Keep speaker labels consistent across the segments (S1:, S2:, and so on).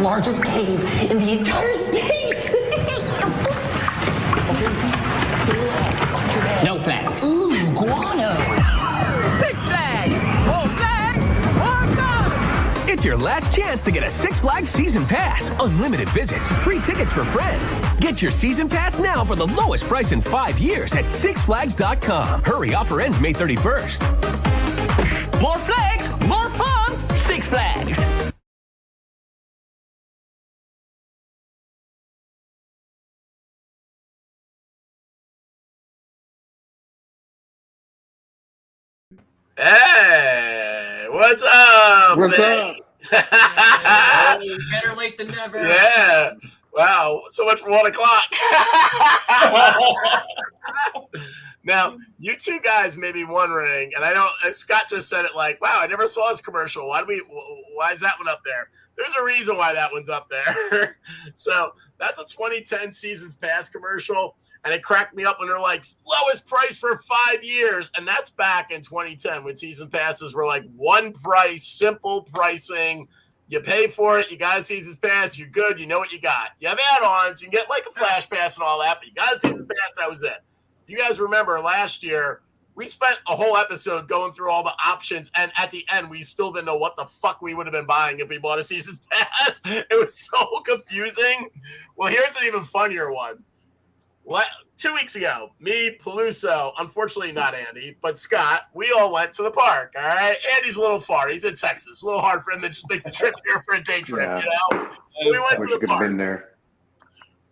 S1: largest cave in the entire state.
S2: No flags.
S1: Ooh, guano.
S2: Six Flags! More flags, more fun!
S3: It's your last chance to get a Six Flags Season Pass. Unlimited visits, free tickets for friends. Get your Season Pass now for the lowest price in 5 years at sixflags.com. Hurry, offer ends May 31st.
S2: More flags, more fun! Six Flags!
S4: Hey, what's up?
S5: What's up?
S6: Hey, better late than never.
S4: Yeah. Wow. So much for 1 o'clock. Now, you two guys may be wondering, and I know Scott just said it like, wow, I never saw this commercial. Why is that one up there? There's a reason why that one's up there. So that's a 2010 Seasons Pass commercial. And it cracked me up when they're like, lowest price for 5 years. And that's back in 2010 when season passes were like one price, simple pricing. You pay for it. You got a season pass. You're good. You know what you got. You have add-ons. You can get like a flash pass and all that. But you got a season pass. That was it. You guys remember last year, we spent a whole episode going through all the options. And at the end, we still didn't know what the fuck we would have been buying if we bought a season pass. It was so confusing. Well, here's an even funnier one. 2 weeks ago, me, Peluso, unfortunately not Andy, but Scott, we all went to the park, all right? Andy's a little far. He's in Texas. A little hard for him to just make the trip here for a day trip, you know? We went to the park.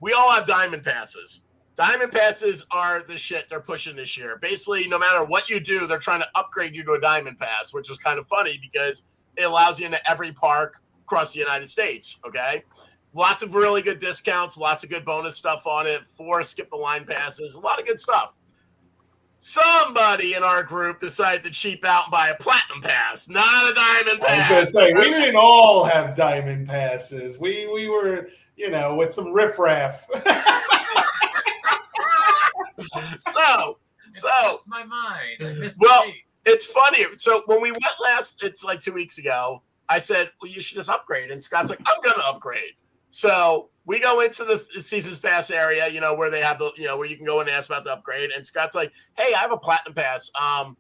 S4: We all have diamond passes. Diamond passes are the shit they're pushing this year. Basically, no matter what you do, they're trying to upgrade you to a diamond pass, which is kind of funny because it allows you into every park across the United States, okay? Lots of really good discounts, lots of good bonus stuff on it, 4 skip-the-line passes, a lot of good stuff. Somebody in our group decided to cheap out and buy a platinum pass, not a diamond pass.
S7: I was going to say, we didn't all have diamond passes. We were, with some riffraff.
S4: So
S6: my mind. I missed
S4: well,
S6: the date.
S4: it's funny. So when we went last, it's like 2 weeks ago, I said, well, you should just upgrade. And Scott's like, I'm going to upgrade. So we go into the Seasons Pass area, where they have where you can go and ask about the upgrade. And Scott's like, hey, I have a platinum pass. I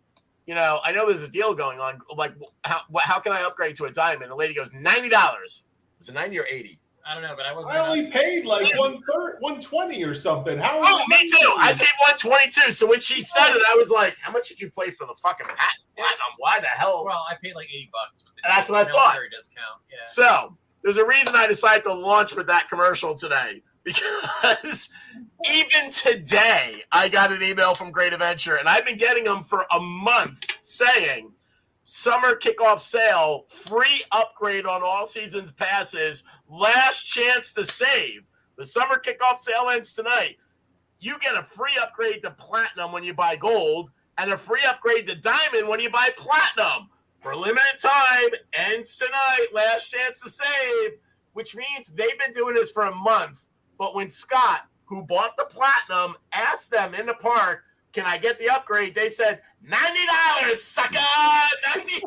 S4: know there's a deal going on. Like, how can I upgrade to a diamond? The lady goes, $90. Was it 90 or 80?
S6: I don't know, but I wasn't.
S7: I only paid like $120 or something. How?
S4: Oh, me too. I paid $122. So when she said it, I was like, how much did you pay for the fucking platinum? Why the hell?
S6: Well, I paid like $80.
S4: That's what I thought.
S6: Discount. Yeah.
S4: So there's a reason I decided to launch with that commercial today, because even today I got an email from Great Adventure, and I've been getting them for a month saying summer kickoff sale, free upgrade on all seasons passes, last chance to save. The summer kickoff sale ends tonight. You get a free upgrade to platinum when you buy gold and a free upgrade to diamond when you buy platinum. For a limited time, ends tonight, last chance to save, which means they've been doing this for a month. But when Scott, who bought the platinum, asked them in the park, can I get the upgrade? They said, $90, sucker! $90!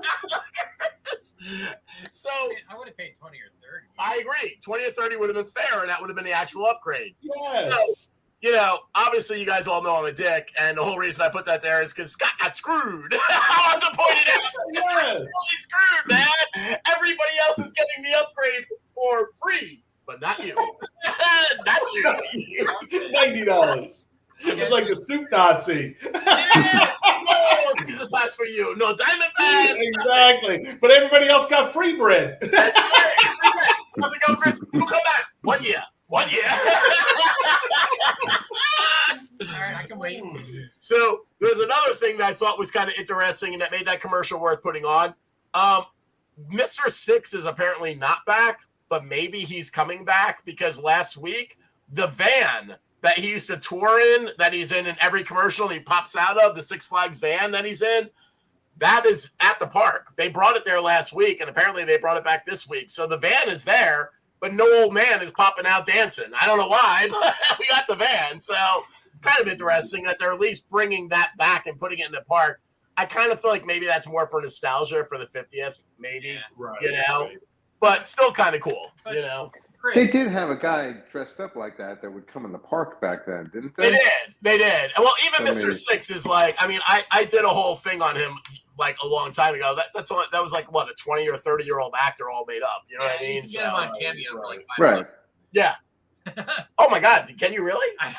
S4: So
S6: I would have paid 20 or 30.
S4: I agree. 20 or 30 would have been fair, and that would have been the actual upgrade.
S7: Yes.
S4: So, obviously you guys all know I'm a dick, and the whole reason I put that there is because Scott got screwed. I want to point it out.
S7: Yes.
S4: Totally screwed, man. Everybody else is getting the upgrade for free, but not you. Not you.
S7: $90. It's like the soup Nazi.
S4: Yes. No season pass for you. No diamond pass.
S7: Exactly. But everybody else got free bread.
S4: That's right. How's it go, Chris? We'll come back. 1 year. 1 year.
S6: All right, I can wait.
S4: So there's another thing that I thought was kind of interesting and that made that commercial worth putting on. Mr. Six is apparently not back, but maybe he's coming back because last week the van that he used to tour in, that he's in every commercial and he pops out of, the Six Flags van that he's in, that is at the park. They brought it there last week, and apparently they brought it back this week. So the van is there, but no old man is popping out dancing. I don't know why, but we got the van. So kind of interesting that they're at least bringing that back and putting it in the park. I kind of feel like maybe that's more for nostalgia for the 50th, maybe,
S7: Right,
S4: you know?
S7: right.
S4: but still kind of cool,
S6: But-
S4: you know.
S6: Chris,
S5: They did have a guy dressed up like that would come in the park back then, didn't they?
S4: They did. Well, even
S5: So
S4: Mr. Six is like, I mean, I did a whole thing on him like a long time ago. That was like what, a 20 or 30-year-old actor all made up. You know what I mean?
S6: You can get him on Cameo for like $5.
S5: Right.
S4: Yeah. Oh my God, can you really?
S6: I'm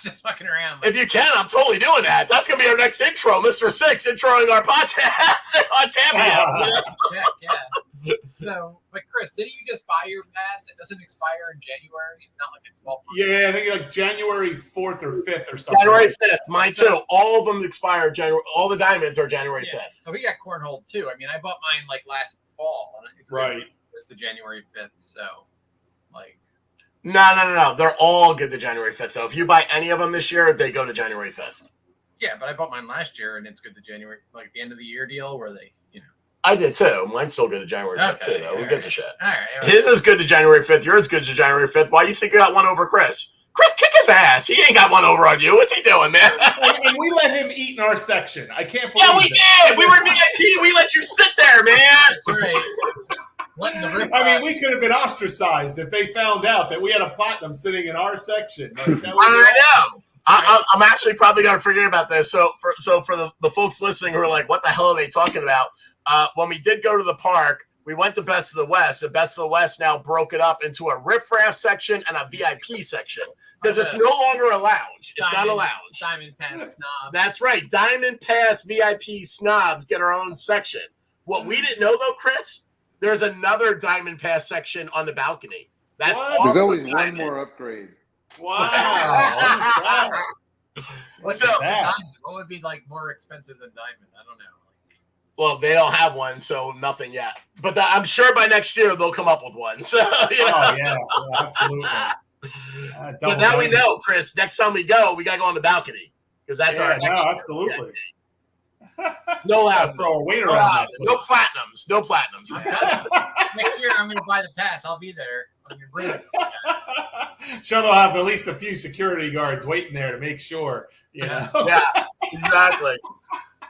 S6: just fucking around.
S4: If you can, I'm totally doing that. That's gonna be our next intro, Mr. Six, introing our podcast on Cameo.
S6: Yeah. So, but Chris, didn't you just buy your pass? It doesn't expire in January. It's not like a 12 month.
S7: Yeah, I think like January 4th or 5th or something.
S4: January 5th, mine too. All of them expire January. All the diamonds are January 5th.
S6: So we got cornhole too. I mean, I bought mine like last fall, and it's
S7: Right.
S6: It's a January 5th. So, like,
S4: No. They're all good to January 5th, though. If you buy any of them this year, they go to January 5th.
S6: yeah, but I bought mine last year, and it's good to January, like the end of the year deal, where they,
S4: I did too. Mine's still good to January 5th,
S6: Okay,
S4: too, though. Who
S6: all
S4: gives a
S6: right.
S4: shit?
S6: All right.
S4: His is good to January 5th. Yours good to January 5th. Why do you think you got one over Chris? Chris, kick his ass. He ain't got one over on you. What's he doing, man?
S7: And we let him eat in our section. I can't believe
S4: Yeah, we
S7: it.
S4: did. We were VIP. We let you sit there, man.
S6: That's right. Letting the rip
S7: I mean,
S6: off.
S7: we could have been ostracized if they found out that we had a platinum sitting in our section. Like, that
S4: I know. I'm actually probably going to forget about this. So for the folks listening who are like, what the hell are they talking about? When we did go to the park, we went to Best of the West. And Best of the West now broke it up into a riffraff section and a VIP section because it's no longer a lounge. It's not a lounge.
S6: Diamond Pass snobs.
S4: That's right. Diamond Pass VIP snobs get our own section. What we didn't know, though, Chris, there's another Diamond Pass section on the balcony. That's
S7: What?
S5: There's
S4: also
S5: always one
S4: Diamond.
S5: more upgrade.
S7: Wow.
S6: What's
S4: So-
S6: Diamond? What would be like more expensive than Diamond? I don't know.
S4: Well, they don't have one, so nothing yet. But I'm sure by next year they'll come up with one. So, you know.
S7: Oh, yeah, absolutely.
S4: But now we know, Chris. Next time we go, we gotta go on the balcally because that's our next.
S7: absolutely.
S4: No loud.
S7: Throw a weight
S4: No,
S7: around
S4: loud.
S7: that.
S4: No platinums. No platinums.
S6: Next year, I'm going to buy the pass. I'll be there. I'm gonna bring it.
S7: Sure, they'll have at least a few security guards waiting there to make sure. You know?
S4: Yeah, exactly.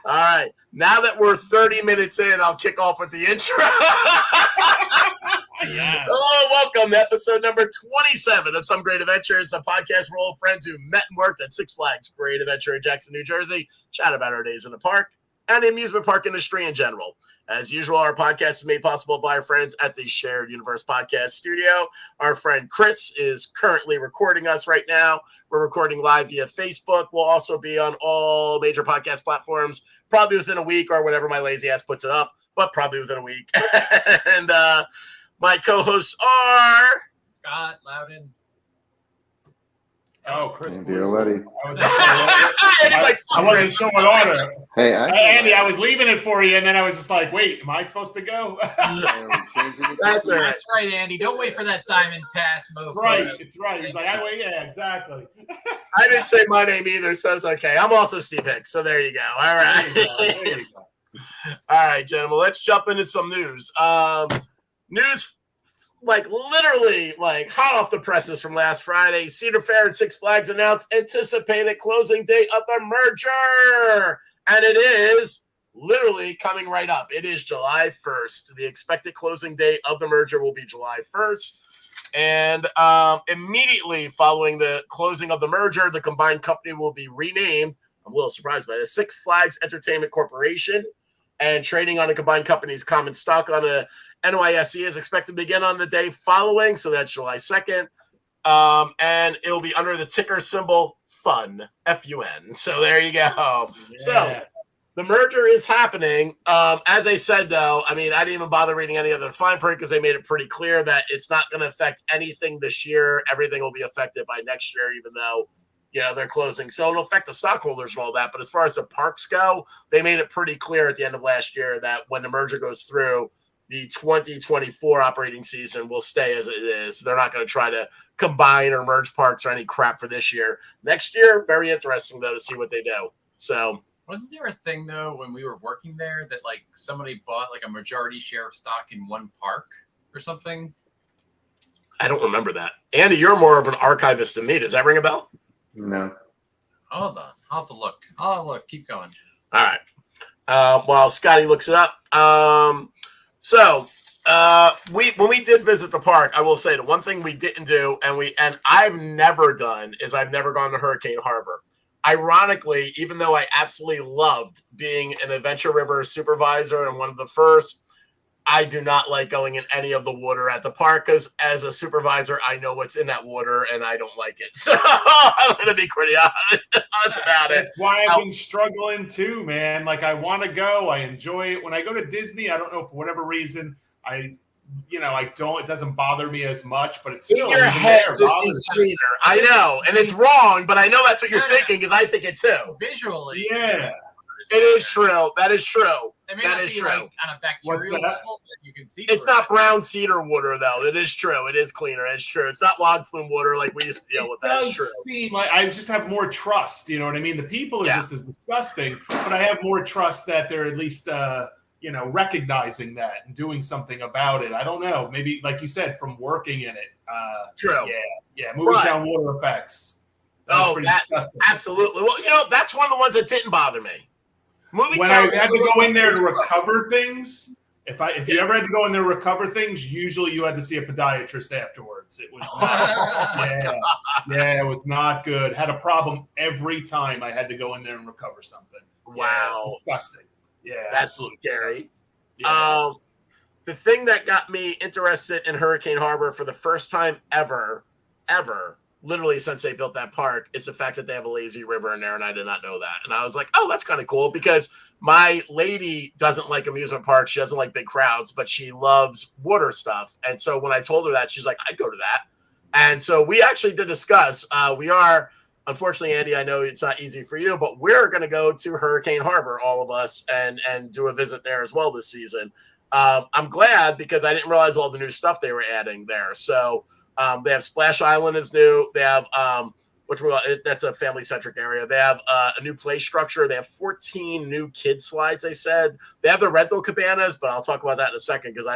S4: All right. Now that we're 30 minutes in, I'll kick off with the intro.
S7: Yeah.
S4: Oh, welcome to episode number 27 of Some Great Adventures, a podcast for old friends who met and worked at Six Flags Great Adventure in Jackson, New Jersey, chat about our days in the park and the amusement park industry in general. As usual, our podcast is made possible by our friends at the Shared Universe Podcast Studio. Our friend Chris is currently recording us right now. We're recording live via Facebook. We'll also be on all major podcast platforms, probably within a week or whenever my lazy ass puts it up, but probably within a week. And my co-hosts are...
S6: Scott, Loudon.
S7: Oh, Chris
S5: And
S7: Peluso.
S5: Auletti.
S7: I wasn't sure what order.
S5: Hey,
S7: Andy, I was leaving it for you, and then I was just like, wait, am I supposed to go?
S4: That's all right.
S6: That's right, Andy. Don't wait for that Diamond Pass mofo.
S7: Right, it's right. He's like, yeah, exactly.
S4: I didn't say my name either, so it's okay. I'm also Steve Hicks, so there you go. All right.
S7: There you go.
S4: All right, gentlemen, let's jump into some news. News, like literally, like hot off the presses from last Friday. Cedar Fair and Six Flags announced anticipated closing date of the merger, and it is literally coming right up. It is July 1st. The expected closing date of the merger will be July 1st. And immediately following the closing of the merger, the combined company will be renamed. I'm a little surprised by this. Six Flags Entertainment Corporation, and trading on the combined company's common stock on a NYSE is expected to begin on the day following, so that's July 2nd. And it will be under the ticker symbol FUN, F-U-N. So there you go.
S7: Yeah.
S4: So the merger is happening. As I said, though, I mean, I didn't even bother reading any of the fine print because they made it pretty clear that it's not going to affect anything this year. Everything will be affected by next year, even though, you know, they're closing. So it'll affect the stockholders and all that. But as far as the parks go, they made it pretty clear at the end of last year that when the merger goes through, the 2024 operating season will stay as it is. They're not going to try to combine or merge parks or any crap for this year. Next year, very interesting, though, to see what they do. So
S6: Wasn't there a thing, though, when we were working there that, like, somebody bought, like, a majority share of stock in one park or something?
S4: I don't remember that. Andy, you're more of an archivist than me. Does that ring a bell?
S5: No.
S6: Hold on. I'll have to look. I'll look. Keep going.
S4: All right. While Scotty looks it up. So When we did visit the park, I will say the one thing we didn't do, and I've never done, is I've never gone to Hurricane Harbor. Ironically, even though I absolutely loved being an Adventure River supervisor and one of the first, I do not like going in any of the water at the park because as a supervisor, I know what's in that water and I don't like it. So I'm going to be pretty honest about it.
S7: That's why I've been struggling too, man. Like I want to go. I enjoy it. When I go to Disney, I don't know for whatever reason, I don't. It doesn't bother me as much, but it's still
S4: in your head. Disney's cleaner. I know, and it's wrong, but I know that's what you're thinking because I think it too.
S6: Visually,
S7: yeah,
S4: it is true. That is true. That is true.
S6: Like on a bacterial level, you can see.
S4: It's not brown cedar water though. It is true. It is cleaner. It's true. It's not log flume water like we used to deal with. That is true.
S7: Seem like I just have more trust. You know what I mean? The people are just as disgusting, but I have more trust that they're at least. Recognizing that and doing something about it. I don't know. Maybe, like you said, from working in it.
S4: True.
S7: Yeah. Moving down water effects.
S4: Absolutely. Well, that's one of the ones that didn't bother me.
S7: When I had to go in there to recover things, if you ever had to go in there to recover things, usually you had to see a podiatrist afterwards. It was not, it was not good. Had a problem every time I had to go in there and recover something.
S4: Wow.
S7: Disgusting. Yeah,
S4: that's scary. Yeah. The thing that got me interested in Hurricane Harbor for the first time ever, literally since they built that park, is the fact that they have a lazy river in there, and I did not know that. And I was like, oh, that's kind of cool because my lady doesn't like amusement parks. She doesn't like big crowds, but she loves water stuff. And so when I told her that, she's like, I'd go to that. And so we actually did discuss. We are. Unfortunately, Andy, I know it's not easy for you, but we're going to go to Hurricane Harbor, all of us, and do a visit there as well this season. I'm glad because I didn't realize all the new stuff they were adding there. So they have Splash Island is new. They have that's a family-centric area. They have a new play structure. They have 14 new kid slides, they said. They have the rental cabanas, but I'll talk about that in a second because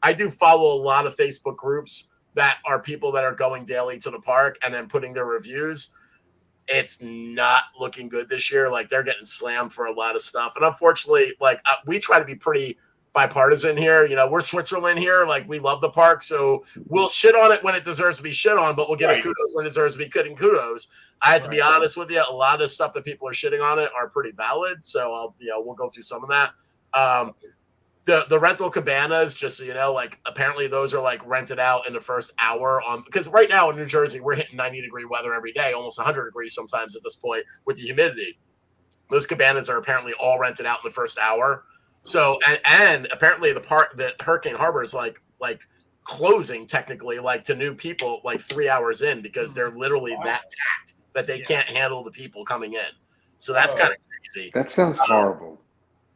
S4: I do follow a lot of Facebook groups that are people that are going daily to the park and then putting their reviews. It's not looking good this year. Like they're getting slammed for a lot of stuff. And unfortunately, we try to be pretty bipartisan here. We're Switzerland here. Like we love the park. So we'll shit on it when it deserves to be shit on, but we'll give it kudos when it deserves to be good and kudos. I have to be honest with you. A lot of the stuff that people are shitting on it are pretty valid. So we'll go through some of that. The rental cabanas, just so you know, apparently those are rented out in the first hour because right now in New Jersey, we're hitting 90-degree weather every day, almost 100 degrees sometimes at this point with the humidity. Those cabanas are apparently all rented out in the first hour. So, and apparently the Hurricane Harbor is closing technically to new people 3 hours in because they're literally that packed that they can't handle the people coming in. So that's kind of crazy.
S5: That sounds horrible.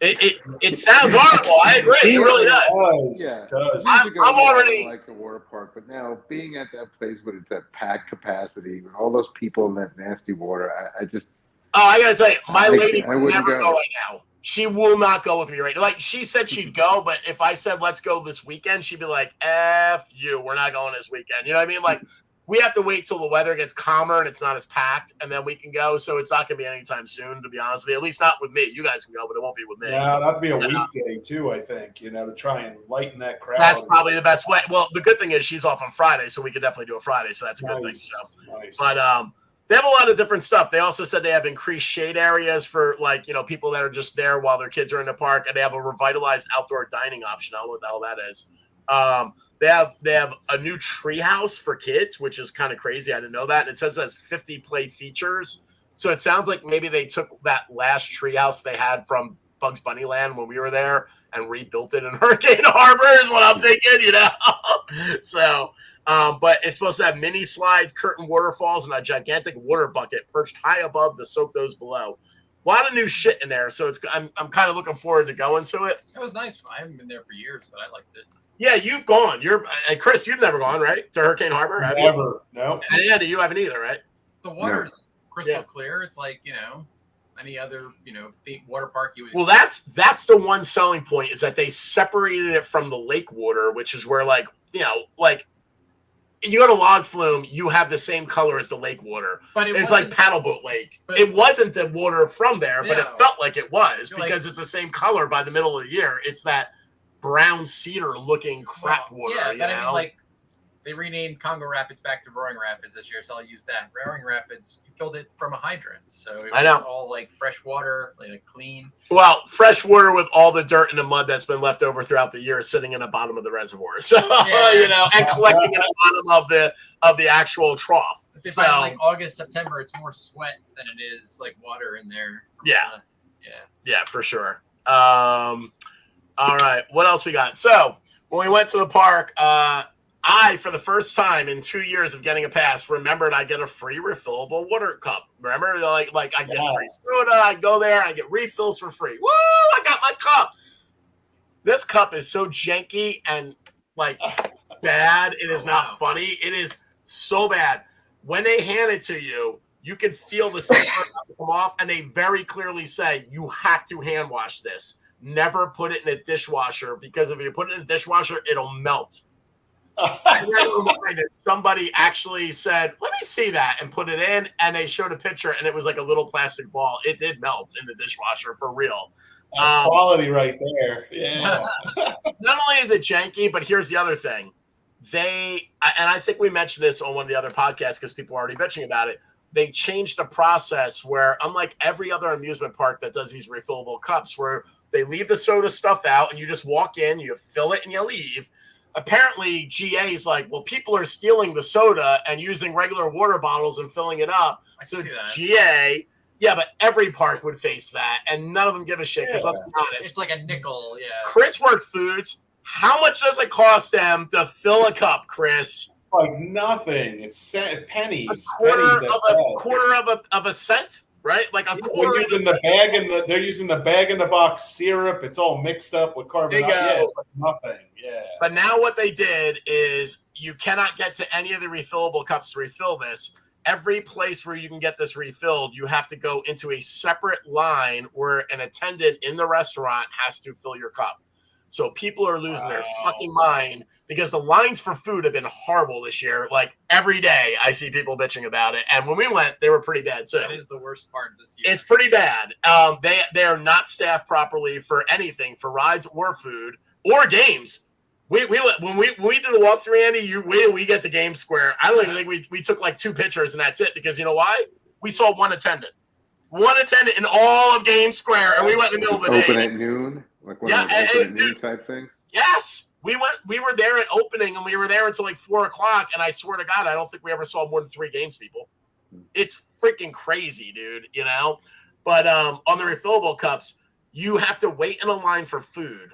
S4: It sounds horrible. I agree. It really does.
S5: Yeah,
S7: it does.
S5: I'm already like the water park, but now being at that place with it's at packed capacity with all those people in that nasty water, I just.
S4: Oh, I gotta tell you, my lady would never go right now. She will not go with me right now. She said she'd go, but if I said let's go this weekend, she'd be like, "F you, we're not going this weekend." You know what I mean? We have to wait till the weather gets calmer and it's not as packed, and then we can go. So it's not going to be anytime soon, to be honest with you. At least not with me. You guys can go, but it won't be with me.
S7: Yeah, it'll have to be a weekday too, I think, to try and lighten that crowd.
S4: That's probably the best way. Well, the good thing is she's off on Friday, so we could definitely do a Friday. So that's a good thing. So,
S7: nice.
S4: But they have a lot of different stuff. They also said they have increased shade areas for people that are just there while their kids are in the park, and they have a revitalized outdoor dining option. I don't know what the hell that is. They have a new tree house for kids, which is kind of crazy. I didn't know that. And it says it has 50 play features. So it sounds like maybe they took that last tree house they had from Bugs Bunny Land when we were there and rebuilt it in Hurricane Harbor is what I'm thinking, So, but it's supposed to have mini slides, curtain waterfalls, and a gigantic water bucket perched high above to soak those below. A lot of new shit in there. So I'm kind of looking forward to going to it.
S6: It was nice. I haven't been there for years, but I liked it.
S4: Yeah, you've gone. Chris, you've never gone, right? To Hurricane Harbor? Have
S7: Never.
S4: You?
S7: No.
S4: And Andy, you haven't either, right?
S6: The water's crystal clear. It's any other, water park you would.
S4: Well, that's the one selling point is that they separated it from the lake water, which is where you go to Log Flume, you have the same color as the lake water. But it's like Paddle Boat Lake. It wasn't the water from there, but it felt like it was because it's the same color by the middle of the year. It's that brown cedar looking crap water.
S6: Yeah,
S4: you
S6: but
S4: know?
S6: I mean, like, they renamed Congo Rapids back to Roaring Rapids this year, so I'll use that. Roaring Rapids, you filled it from a hydrant, so it was all like fresh water, like clean.
S4: Well, fresh water with all the dirt and the mud that's been left over throughout the year sitting in the bottom of the reservoir. So you know, and collecting in the bottom of the actual trough.
S6: So by like August, September, it's more sweat than it is like water in there.
S4: Yeah, for sure. All right, what else we got? So when we went to the park, I, for the first time in 2 years of getting a pass, remembered I get a free refillable water cup. Remember, like I get free soda, I go there, I get refills for free. Woo! I got my cup. This cup is so janky and like bad. It is not funny. It is so bad. When they hand it to you, you can feel the silver come off, and they very clearly say you have to hand wash this. Never put it in a dishwasher, because if you put it in a dishwasher, it'll melt. Somebody actually said, "Let me see that," and put it in, and they showed a picture, and it was like a little plastic ball. It did melt in the dishwasher for real.
S7: That's quality right there. Yeah.
S4: Not only is it janky, but here's the other thing. And I think we mentioned this on one of the other podcasts because people are already bitching about it. They changed the process where, unlike every other amusement park that does these refillable cups, where they leave the soda stuff out and you just walk in, you fill it, and you leave. Apparently, GA is like, well, people are stealing the soda and using regular water bottles and filling it up. So GA, yeah, but every park would face that, and none of them give a shit, because let's be honest.
S6: It's like a nickel,
S4: Chris worked Foods. How much does it cost them to fill a cup, Chris?
S7: Like nothing. It's pennies.
S4: A quarter of a cent, right? Like a quarter.
S7: They're using the bag and they're using the bag in the box syrup. It's all mixed up with carbon. Yeah, it's like nothing. Yeah.
S4: But now what they did is you cannot get to any of the refillable cups to refill this. Every place where you can get this refilled, you have to go into a separate line where an attendant in the restaurant has to fill your cup. So people are losing their fucking mind because the lines for food have been horrible this year. Like every day I see people bitching about it. And when we went, they were pretty bad too.
S6: That is the worst part this year.
S4: It's pretty bad. They are not staffed properly for anything, for rides or food or games. When we did the walkthrough, Andy, we get to Game Square. I don't even think we took like 2 pictures and that's it, because you know why? We saw one attendant in all of Game Square, and we went in the middle of the day.
S5: Open at noon, like one of those open at noon type things.
S4: Yes, we were there at opening, and we were there until like 4 o'clock. And I swear to God, I don't think we ever saw more than 3 games people. It's freaking crazy, dude. You know, but on the refillable cups, you have to wait in a line for food.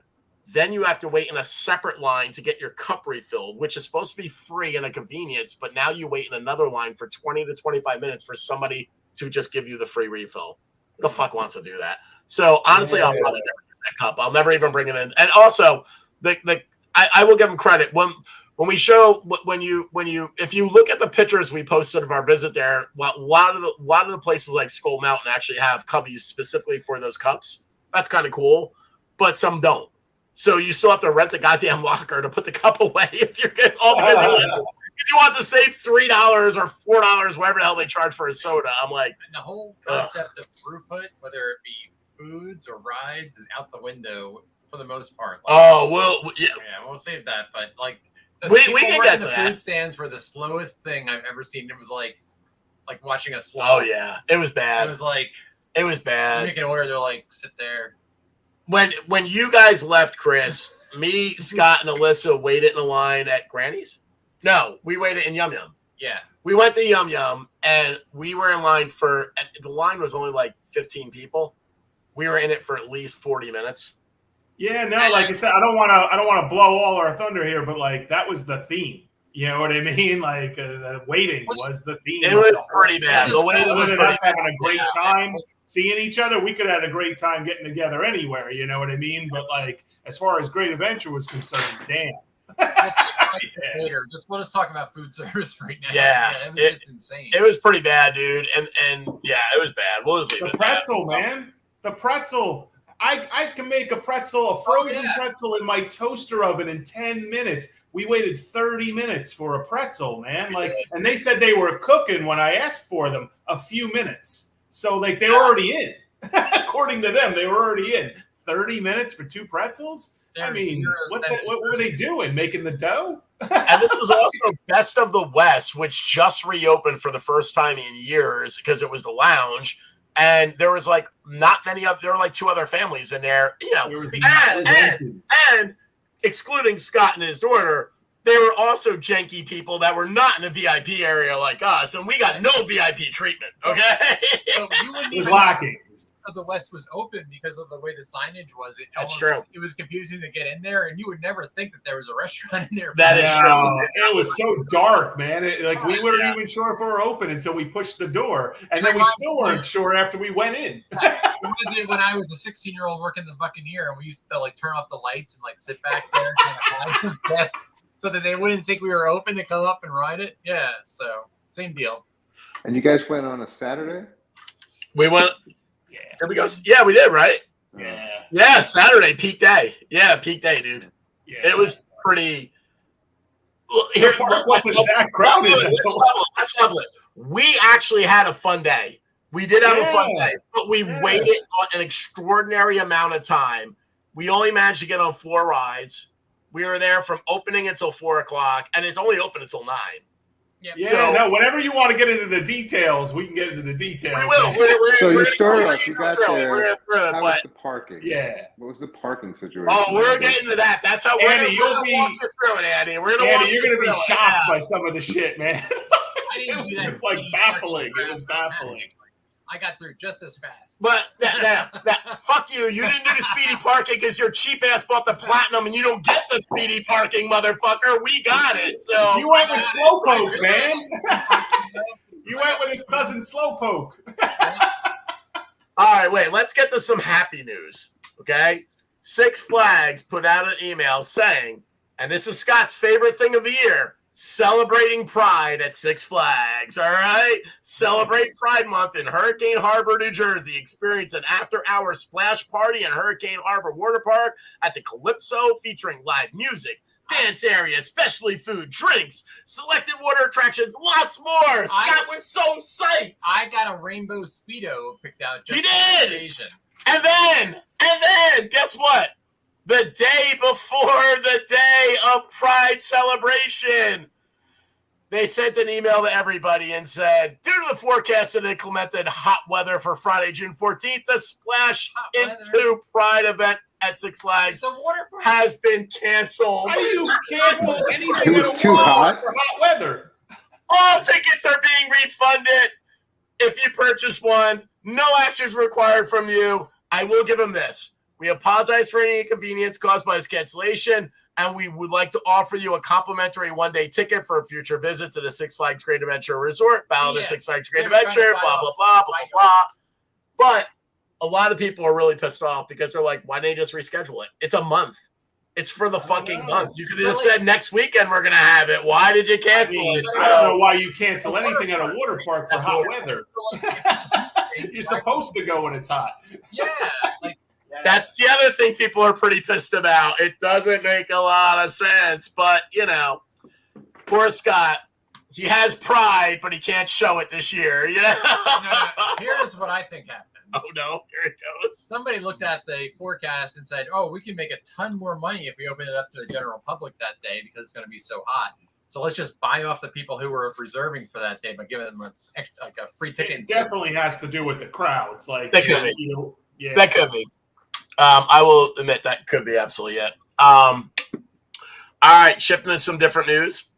S4: Then you have to wait in a separate line to get your cup refilled, which is supposed to be free and a convenience. But now you wait in another line for 20 to 25 minutes for somebody to just give you the free refill. Who the fuck wants to do that? So honestly, I'll probably never use that cup. I'll never even bring it in. And also, I will give them credit when we show if you look at the pictures we posted of our visit there, a lot of the places like Skull Mountain actually have cubbies specifically for those cups. That's kind of cool, but some don't. So you still have to rent a goddamn locker to put the cup away if you're getting all because you want to save $3 or $4, whatever the hell they charge for a soda. I'm like,
S6: and the whole concept of throughput, whether it be foods or rides, is out the window for the most part. Like, we'll save that. But like,
S4: we can get to
S6: the
S4: that.
S6: Food stands were the slowest thing I've ever seen. It was like watching a slow.
S4: Oh yeah, it was bad.
S6: It was
S4: bad.
S6: You make an order, they're like, sit there.
S4: When you guys left, Chris, me, Scott, and Alyssa waited in a line at Granny's. No, we waited in Yum Yum.
S6: Yeah.
S4: We went to Yum Yum, and we were in line the line was only like 15 people. We were in it for at least 40 minutes.
S7: Yeah, no, like I said, I don't want to blow all our thunder here, but like that was the theme. You know what I mean? Like the waiting was the theme.
S4: It was pretty bad. The waiting was pretty bad.
S7: Having a great time seeing each other. We could have had a great time getting together anywhere. You know what I mean? But like as far as Great Adventure was concerned, damn.
S6: Just let us talk about food service right now.
S4: Yeah,
S6: it was just insane.
S4: It was pretty bad, dude. And yeah, it was bad. We'll just leave it
S7: at that. The pretzel, man. The pretzel. I can make a frozen pretzel in my toaster oven in 10 minutes. We waited 30 minutes for a pretzel, man. Like, and they said they were cooking when I asked for them a few minutes. So like they were already in. According to them, they were already in. 30 minutes for 2 pretzels? I mean, what were they doing? Making the dough?
S4: And this was also Best of the West, which just reopened for the first time in years because it was the lounge. And there was like not many of there were like 2 other families in there, and excluding Scott and his daughter, there were also janky people that were not in the VIP area like us, and we got no VIP treatment. Okay,
S6: so you wouldn't
S7: it was
S6: even
S7: lacking.
S6: The West was open because of the way the signage was.
S4: That's true.
S6: It was confusing to get in there, and you would never think that there was a restaurant in there.
S4: That is true.
S7: It was so dark, man. We weren't even sure if we were open until we pushed the door, and then we still weren't sure after we went in.
S6: It reminds me when I was a 16-year-old working the Buccaneer, and we used to like turn off the lights and like sit back there and hide so that they wouldn't think we were open to come up and ride it. Yeah, so same deal.
S5: And you guys went on a Saturday?
S4: We went. Did we go? Yeah, we did, right? Yeah, Saturday, peak day. Yeah, peak day, dude. Yeah. It was pretty. Well, here,
S7: wasn't that crowded.
S4: Let's level it. We actually had a fun day. We did have a fun day, but we waited on an extraordinary amount of time. We only managed to get on 4 rides. We were there from opening until 4 o'clock, and it's only open until 9.
S6: Yep.
S7: Yeah,
S4: so,
S7: no, whenever you want to get into the details, we can get into the details.
S4: We will.
S5: So you started off, you got there. How was
S4: but,
S5: the parking?
S4: Yeah.
S5: What was the parking situation?
S4: Oh, we're getting to that. That's how we're going to walk you through it, Andy. We're going to walk you through it.
S7: You're going to be shocked by some of the shit, man.
S6: It
S7: was just like baffling. It was baffling.
S6: I got through just as fast.
S4: But fuck you. You didn't do the speedy parking because your cheap ass bought the platinum and you don't get the speedy parking, motherfucker. We got it. So
S7: you went with Slowpoke, man. You went with his cousin Slowpoke.
S4: All right, wait. Let's get to some happy news. Okay, Six Flags put out an email saying, and this is Scott's favorite thing of the year, celebrating Pride at Six Flags, all right? Celebrate Pride Month in Hurricane Harbor, New Jersey. Experience an after-hour splash party in Hurricane Harbor Water Park at the Calypso, featuring live music, dance area, specialty food, drinks, selected water attractions, lots more. Scott was so psyched.
S6: I got a rainbow Speedo picked out just
S4: for
S6: the occasion.
S4: And then, guess what? The day before the day of Pride celebration, they sent an email to everybody and said, due to the forecasted inclement hot weather for Friday, June 14th, the Splash into Pride event at Six Flags has been canceled.
S7: How do you cancel anything
S5: it was too hot
S7: for hot weather?
S4: All tickets are being refunded if you purchase one. No actions required from you. I will give them this. We apologize for any inconvenience caused by this cancellation, and we would like to offer you a complimentary one-day ticket for a future visit to the Six Flags Great Adventure Resort, valid at Six Flags Great Adventure, blah, blah, blah, blah, blah, blah. But a lot of people are really pissed off because they're like, why didn't they just reschedule it? It's a month. It's for the fucking month. You could have just said next weekend we're going to have it. Why did you cancel it?
S7: I don't know why you cancel anything at a water park for hot weather. You're supposed to go when it's hot.
S6: Yeah,
S4: that's the other thing people are pretty pissed about. It doesn't make a lot of sense, but, you know, poor Scott, he has pride, but he can't show it this year, you know?
S6: No. Here's what I think happened.
S4: Oh, no, here it goes.
S6: Somebody looked at the forecast and said, oh, we can make a ton more money if we open it up to the general public that day because it's going to be so hot. So let's just buy off the people who were reserving for that day by giving them a free ticket.
S7: It definitely has to do with the crowds. Like,
S4: that could be. Yeah. That could be. I will admit that could be absolutely it. All right, shifting to some different news.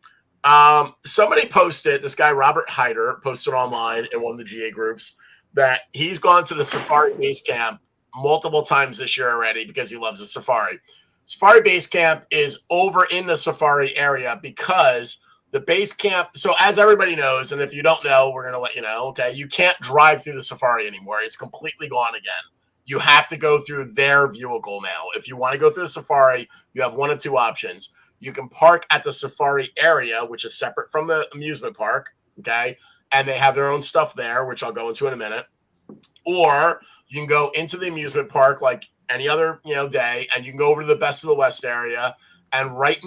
S4: Somebody posted, this guy, Robert Hyder, posted online in one of the GA groups that he's gone to the Safari Base Camp multiple times this year already because he loves the Safari. Safari Base Camp is over in the Safari area because the base camp, so as everybody knows, and if you don't know, we're going to let you know, okay, you can't drive through the Safari anymore. It's completely gone again. You have to go through their vehicle now. If you want to go through the Safari, you have one of two options. You can park at the Safari area, which is separate from the amusement park, okay, and they have their own stuff there, which I'll go into in a minute. Or you can go into the amusement park like any other, day, and you can go over to the Best of the West area, and right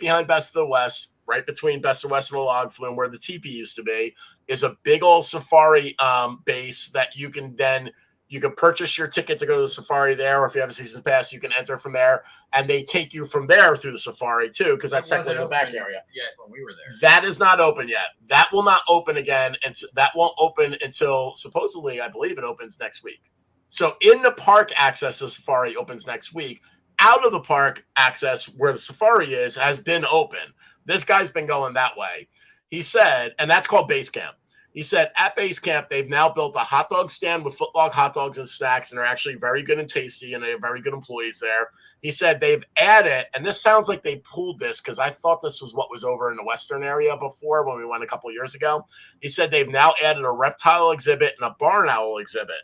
S4: behind Best of the West, right between Best of the West and the log flume where the teepee used to be, is a big old Safari base that you can then You can purchase your ticket to go to the safari there, or if you have a season pass, you can enter from there, and they take you from there through the safari too, because that's technically the back area.
S6: Yeah, when we were there.
S4: That is not open yet. That will not open again, and that won't open until supposedly, I believe, it opens next week. So in the park access, the safari opens next week. Out of the park access, where the safari is, has been open. This guy's been going that way. He said, and that's called Base Camp. He said at Base Camp, they've now built a hot dog stand with footlong hot dogs and snacks, and they're actually very good and tasty, and they have very good employees there. He said they've added, and this sounds like they pulled this because I thought this was what was over in the Western area before when we went a couple years ago. He said they've now added a reptile exhibit and a barn owl exhibit.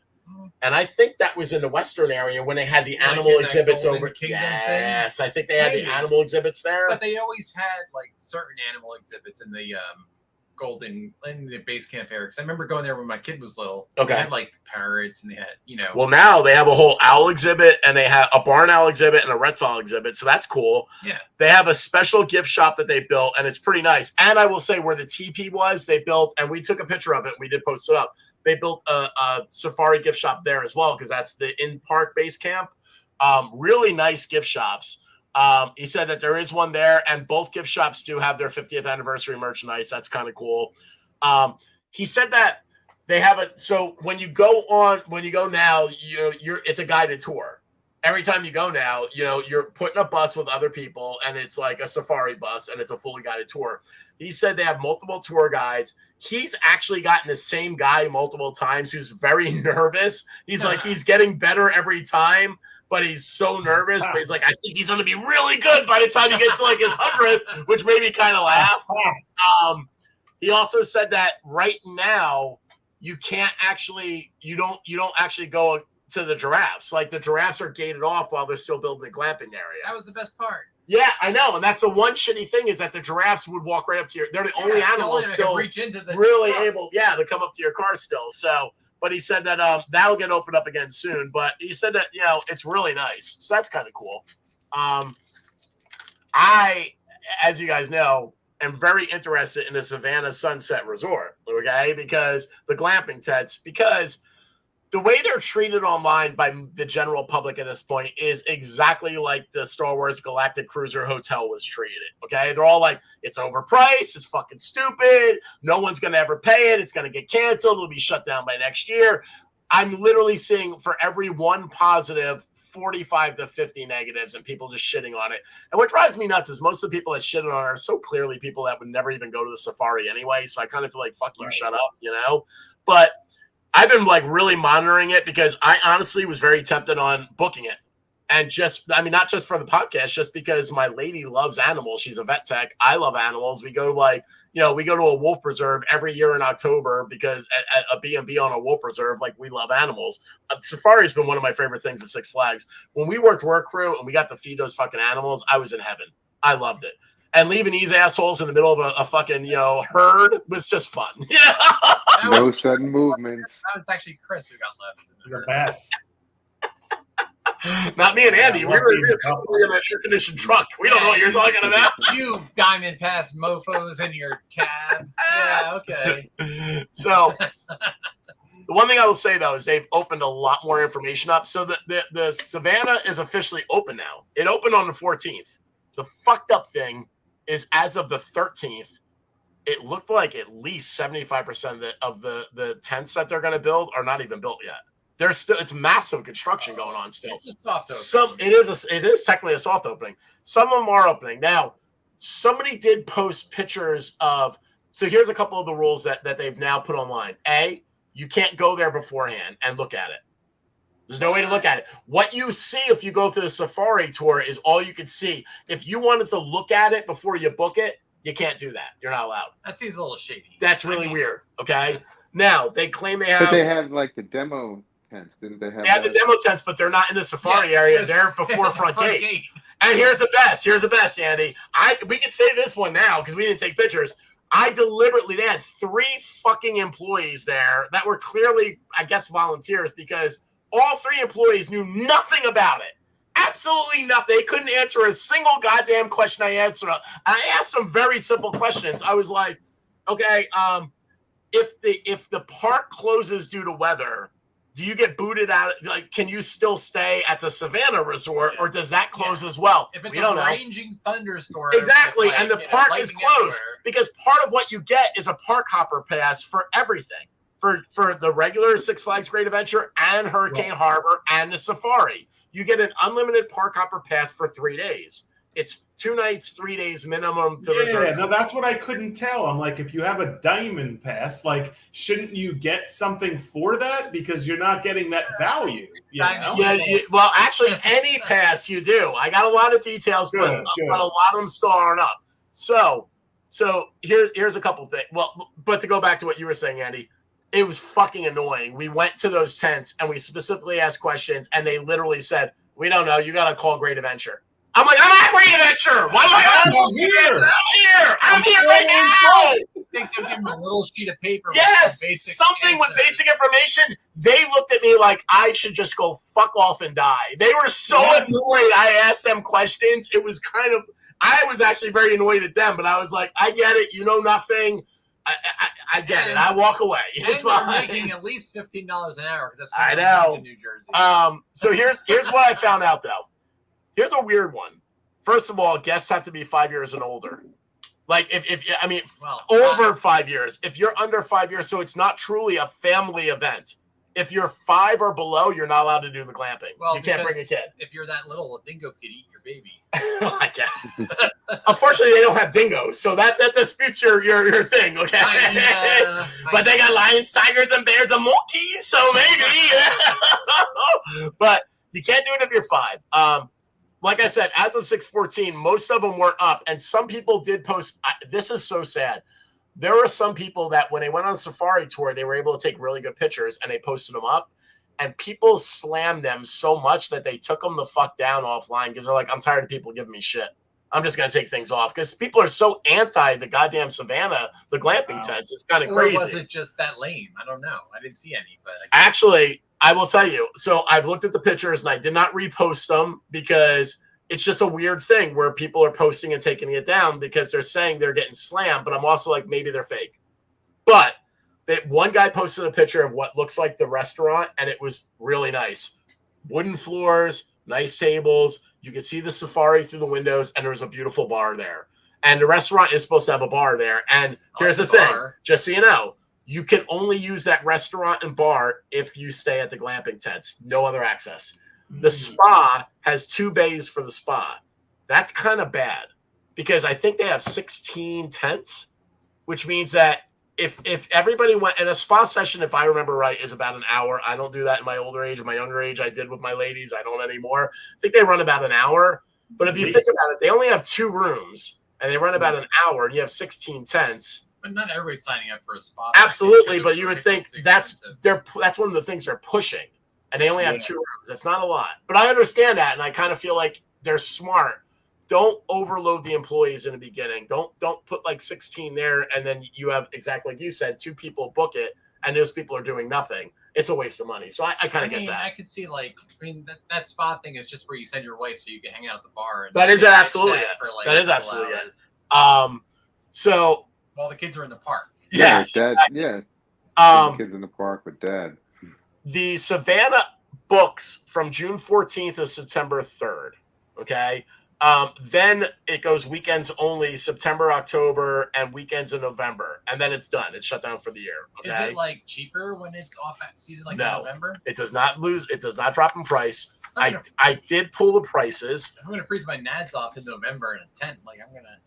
S4: And I think that was in the Western area when they had the animal exhibits over. Yes, I think they had the animal exhibits there.
S6: But they always had like certain animal exhibits in the Base Camp area. Because I remember going there when my kid was little.
S4: Okay.
S6: They had like parrots and they had,
S4: Well, now they have a whole owl exhibit and they have a barn owl exhibit and a reptile exhibit. So that's cool.
S6: Yeah.
S4: They have a special gift shop that they built and it's pretty nice. And I will say where the teepee was, they built, and we took a picture of it. We did post it up. They built a safari gift shop there as well because that's the in-park Base Camp. Really nice gift shops. He said that there is one there, and both gift shops do have their 50th anniversary merchandise. That's kind of cool. He said that they have it. So when you go now, it's a guided tour. Every time you go now, you're put in a bus with other people, and it's like a safari bus, and it's a fully guided tour. He said they have multiple tour guides. He's actually gotten the same guy multiple times who's very nervous. He's like, he's getting better every time, but he's so nervous. But he's like, I think he's going to be really good by the time he gets to like his 100th, which made me kind of laugh. He also said that right now you don't actually go to the giraffes. Like the giraffes are gated off while they're still building the glamping area.
S6: That was the best part.
S4: Yeah, I know, and that's the one shitty thing is that the giraffes would walk right up to your. They're the only animals still
S6: reach into the
S4: really able. Yeah, to come up to your car still. So, but he said that that'll get opened up again soon. But he said that it's really nice. So that's kind of cool. I, as you guys know, am very interested in the Savannah Sunset Resort. Okay, because the glamping tents because. The way they're treated online by the general public at this point is exactly like the Star Wars Galactic Cruiser Hotel was treated, okay? They're all like, it's overpriced, it's fucking stupid, no one's going to ever pay it, it's going to get canceled, it'll be shut down by next year. I'm literally seeing for every one positive, 45 to 50 negatives and people just shitting on it. And what drives me nuts is most of the people that shit on it are so clearly people that would never even go to the safari anyway, so I kind of feel like, fuck you, shut up, But I've been like really monitoring it because I honestly was very tempted on booking it. And not just for the podcast, just because my lady loves animals. She's a vet tech. I love animals. We go we go to a wolf preserve every year in October because at a B&B on a wolf preserve, like we love animals. Safari has been one of my favorite things of Six Flags. When we worked work crew and we got to feed those fucking animals, I was in heaven. I loved it. And leaving these assholes in the middle of a fucking, herd was just fun.
S5: No sudden movements.
S6: That was actually Chris who got left.
S7: The best.
S4: Not me and Andy. We were in an air-conditioned truck. We don't know what you're talking about.
S6: You Diamond Pass mofos in your cab. Yeah, okay.
S4: So, the one thing I will say, though, is they've opened a lot more information up. So, the Savannah is officially open now. It opened on the 14th. The fucked up thing is as of the 13th, it looked like at least 75% of the tents that they're going to build are not even built yet. There's still it's massive construction going on still.
S6: It's a soft opening.
S4: It is technically a soft opening. Some of them are opening. Now, somebody did post pictures of so here's a couple of the rules that they've now put online. A, you can't go there beforehand and look at it. There's no way to look at it. What you see if you go through the safari tour is all you can see. If you wanted to look at it before you book it, you can't do that. You're not allowed.
S6: That seems a little shady.
S4: That's really weird. Okay. Now they claim they have.
S5: But they have like the demo tents, didn't they have?
S4: They have the demo tents, but they're not in the safari area. They're before front gate. And here's the best, Andy. We can say this one now because we didn't take pictures. They had 3 fucking employees there that were clearly, I guess, volunteers because all 3 employees knew nothing about it. Absolutely nothing. They couldn't answer a single goddamn question I answered. I asked them very simple questions. I was like, okay, if the park closes due to weather, do you get booted out? Like, can you still stay at the Savannah Resort, or does that close as well?
S6: If it's
S4: we don't
S6: a
S4: know.
S6: raging thunderstorm,
S4: Exactly,
S6: like,
S4: and the park is closed
S6: everywhere.
S4: because part of what you get is a park hopper pass for everything, for the regular Six Flags Great Adventure and Hurricane Harbor and the Safari. You get an unlimited park hopper pass for 3 days. It's 2 nights, 3 days minimum to reserve.
S7: Yeah, no, that's what I couldn't tell. I'm like, if you have a diamond pass, like, shouldn't you get something for that? Because you're not getting that value. You know?
S4: Yeah, well, actually, any pass you do. I got a lot of details, but a lot of them still aren't up. So here's a couple things. Well, but to go back to what you were saying, Andy, it was fucking annoying. We went to those tents and we specifically asked questions, and they literally said, "We don't know. You got to call Great Adventure." I'm like, I'm at Great Adventure. Why am I here? I'm here right now.
S6: I think they give him a little sheet of paper.
S4: Yes,
S6: with
S4: something with basic information. They looked at me like I should just go fuck off and die. They were so annoyed. I asked them questions. It was kind of, I was actually very annoyed at them, but I was like, I get it. You know nothing. I get it. I walk away. It's
S6: fine. Making at least $15 an hour because that's
S4: I know.
S6: In New Jersey.
S4: So here's what I found out though. Here's a weird one. First of all, guests have to be 5 years and older. Like over 5 years. If you're under 5 years, so it's not truly a family event. If you're 5 or below, you're not allowed to do the glamping. Well, you can't bring a kid.
S6: If you're that little, a dingo could eat your baby.
S4: Well, I guess. Unfortunately, they don't have dingoes, so that disputes your thing, okay? But they got lions, tigers, and bears, and monkeys, so maybe. But you can't do it if you're 5. Like I said, as of 6/14, most of them weren't up, and some people did post. This is so sad. There were some people that when they went on the safari tour, they were able to take really good pictures, and they posted them up, and people slammed them so much that they took them the fuck down offline because they're like, I'm tired of people giving me shit. I'm just going to take things off because people are so anti the goddamn Savannah, the glamping tents. It's kind of crazy.
S6: Or was it just that lame? I don't know. I didn't see any. But
S4: actually, I will tell you. So I've looked at the pictures and I did not repost them because it's just a weird thing where people are posting and taking it down because they're saying they're getting slammed. But I'm also like, maybe they're fake. But one guy posted a picture of what looks like the restaurant, and it was really nice. Wooden floors, nice tables. You could see the safari through the windows, and there was a beautiful bar there. And the restaurant is supposed to have a bar there. And here's the thing, just so you know, you can only use that restaurant and bar if you stay at the glamping tents. No other access. The spa has 2 bays for the spa. That's kind of bad because I think they have 16 tents, which means that if everybody went in a spa session, if I remember right, is about an hour. I don't do that in my older age. In my younger age, I did with my ladies. I don't anymore. I think they run about an hour. But if you think about it, they only have 2 rooms and they run about an hour and you have 16 tents.
S6: But not everybody's signing up for a spa.
S4: Absolutely. But you would think that's one of the things they're pushing. And they only have 2 rooms. That's not a lot. But I understand that. And I kind of feel like they're smart. Don't overload the employees in the beginning. Don't put like 16 there. And then you have, exactly like you said, 2 people book it. And those people are doing nothing. It's a waste of money. So I kind of get that.
S6: I could see that spa thing is just where you send your wife so you can hang out at the bar. And
S4: that is absolutely it. That is absolutely it. So.
S6: While the kids are in the park.
S4: Yeah.
S5: Dad, the kids in the park with Dad.
S4: The Savannah books from June 14th to September 3rd. Okay. Then it goes weekends only, September, October, and weekends in November. And then it's done. It's shut down for the year. Okay?
S6: Is it like cheaper when it's off season like in November?
S4: It does not lose. It does not drop in price. I did pull the prices.
S6: I'm going to freeze my nads off in November in a tent.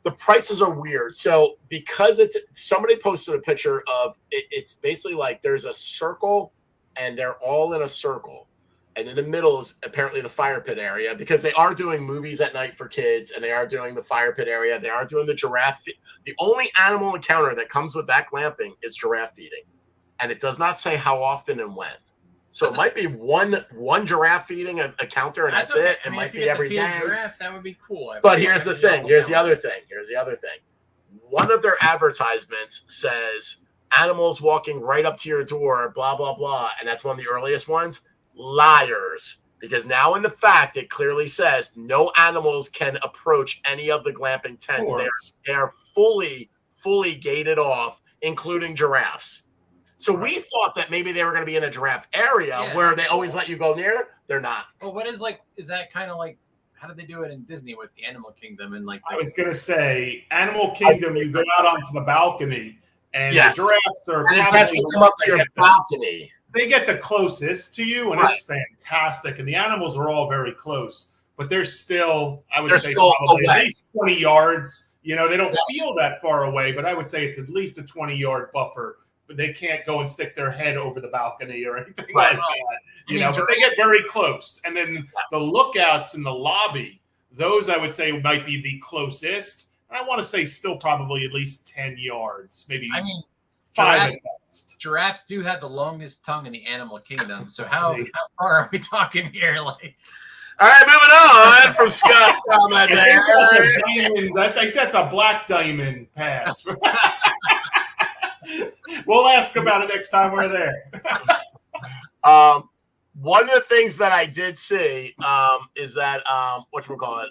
S4: The prices are weird. So because somebody posted a picture of it's basically like there's a circle and they're all in a circle. And in the middle is apparently the fire pit area because they are doing movies at night for kids and they are doing the fire pit area. They are doing the giraffe. The only animal encounter that comes with that glamping is giraffe feeding. And it does not say how often and when. So it might be one giraffe feeding a counter and that's it. It might be every day.
S6: Giraffe, that would be cool.
S4: But here's the thing. Here's the other thing. One of their advertisements says animals walking right up to your door, blah, blah, blah. And that's one of the earliest ones. Liars, because now in the fact it clearly says no animals can approach any of the glamping tents. They are fully gated off, including giraffes. So we thought that maybe they were going to be in a giraffe area where they always let you go near. They're not.
S6: Well, is that kind of like, how did they do it in Disney with the Animal Kingdom? And like,
S7: I was going to say, Animal Kingdom, you go out onto the balcony, and the giraffes are
S4: probably come up to your balcony.
S7: They get the closest to you, and it's fantastic. And the animals are all very close, but they're still, I would say, probably at least 20 yards. You know, they don't feel that far away, but I would say it's at least a 20-yard buffer. But they can't go and stick their head over the balcony or anything like that. You know, but they get very close. And then the lookouts in the lobby, those I would say might be the closest. And I want to say still probably at least 10 yards, maybe 5 at best.
S6: Giraffes do have the longest tongue in the animal kingdom. So how far are we talking here? Like,
S4: all right, moving on from Scott's comment there.
S7: I think that's a black diamond pass. We'll ask about it next time we're there.
S4: One of the things that I did see is that whatchamacallit,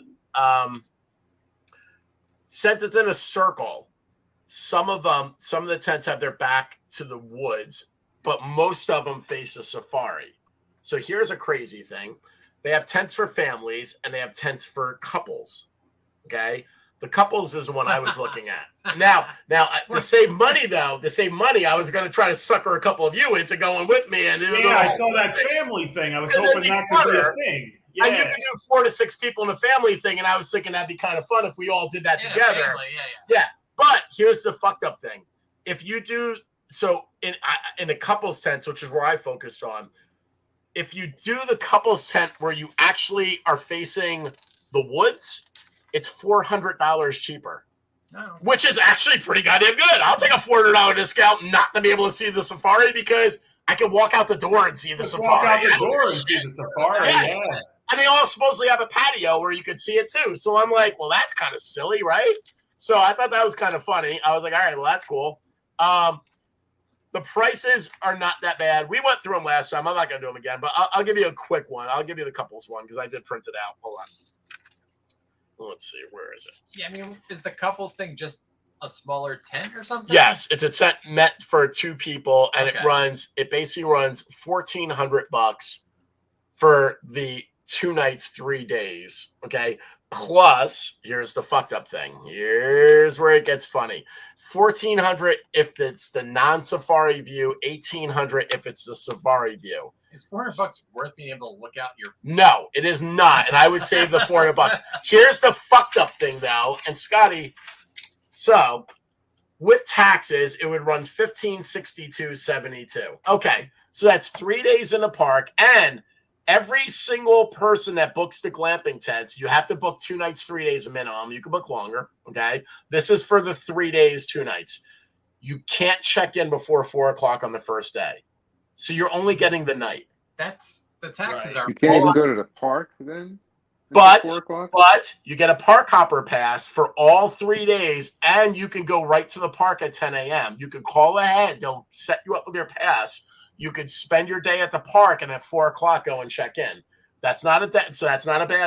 S4: since it's in a circle, some of the tents have their back to the woods, but most of them face a safari. So here's a crazy thing. They have tents for families and they have tents for couples. Okay. The couples is the one I was looking at. Now, to save money, I was going to try to sucker a couple of you into going with me. And
S7: I saw that family thing. I was hoping that could be a thing. Yeah.
S4: And you could do 4 to 6 people in a family thing, and I was thinking that'd be kind of fun if we all did that together.
S6: Family,
S4: yeah. But here's the fucked up thing: if you do so in the couples tents, which is where I focused on, if you do the couples tent where you actually are facing the woods, it's $400 cheaper, which is actually pretty goddamn good. I'll take a $400 discount not to be able to see the safari because I can walk out the door and see the safari.
S7: Walk out the door and see the safari.
S4: Yes.
S7: Yeah.
S4: And they all supposedly have a patio where you could see it too. So I'm like, well, that's kind of silly, right? So I thought that was kind of funny. I was like, all right, well, that's cool. The prices are not that bad. We went through them last time. I'm not going to do them again, but I'll give you a quick one. I'll give you the couples one because I did print it out. Hold on. Let's see, where is it?
S6: Yeah, I mean, is the couples thing just a smaller tent or something?
S4: Yes, it's a tent meant for 2 people, and it basically runs $1,400 for the 2 nights, 3 days. Okay. Plus, here's the fucked up thing. Here's where it gets funny. $1,400 if it's the non-safari view, $1,800 if it's the safari view.
S6: Is $400 worth being able to look out your?
S4: No, it is not, and I would save the $400. Here's the fucked up thing, though, and Scotty. So, with taxes, it would run $1,562.72. Okay, so that's 3 days in the park, and every single person that books the glamping tents, you have to book 2 nights, 3 days a minimum. You can book longer. Okay, this is for the 3 days, 2 nights. You can't check in before 4 o'clock on the first day. So you're only getting the night.
S6: That's the taxes are.
S5: You can't even go to the park then.
S4: But you get a park hopper pass for all 3 days, and you can go right to the park at 10 a.m. You can call ahead; they'll set you up with your pass. You could spend your day at the park, and at 4 o'clock go and check in. That's not a bad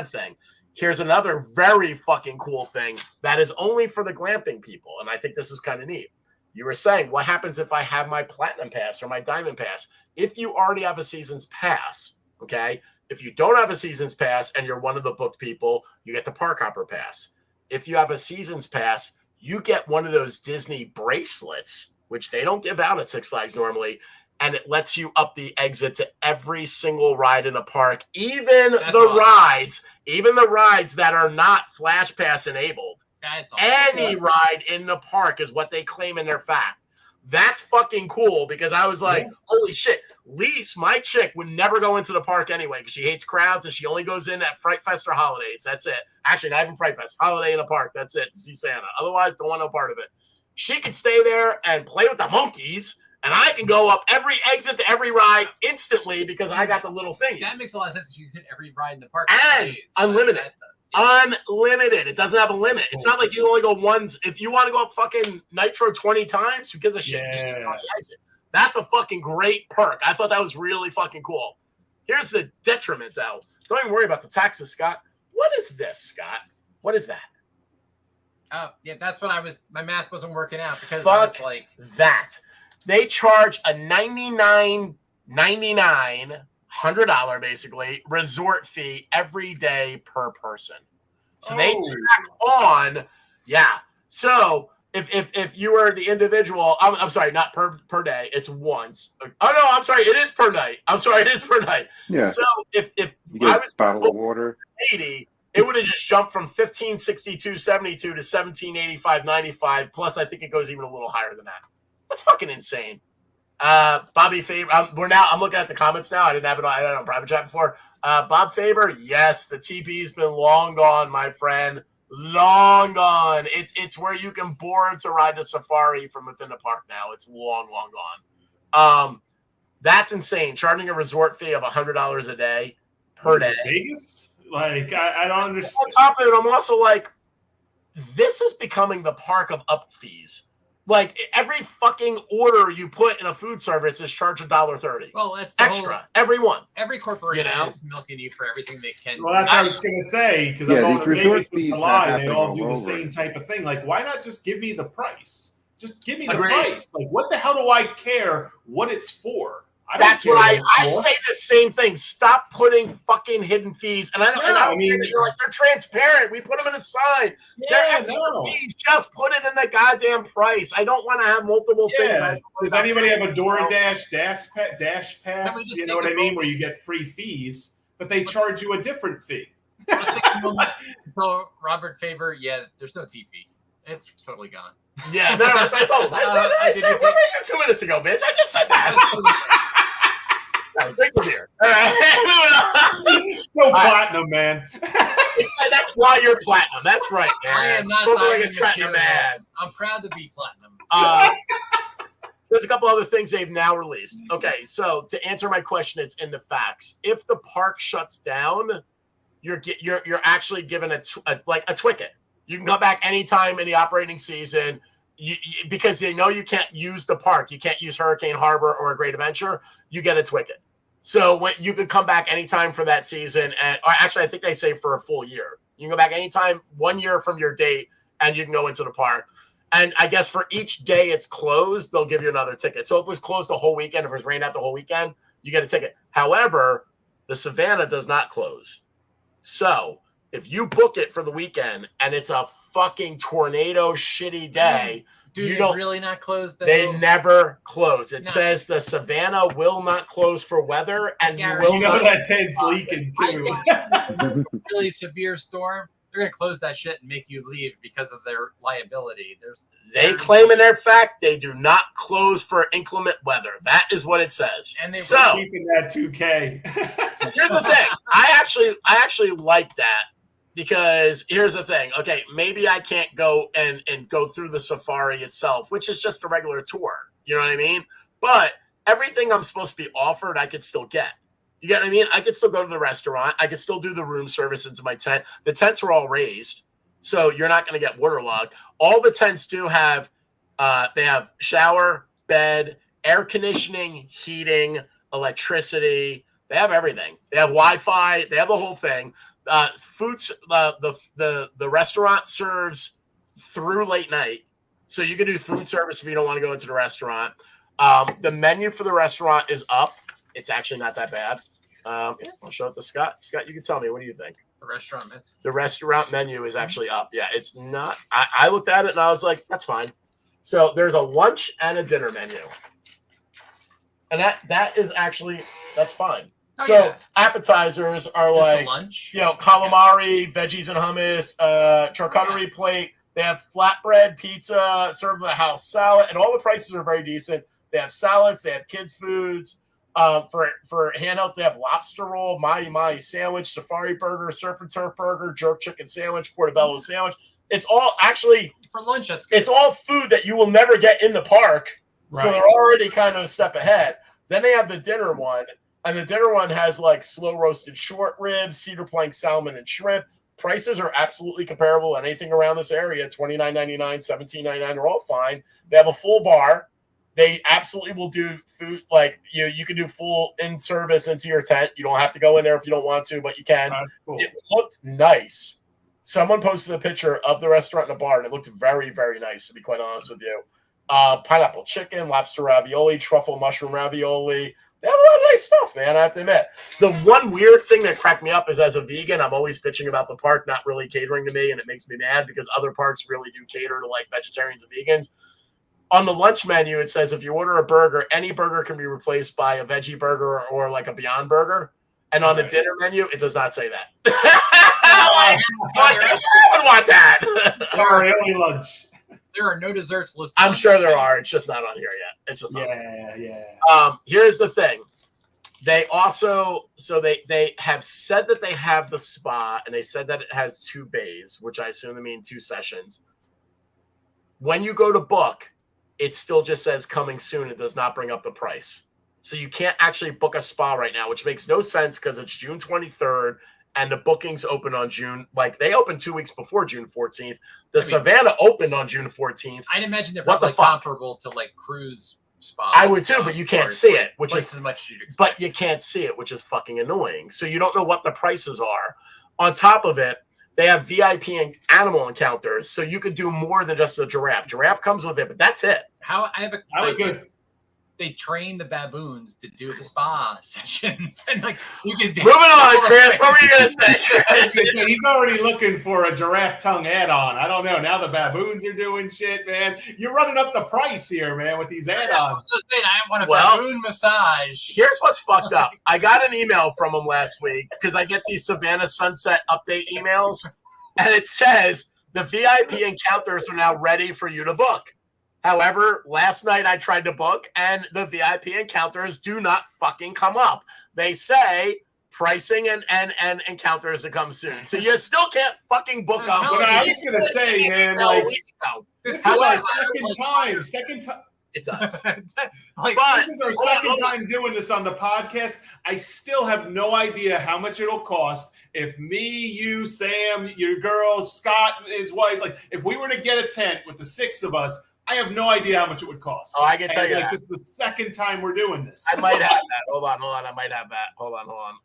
S4: thing. Here's another very fucking cool thing that is only for the glamping people, and I think this is kind of neat. You were saying, what happens if I have my platinum pass or my diamond pass? If you already have a season's pass, okay? If you don't have a season's pass and you're one of the booked people, you get the park hopper pass. If you have a season's pass, you get one of those Disney bracelets, which they don't give out at Six Flags normally, and it lets you up the exit to every single ride in the park, even the rides that are not Flash Pass enabled.
S6: That's awesome.
S4: Any ride in the park is what they claim in their fact. That's fucking cool because I was like, holy shit. Lise, my chick, would never go into the park anyway because she hates crowds and she only goes in at Fright Fest or holidays. That's it. Actually, not even Fright Fest. Holiday in the park. That's it. To see Santa. Otherwise, don't want no part of it. She can stay there and play with the monkeys, and I can go up every exit to every ride instantly because I got the little thing.
S6: That makes a lot of sense. You hit every ride in the park.
S4: And unlimited. Unlimited. It doesn't have a limit. It's not like you only go once. If you want to go up fucking Nitro 20 times, who gives a shit? Just get on the exit. That's a fucking great perk. I thought that was really fucking cool. Here's the detriment, though. Don't even worry about the taxes, Scott. What is this, Scott? What is that?
S6: Oh, yeah, that's what my math wasn't working out because I was like.
S4: That. They charge a $99.99 $100 basically resort fee every day per person. So they tack on, yeah. So if you were the individual, I'm sorry, not per day, it's once. Oh no, I'm sorry, it is per night. I'm sorry, it is per night.
S5: Yeah.
S4: So if
S5: you
S4: I
S5: get
S4: was
S5: a bottle of water,
S4: 80, it would have just jumped from 1562.72 to 1785.95. Plus, I think it goes even a little higher than that. That's fucking insane. Bobby Faber, I'm looking at the comments now. I didn't have it on private chat before. Bob Faber, yes, the TP's been long gone, my friend. Long gone. It's where you can board to ride the safari from within the park now. It's long gone. That's insane. Charging a resort fee of $100 a day per day.
S7: Vegas? Like, I don't understand.
S4: On top of it, I'm also like, this is becoming the park of up fees. Like every fucking order you put in a food service is charged $1.30.
S6: Well, that's
S4: extra. Everyone.
S6: Every corporation is milking you for everything they can.
S7: Well, that's what I was going to say, because I'm going to Vegas in July. They all do the same type of thing. Like, why not just give me the price? Just give me the price. Like, what the hell do I care what it's for?
S4: That's what I say the same thing. Stop putting fucking hidden fees. And I mean, you're like, they're transparent. We put them in a sign. They're extra fees. Just put it in the goddamn price. I don't want to have multiple things.
S7: Does anybody have a DoorDash Dash Pass? You know what I mean? Where you get free fees, but they charge you a different fee.
S6: So Robert Faber, there's no TP. It's totally gone.
S4: Yeah, no, I told him. I said 2 minutes ago, bitch. I just said that. Drink the beer. All right.
S7: So platinum, man.
S4: That's why you're platinum. That's right, man.
S6: I am not like a platinum man. I'm proud to be platinum.
S4: There's a couple other things they've now released. Okay, so to answer my question, it's in the facts. If the park shuts down, you're actually given a Twicket. You can come back anytime in the operating season. Because they know you can't use the park. You can't use Hurricane Harbor or a Great Adventure. You get a Twicket. So when you can come back anytime for that season. Or actually, I think they say for a full year. You can go back anytime, 1 year from your date, and you can go into the park. And I guess for each day it's closed, they'll give you another ticket. So if it was closed the whole weekend, if it was rained out the whole weekend, you get a ticket. However, the Savannah does not close. So if you book it for the weekend and it's a fucking tornado shitty day,
S6: dude, it's really not closed.
S4: They never close. It says the Savannah will not close for weather, and you will not.
S7: That tent's leaking too.
S6: Really severe storm. They're gonna close that shit and make you leave because of their liability.
S4: They claim in their fact they do not close for inclement weather. That is what it says.
S7: And they were keeping that 2K.
S4: Here's the thing. I actually like that. Because here's the thing. Okay, maybe I can't go and go through the safari itself, which is just a regular tour. You know what I mean? But everything I'm supposed to be offered, I could still get. You get what I mean? I could still go to the restaurant. I could still do the room service into my tent. The tents are all raised, so you're not going to get waterlogged. All the tents do have, they have shower, bed, air conditioning, heating, electricity. They have everything. They have Wi-Fi. They have the whole thing. Foods, the restaurant serves through late night, so you can do food service if you don't want to go into the restaurant. The menu for the restaurant is up. It's actually not that bad. I'll show it to Scott. Scott, you can tell me. What do you think? The restaurant menu is actually up. Yeah, it's not. I looked at it and I was like, that's fine. So there's a lunch and a dinner menu, and that is actually that's fine. So appetizers are like, calamari, veggies and hummus, charcuterie plate. They have flatbread pizza, served with a house salad, and all the prices are very decent. They have salads, they have kids' foods. For handhelds, they have lobster roll, mahi sandwich, safari burger, surf and turf burger, jerk chicken sandwich, portobello sandwich. It's all actually
S6: for lunch. That's good.
S4: It's all food that you will never get in the park, so they're already kind of a step ahead. Then they have the dinner one. And the dinner one has like slow roasted short ribs, cedar plank salmon, and shrimp. Prices are absolutely comparable. Anything around this area, $29.99, $17.99, they're all fine. They have a full bar. They absolutely will do food. Like you can do full in service into your tent. You don't have to go in there if you don't want to, but you can. Cool. It looked nice. Someone posted a picture of the restaurant and the bar, and it looked very, very nice, to be quite honest with you. pineapple chicken, lobster ravioli, truffle mushroom ravioli. They have a lot of nice stuff, man, I have to admit. The one weird thing that cracked me up is as a vegan, I'm always bitching about the park not really catering to me, and it makes me mad because other parks really do cater to like vegetarians and vegans. On the lunch menu, it says if you order a burger, any burger can be replaced by a veggie burger or like a Beyond Burger. And on the dinner menu, it does not say that. Like, I would want that.
S7: Sorry, only lunch.
S6: There are no desserts listed.
S4: I'm sure there are. It's just not on here yet. It's just not.
S7: Yeah.
S4: Here's the thing. They also, so they have said that they have the spa, and they said that it has 2 bays, which I assume they mean 2 sessions. When you go to book, it still just says coming soon. It does not bring up the price. So you can't actually book a spa right now, which makes no sense because it's June 23rd. And the bookings open on June, like they opened 2 weeks before June 14th. Savannah opened on June 14th.
S6: I'd imagine they're probably comparable to like cruise spas.
S4: I would too, but you can't see it, which is
S6: as much as you'd expect.
S4: But you can't see it, which is fucking annoying. So you don't know what the prices are. On top of it, they have VIP and animal encounters, so you could do more than just a giraffe. Giraffe comes with it, but that's it.
S6: They train the baboons to do the spa sessions, and like you can.
S4: Moving on, Chris. What were you gonna say?
S7: He's already looking for a giraffe tongue add-on. I don't know. Now the baboons are doing shit, man. You're running up the price here, man, with these add-ons.
S6: I want a baboon massage.
S4: Here's what's fucked up. I got an email from him last week because I get these Savannah Sunset update emails, and it says the VIP encounters are now ready for you to book. However, last night I tried to book, and the VIP encounters do not fucking come up. They say pricing and encounters to come soon. So you still can't fucking book them.
S7: But I was going to say, man, like, this is our second time.
S4: It does.
S7: This is our second time doing this on the podcast. I still have no idea how much it'll cost. If me, you, Sam, your girl, Scott, and his wife, like, if we were to get a tent with the 6 of us, I have no idea how much it would cost.
S4: Oh, I can tell you that.
S7: This is the second time we're doing this.
S4: I might have that. Hold on. I might have that. Hold on.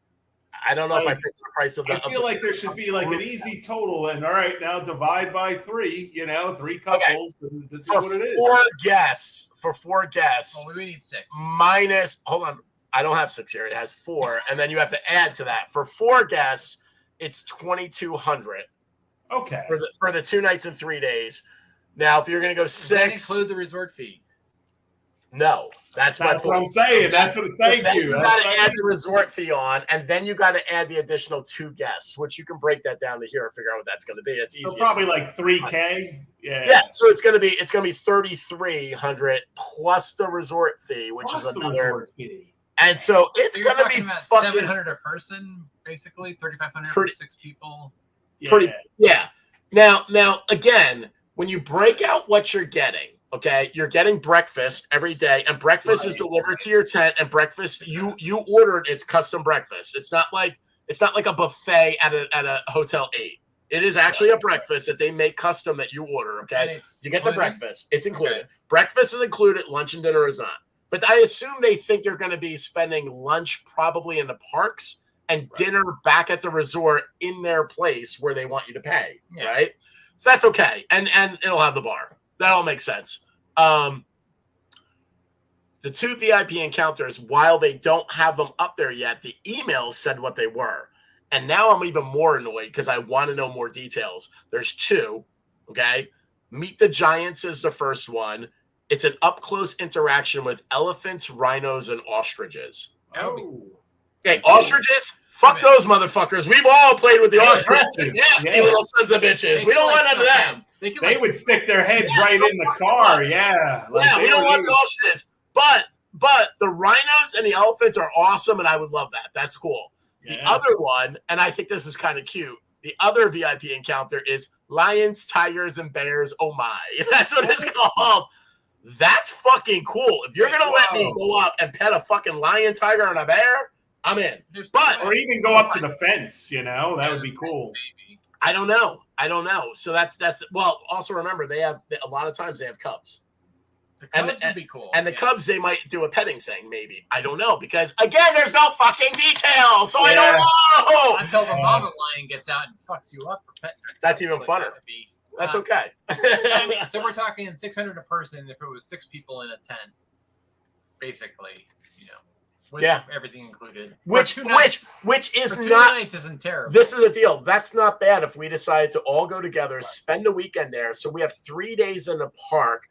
S4: I don't know if I picked the price of that.
S7: I feel like there should be like an easy total. And all right, now divide by 3, 3 couples. Okay. And this is what it is.
S4: For 4 guests.
S6: Well, we need 6.
S4: Minus, hold on. I don't have 6 here. It has 4. And then you have to add to that. For 4 guests, it's $2,200.
S7: Okay.
S4: For the 2 nights and 3 days. Now, if you're going to go 6,
S6: does that include the resort fee?
S4: No, that's my point.
S7: What I'm saying. That's what it's saying.
S4: You got to add the resort fee on, and then you got to add the additional 2 guests, which you can break that down to here and figure out what that's going to be. It's easy.
S7: So probably like $3K.
S4: Yeah. So it's going to be $3,300 plus the resort fee, which is another resort fee. And so it's going to be fucking
S6: $700 a person, basically $3,500 for 6 people.
S4: Yeah. Now again. When you break out what you're getting, okay, you're getting breakfast every day, and breakfast is delivered to your tent, and breakfast you ordered. It's custom breakfast. It's not like a buffet at a Hotel 8. It is actually a breakfast that they make custom that you order. Okay, you get the breakfast. It's included. Okay. Breakfast is included. Lunch and dinner is not. But I assume they think you're going to be spending lunch probably in the parks and dinner back at the resort in their place where they want you to pay. Right. So that's okay. And it'll have the bar. That all makes sense. The 2 VIP encounters, while they don't have them up there yet, the emails said what they were. And now I'm even more annoyed because I want to know more details. There's 2, okay? Meet the Giants is the first one. It's an up-close interaction with elephants, rhinos, and ostriches.
S6: Oh.
S4: Okay, ostriches? Fuck those motherfuckers. We've all played with the ostriches. Nasty little sons of bitches. We don't want none of them.
S7: They would stick their heads right in the car. Yeah.
S4: We don't want the ostriches. But the rhinos and the elephants are awesome, and I would love that. That's cool. The other one, and I think this is kind of cute, the other VIP encounter is lions, tigers, and bears. Oh, my. That's what it's called. That's fucking cool. If you're going to let me go up and pet a fucking lion, tiger, and a bear, I'm in.
S7: Or even go up to the fence, that would be cool.
S4: I don't know. So that's well, also remember a lot of times they have cubs.
S6: The Cubs would be cool.
S4: And the Cubs, they might do a petting thing, maybe. I don't know, because again, there's no fucking details, so I don't know.
S6: Until the mama lion gets out and fucks you up for petting.
S4: That's even funner. That's okay.
S6: I mean, so we're talking 600 a person if it was 6 people in a tent, basically, with everything included.
S4: Which is
S6: for 2
S4: not
S6: nights isn't terrible.
S4: This is a deal. That's not bad if we decide to all go together, spend a weekend there. So we have 3 days in the park.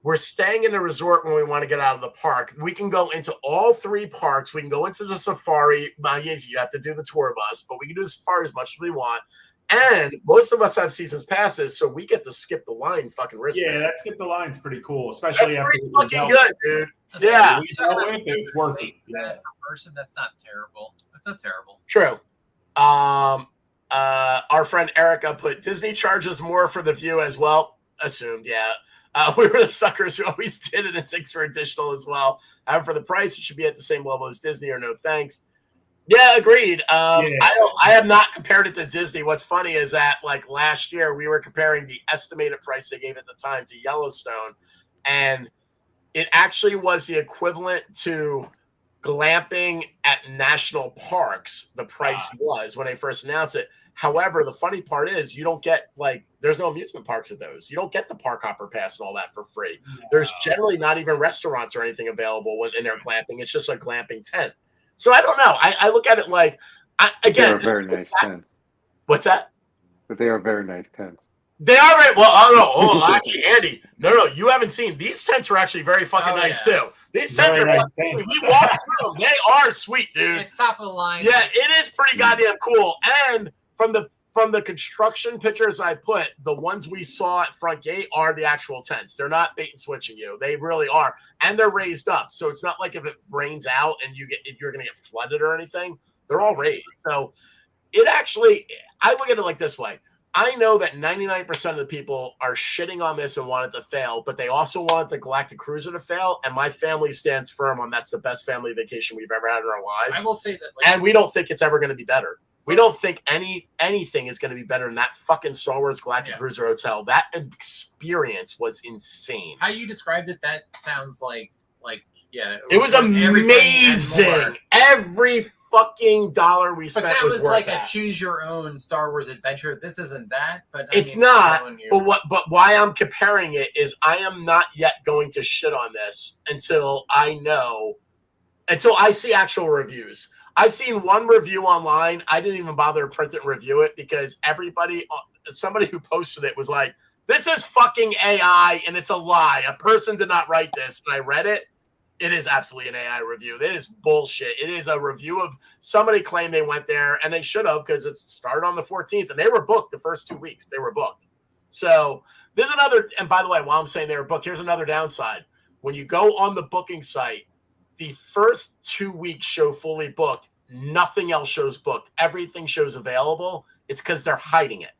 S4: We're staying in the resort when we want to get out of the park. We can go into all 3 parks. We can go into the safari. You have to do the tour bus, but we can do the safari as much as we want. And most of us have seasons passes, so we get to skip the line fucking wristband.
S7: Yeah, that skip the line's pretty cool, especially after
S4: pretty fucking good, dude.
S7: It's worth it. Yeah.
S6: Per person, that's not terrible. That's not terrible.
S4: True. Our friend Erica put Disney charges more for the view as well. Assumed, yeah. We were the suckers who always did it and 6 for additional as well. However, for the price, it should be at the same level as Disney or no thanks. Yeah, agreed. I have not compared it to Disney. What's funny is that like last year we were comparing the estimated price they gave at the time to Yellowstone, and it actually was the equivalent to glamping at national parks. The price was when they first announced it. However, the funny part is you don't get there's no amusement parks at those. You don't get the park hopper pass and all that for free. No. There's generally not even restaurants or anything available in their glamping. It's just a glamping tent. So I don't know. I look at it again.
S5: They're very nice tents.
S4: What's that?
S5: But they are very nice tents.
S4: They are very well. Actually, Andy, no, you haven't seen these tents are actually very fucking nice too. These tents are nice. We walked through them. They are sweet, dude.
S6: It's top of the line.
S4: Yeah, it is pretty goddamn cool. And from the construction pictures I put, the ones we saw at front gate are the actual tents. They're not bait and switching you. They really are, and they're raised up. So it's not like if it rains out and you're going to get flooded or anything. They're all raised. So it actually, I look at it like this way. I know that 99% of the people are shitting on this and want it to fail, but they also want the Galactic Cruiser to fail. And my family stands firm on that's the best family vacation we've ever had in our lives.
S6: I will say that,
S4: and we don't think it's ever going to be better. We don't think anything is going to be better than that fucking Star Wars Galactic Cruiser Hotel. That experience was insane.
S6: How you described it, that sounds like
S4: it was amazing. Every fucking dollar we spent was worth
S6: like
S4: that.
S6: A choose your own Star Wars adventure. This isn't that, but
S4: it's not. But why I'm comparing it is I am not yet going to shit on this until I see actual reviews. I've seen one review online. I didn't even bother to print it and review it because somebody who posted it was like, this is fucking AI and it's a lie. A person did not write this. And I read it. It is absolutely an AI review. It is bullshit. It is a review of somebody claimed they went there, and they should have because it started on the 14th, and they were booked the first 2 weeks. They were booked. So there's another, and by the way, while I'm saying they were booked, here's another downside. When you go on the booking site, the first 2 weeks show fully booked. Nothing else shows booked. Everything shows available. It's because they're hiding it.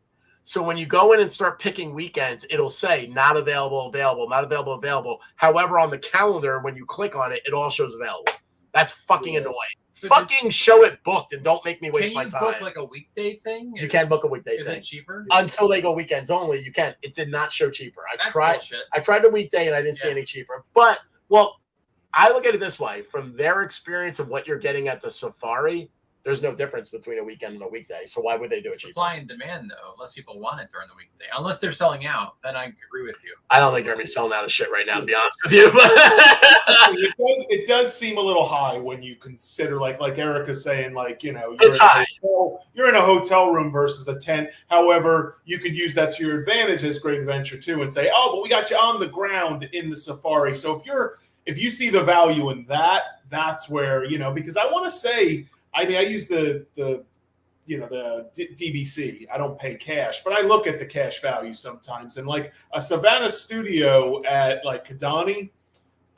S4: So when you go in and start picking weekends, it'll say not available, available, not available, available. However, on the calendar, when you click on it, it all shows available. That's fucking annoying. So show it booked and don't make me waste my time.
S6: Can you book like a weekday thing?
S4: You can book a weekday thing.
S6: Is it cheaper?
S4: Until they go weekends only, you can. It did not show cheaper.
S6: Bullshit.
S4: I tried the weekday and I didn't see any cheaper. But, I look at it this way. From their experience of what you're getting at the safari, there's no difference between a weekend and a weekday. So why would they do it cheaper?
S6: Supply and demand, though. Unless people want it during the weekday. Unless they're selling out, then I agree with you.
S4: I don't think they're going to be selling out of shit right now, to be honest with you.
S7: It does seem a little high when you consider, like Erica's saying,
S4: it's high.
S7: You're in a hotel room versus a tent. However, you could use that to your advantage as Great Adventure too and say, oh, but we got you on the ground in the safari. So if you see the value in that, that's where, because I want to say, I use the DVC. I don't pay cash, but I look at the cash value sometimes. And like a Savannah studio at like Kidani,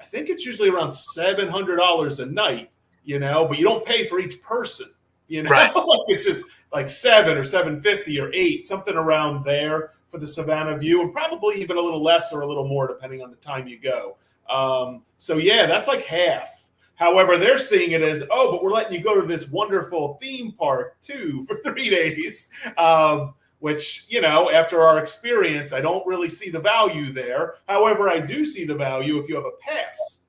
S7: I think it's usually around $700 a night, but you don't pay for each person,
S4: Right.
S7: It's just like $7 or $750 or $8, something around there for the Savannah view, and probably even a little less or a little more depending on the time you go. So yeah, that's like half. However, they're seeing it as, but we're letting you go to this wonderful theme park too for 3 days, which, after our experience, I don't really see the value there. However, I do see the value if you have a pass,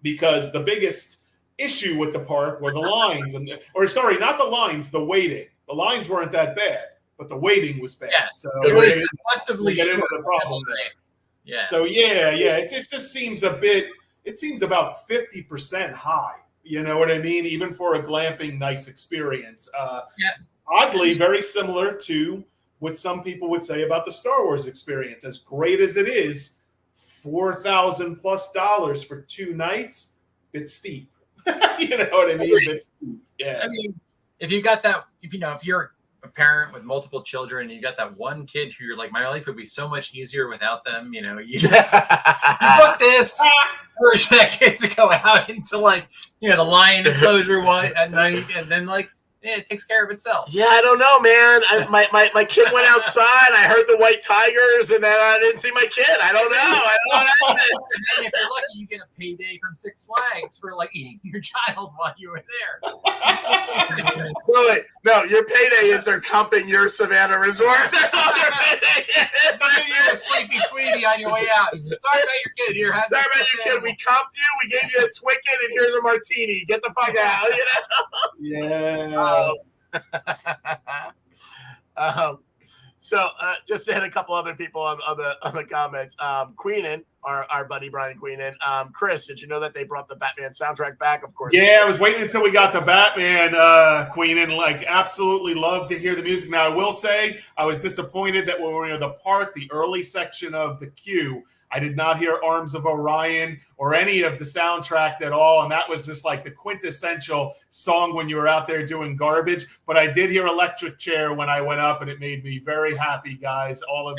S7: because the biggest issue with the park were the lines, not the lines, the waiting. The lines weren't that bad, but the waiting was bad.
S6: Yeah.
S7: So
S6: It was
S7: we'll
S6: collectively
S7: get into
S6: short
S7: the problem.
S6: Yeah.
S7: So it just seems a bit. It seems about 50% high. You know what I mean? Even for a glamping nice experience. Oddly, very similar to what some people would say about the Star Wars experience. As great as it is, $4,000+ for 2 nights, it's steep. You know what I mean? It's steep. Yeah.
S6: I mean, if you got that, if you're a parent with multiple children and you got that one kid who you're like, my life would be so much easier without them. You know, you just you book this, urge that kid to go out into the lion enclosure at night, and then it takes care of itself.
S4: Yeah, I don't know, man. My kid went outside. I heard the white tigers, and then I didn't see my kid. I don't know.
S6: And then if you're lucky, you get a payday from Six Flags for eating your child while you were there.
S4: No, your payday is they're comping your Savannah resort. That's all their payday is.
S6: Look at you, a sleepy Tweety on your way out. Sorry about your kid. Here,
S4: sorry about your kid. We comped you. We gave you a Twicket, and here's a martini. Get the fuck out. You know?
S7: Yeah.
S4: So just to hit a couple other people on the comments. Queenan, our buddy Brian Queenan. Chris, did you know that they brought the Batman soundtrack back? Of course.
S7: Yeah, I was waiting until we got the Batman Queenan. Absolutely love to hear the music. Now I will say I was disappointed that when we were in the park, the early section of the queue, I did not hear Arms of Orion or any of the soundtrack at all. And that was just the quintessential song when you were out there doing garbage. But I did hear Electric Chair when I went up, and it made me very happy, guys. All of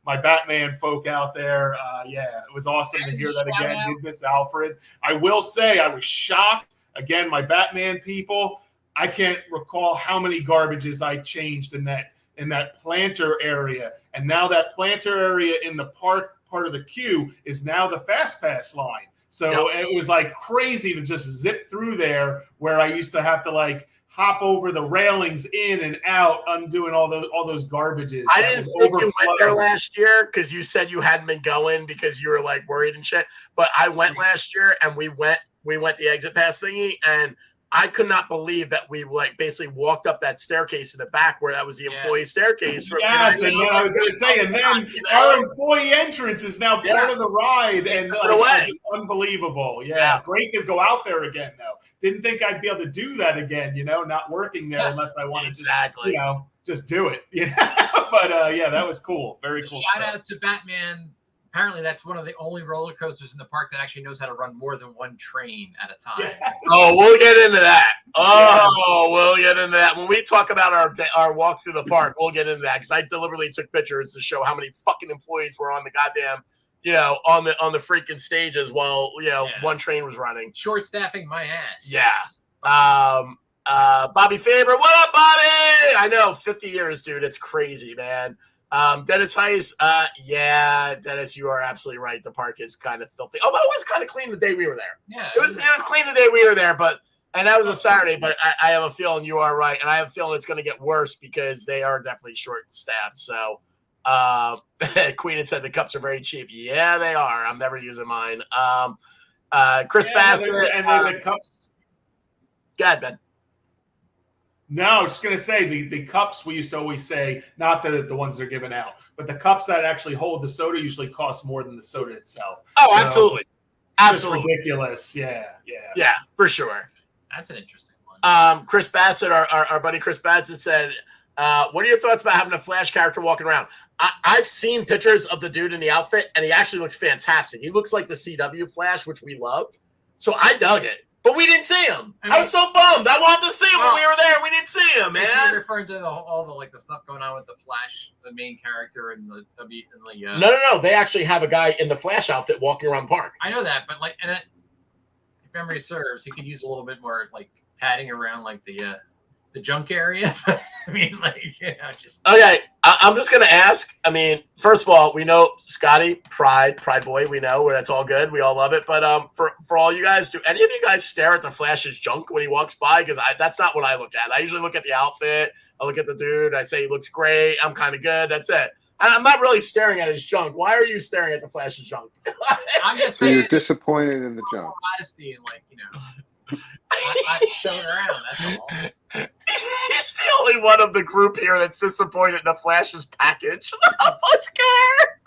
S7: my Batman folk out there. It was awesome to hear that again. Did miss Alfred. I will say I was shocked. Again, my Batman people, I can't recall how many garbages I changed in that planter area. And now that planter area in the park part of the queue is now the Fast Pass line. So It was crazy to just zip through there, where I used to have to hop over the railings in and out, undoing all those garbages.
S4: I didn't think you went there last year because you said you hadn't been going because you were worried and shit. But I went last year, and we went the exit pass thingy, and I could not believe that we basically walked up that staircase in the back where that was the employee staircase.
S7: Yes, and then I was going to say, and then our employee entrance is now part of the ride, and it's unbelievable. Yeah, great to go out there again, though. Didn't think I'd be able to do that again, not working there unless I wanted to, just do it. But that was cool. Very cool.
S6: Shout out to Batman. Apparently, that's one of the only roller coasters in the park that actually knows how to run more than one train at a time.
S7: Yeah.
S4: Oh, we'll get into that. We'll get into that. When we talk about our walk through the park, we'll get into that because I deliberately took pictures to show how many fucking employees were on the goddamn, on the freaking stages while, one train was running.
S6: Short staffing my ass.
S4: Yeah. Bobby Faber, what up, Bobby? I know, 50 years, dude. It's crazy, man. Dennis Heiss, Dennis, you are absolutely right. The park is kind of filthy. Although it was kind of clean the day we were there.
S6: Yeah,
S4: it was clean the day we were there, and that was a Saturday. But I have a feeling you are right, and I have a feeling it's going to get worse because they are definitely short-staffed. So, Queen had said the cups are very cheap. Yeah, they are. I'm never using mine. Chris Bassett
S7: and the cups.
S4: Go ahead, Ben.
S7: No, I was just going to say the cups we used to always say, not the ones they're giving out, but the cups that actually hold the soda usually cost more than the soda itself.
S4: Oh, so, absolutely.
S7: Ridiculous. Yeah.
S4: Yeah, for sure.
S6: That's an interesting one.
S4: Chris Bassett, our buddy Chris Bassett said, what are your thoughts about having a Flash character walking around? I've seen pictures of the dude in the outfit, and he actually looks fantastic. He looks like the CW Flash, which we loved. So I dug it. But we didn't see him. I was so bummed. I wanted to see him when we were there. We didn't see him, man.
S6: You're referring to all the stuff going on with the Flash, the main character, and the
S4: No. They actually have a guy in the Flash outfit walking around the park.
S6: I know that, but if memory serves, he could use a little bit more padding around the junk area. I mean, just
S4: okay. I'm just gonna ask. I mean, first of all, we know Scotty, Pride Boy. We know where that's all good. We all love it. But for all you guys, do any of you guys stare at the Flash's junk when he walks by? Because that's not what I look at. I usually look at the outfit. I look at the dude. I say he looks great. I'm kind of good. That's it. I'm not really staring at his junk. Why are you staring at the Flash's junk?
S6: I'm just
S5: so
S6: saying.
S5: You're disappointed in the junk.
S6: Honesty and I showed around. That's all.
S4: He's the only one of the group here that's disappointed in the Flash's package. Let's care.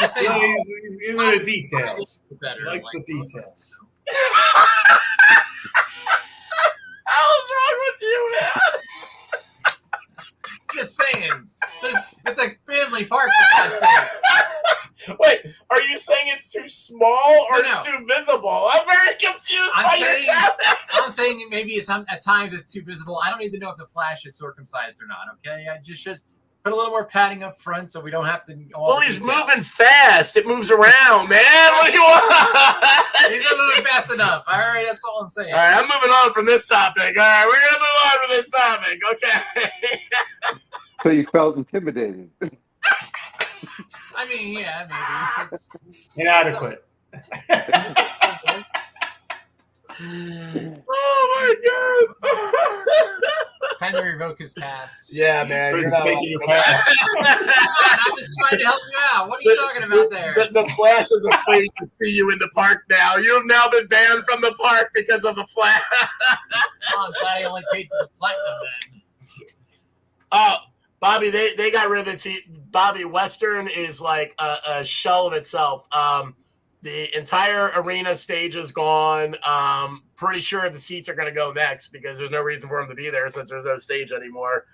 S7: He's into the details.
S6: Better,
S7: He likes the details.
S4: Hell's wrong with you, man?
S6: Just saying. It's a family park, for God's sakes.
S4: Wait, are you saying it's too small or
S6: No.
S4: it's too visible? I'm very confused.
S6: I'm saying maybe at times it's too visible. I don't even know if the Flash is circumcised or not. Okay, I just put a little more padding up front so we don't have to.
S4: Well, he's moving fast. It moves around, man. What do you want?
S6: He's not moving fast enough. All right, that's all I'm saying.
S4: All right, I'm moving on from this topic. All right, we're gonna move on from this topic. Okay.
S5: So you felt intimidated.
S6: I mean, yeah, maybe it's
S7: Inadequate.
S4: Oh my god!
S6: time to revoke his pass.
S4: Yeah, man.
S7: Chris
S4: You're not
S7: taking your pass.
S6: I was trying to help you out. What are you talking about there?
S4: The Flash is afraid to see you in the park now. You've now been banned from the park because of the Flash.
S6: Oh, I'm glad I only paid for the platinum then.
S4: Oh, Bobby, they got rid of the team. Bobby, Western is like a shell of itself. The entire arena stage is gone. Pretty sure the seats are going to go next because there's no reason for them to be there since there's no stage anymore.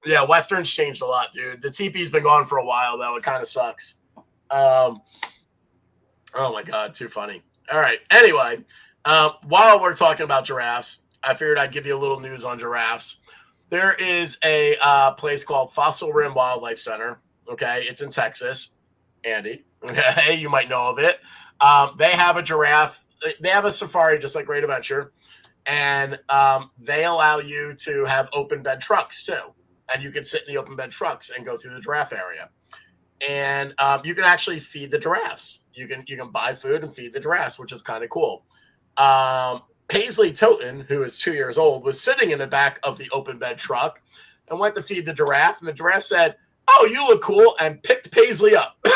S4: Yeah, Western's changed a lot, dude. The TP's been gone for a while, though. It kind of sucks. Oh, my God. Too funny. All right. Anyway, while we're talking about giraffes, I figured I'd give you a little news on giraffes. There is a place called Fossil Rim Wildlife Center. Okay, it's in Texas. Andy, okay, you might know of it. They have a giraffe. They have a safari just like Great Adventure, and they allow you to have open bed trucks too. And you can sit in the open bed trucks and go through the giraffe area. And you can actually feed the giraffes. You can buy food and feed the giraffes, which is kind of cool. Paisley Toten, who is 2 years old, was sitting in the back of the open bed truck and went to feed the giraffe. And the giraffe said, "Oh, you look cool," and picked Paisley up. Picked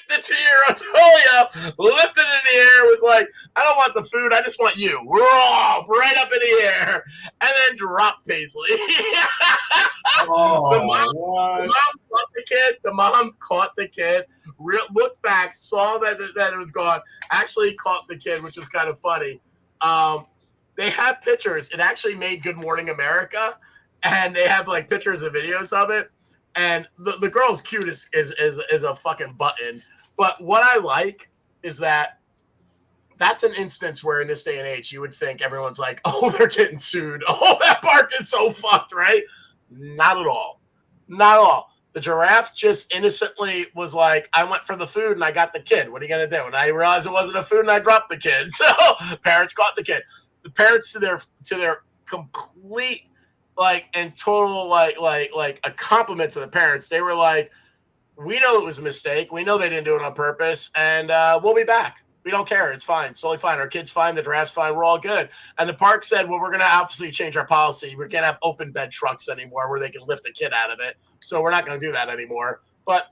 S4: the 2-year-old totally up, lifted it in the air, was like, "I don't want the food, I just want you." Raw, right up in the air, and then dropped Paisley. The mom caught the kid. The mom caught the kid, looked back, saw that it was gone, actually caught the kid, which was kind of funny. They have pictures. It actually made Good Morning America. And they have like pictures and videos of it. And the girl's cute as a fucking button. But what I like is that that's an instance where in this day and age, you would think everyone's like, "Oh, they're getting sued. Oh, that park is so fucked," right? Not at all. Not at all. The giraffe just innocently was like, "I went for the food and I got the kid. What are you going to do?" And I realized it wasn't a food and I dropped the kid. So parents caught the kid. The parents to their complete and total a compliment to the parents. They were like, "We know it was a mistake. We know they didn't do it on purpose, and we'll be back. We don't care. It's fine. It's totally fine. Our kid's fine. The giraffe's fine. We're all good." And the park said, "Well, we're going to obviously change our policy. We're going to have open bed trucks anymore where they can lift a kid out of it. So we're not going to do that anymore. But,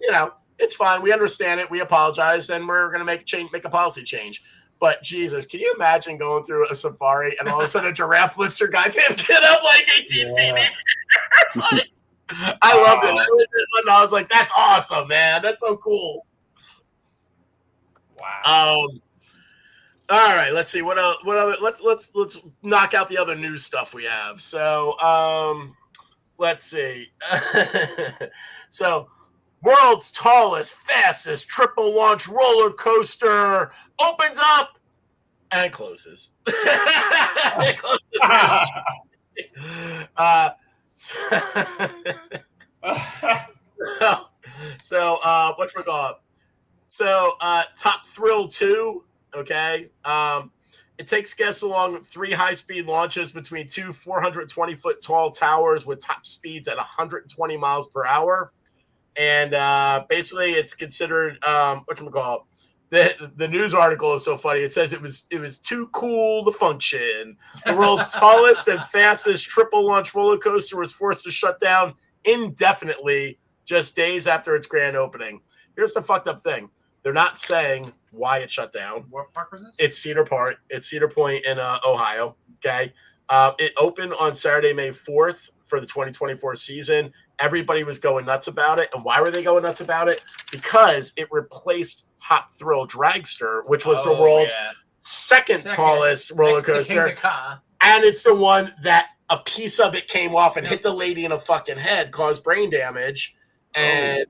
S4: it's fine. We understand it. We apologized, and we're going to make a policy change." But Jesus, can you imagine going through a safari and all of a sudden a giraffe lifts her goddamn kid up like 18 feet? I loved it. I was like, "That's awesome, man. That's so cool."
S7: Wow.
S4: All right, let's see what else. What other? Let's knock out the other news stuff we have. So, let's see. So, world's tallest, fastest triple launch roller coaster opens up and closes. It closes. So whatchamacallit? So Top Thrill 2, okay. It takes guests along 3 high-speed launches between 2 420-foot tall towers with top speeds at 120 miles per hour. And basically, it's considered whatchamacallit. The news article is so funny. It says it was too cool to function. The world's tallest and fastest triple launch roller coaster was forced to shut down indefinitely just days after its grand opening. Here's the fucked up thing. They're not saying why it shut down.
S6: What park was this?
S4: It's Cedar Park. It's Cedar Point in Ohio. Okay. It opened on Saturday, May 4th for the 2024 season. Everybody was going nuts about it. And why were they going nuts about it? Because it replaced Top Thrill Dragster, which was the world's second tallest roller coaster. And it's the one that a piece of it came off and hit the lady in the fucking head, caused brain damage. And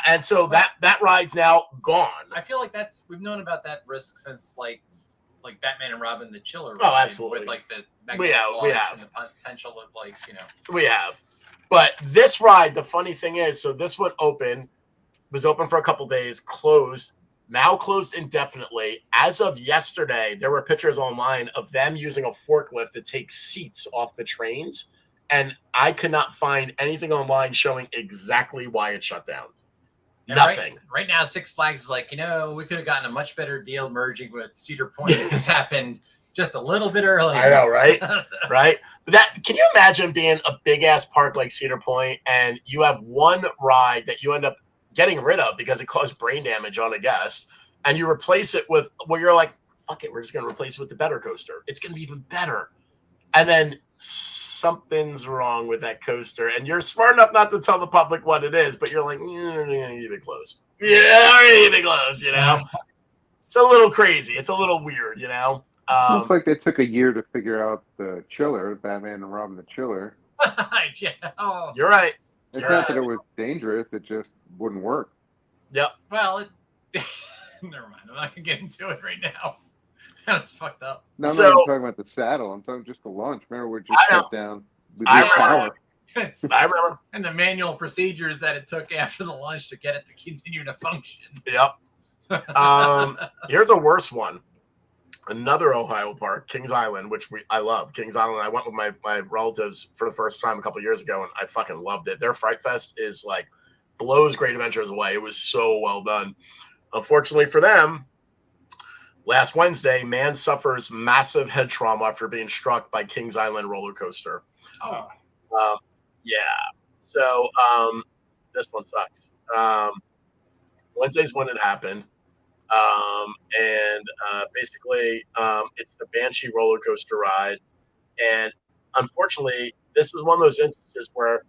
S4: and so that ride's now gone.
S6: I feel like we've known about that risk since like Batman and Robin the Chiller.
S4: Oh, absolutely.
S6: With like the
S4: we have
S6: and the potential of like, you know.
S4: We have. But this ride, the funny thing is, so this one was open for a couple days, now closed indefinitely. As of yesterday, there were pictures online of them using a forklift to take seats off the trains. And I could not find anything online showing exactly why it shut down.
S6: And
S4: Nothing.
S6: Right now, Six Flags is like, we could have gotten a much better deal merging with Cedar Point if this happened just a little bit earlier.
S4: I know, right? Right? Can you imagine being a big-ass park like Cedar Point and you have one ride that you end up getting rid of because it caused brain damage on a guest, and you replace it with, you're like, fuck it, we're just going to replace it with the better coaster. It's going to be even better. And then something's wrong with that coaster, and you're smart enough not to tell the public what it is, but you're like, keep it close. Keep it close, It's a little crazy. It's a little weird,
S5: Looks like they took a year to figure out the Chiller, Batman and Robin the Chiller.
S4: You're right.
S5: It's not that it was dangerous, it just wouldn't work.
S4: Yep.
S6: Well, never mind. I'm not going to get into it right now. That's fucked up.
S5: No, I'm not even talking about the saddle. I'm talking just the launch. Remember, we just shut down.
S4: I remember.
S6: And the manual procedures that it took after the launch to get it to continue to function.
S4: Yep. Here's a worse one. Another Ohio park, Kings Island, which I love. Kings Island. I went with my relatives for the first time a couple years ago, and I fucking loved it. Their Fright Fest is like blows Great Adventures away. It was so well done. Unfortunately for them, last Wednesday, man suffers massive head trauma after being struck by Kings Island roller coaster. So this one sucks. Wednesday's when it happened. Basically, it's the Banshee roller coaster ride. And unfortunately, this is one of those instances where,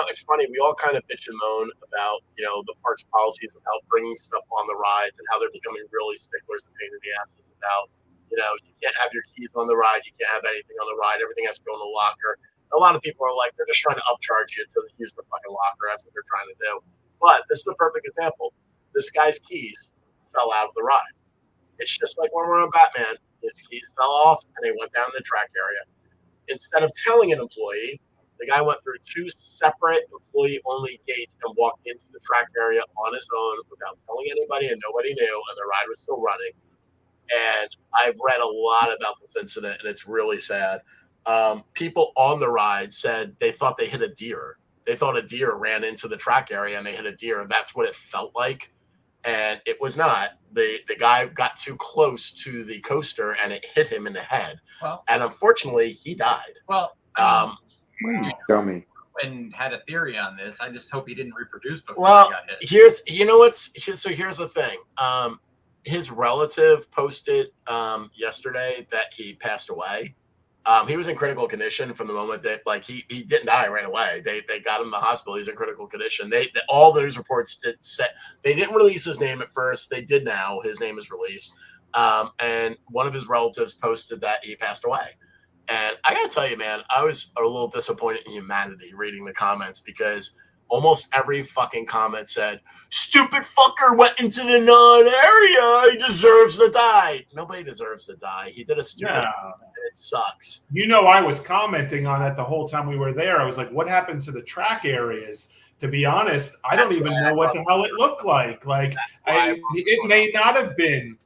S4: it's funny. We all kind of bitch and moan about, the park's policies about bringing stuff on the rides and how they're becoming really sticklers and pain in the asses about, you can't have your keys on the ride. You can't have anything on the ride. Everything has to go in the locker. A lot of people are like, they're just trying to upcharge you to use the fucking locker. That's what they're trying to do. But this is a perfect example. This guy's keys fell out of the ride. It's just like when we're on Batman. His keys fell off and they went down the track area. Instead of telling an employee, the guy went through 2 separate employee-only gates and walked into the track area on his own without telling anybody, and nobody knew, and the ride was still running. And I've read a lot about this incident, and it's really sad. People on the ride said they thought they hit a deer. They thought a deer ran into the track area, and they hit a deer, and that's what it felt like. And it was not. The guy got too close to the coaster, and it hit him in the head. And unfortunately, he died.
S5: Dummy.
S6: And had a theory on this. I just hope he didn't reproduce before he got hit.
S4: Here's the thing. His relative posted yesterday that he passed away. He was in critical condition from the moment that he didn't die right away. They got him to the hospital. He's in critical condition. All the news reports they didn't release his name at first. They did now. His name is released. And one of his relatives posted that he passed away. And I got to tell you, man, I was a little disappointed in humanity reading the comments because almost every fucking comment said, stupid fucker went into the non-area. He deserves to die. Nobody deserves to die. He did a stupid thing, and it sucks.
S7: I was commenting on that the whole time we were there. I was like, what happened to the track areas? To be honest, I don't even know what the hell it looked like. It may not have been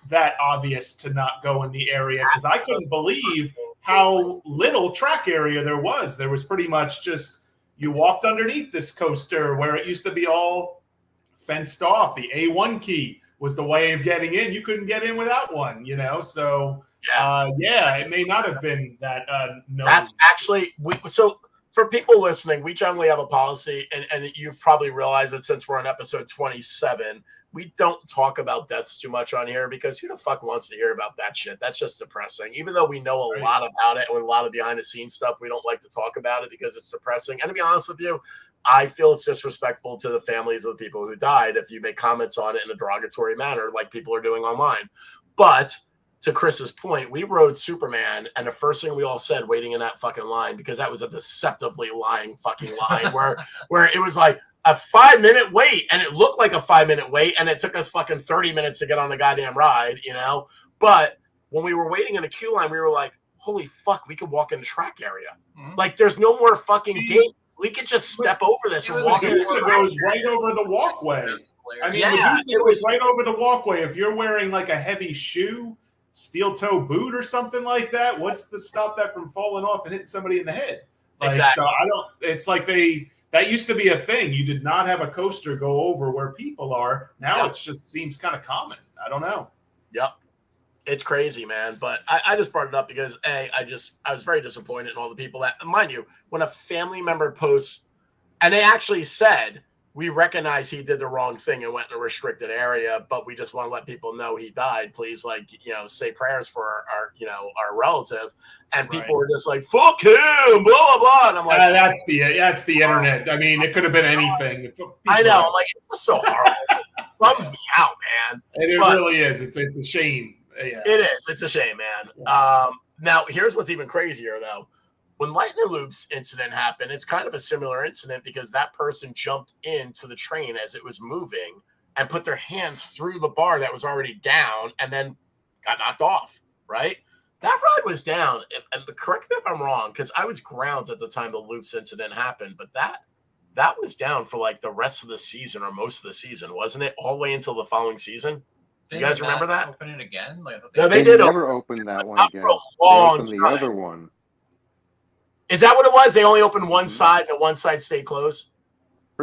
S7: that obvious to not go in the area because I couldn't believe how little track area there was. There was pretty much just you walked underneath this coaster where it used to be all fenced off. The A1 key was the way of getting in. You couldn't get in without one, So, it may not have been that.
S4: That's actually so. for people listening, we generally have a policy, and you probably realize it since we're on episode 27. We don't talk about deaths too much on here because who the fuck wants to hear about that shit? That's just depressing. Even though we know a lot about it and a lot of behind the scenes stuff, we don't like to talk about it because it's depressing. And to be honest with you, I feel it's disrespectful to the families of the people who died if you make comments on it in a derogatory manner like people are doing online. But to Chris's point, we rode Superman, and the first thing we all said waiting in that fucking line, because that was a deceptively lying fucking line where it was like a 5-minute wait, and it looked like a 5-minute wait, and it took us fucking 30 minutes to get on the goddamn ride, you know? But when we were waiting in the queue line, we were like, holy fuck, we could walk in the track area. Mm-hmm. Like, there's no more fucking gates. We could just step over this and walk in.
S7: It goes right over the walkway. I mean, it goes right over the walkway. If you're wearing like a heavy shoe, steel toe boot or something like that, what's to stop that from falling off and hitting somebody in the head? Like,
S4: exactly.
S7: So it's like that used to be a thing. You did not have a coaster go over where people are. Now it just seems kind of common. I don't know.
S4: Yep. It's crazy, man. But I just brought it up because I was very disappointed in all the people that, mind you, when a family member posts, and they actually said, we recognize he did the wrong thing and went in a restricted area, but we just want to let people know he died. Please, like, say prayers for our relative. And people were just like, fuck him, blah, blah, blah. And I'm like,
S7: that's the internet. I mean, it could have been anything.
S4: I know. I'm like, it's just so horrible. It bums me out, man.
S7: And it really is. It's a shame. Yeah.
S4: It is. It's a shame, man. Yeah. Now, here's what's even crazier, though. When Lightning Loop's incident happened, it's kind of a similar incident because that person jumped into the train as it was moving and put their hands through the bar that was already down and then got knocked off, right? That ride was down. And correct me if I'm wrong, because I was grounds at the time the Loops incident happened, but that was down for like the rest of the season or most of the season, wasn't it? All the way until the following season. You guys remember that?
S6: Open it again? Like,
S5: no, they did never open that one again. They opened the other one.
S4: Is that what it was? They only opened one side and the one side stayed closed?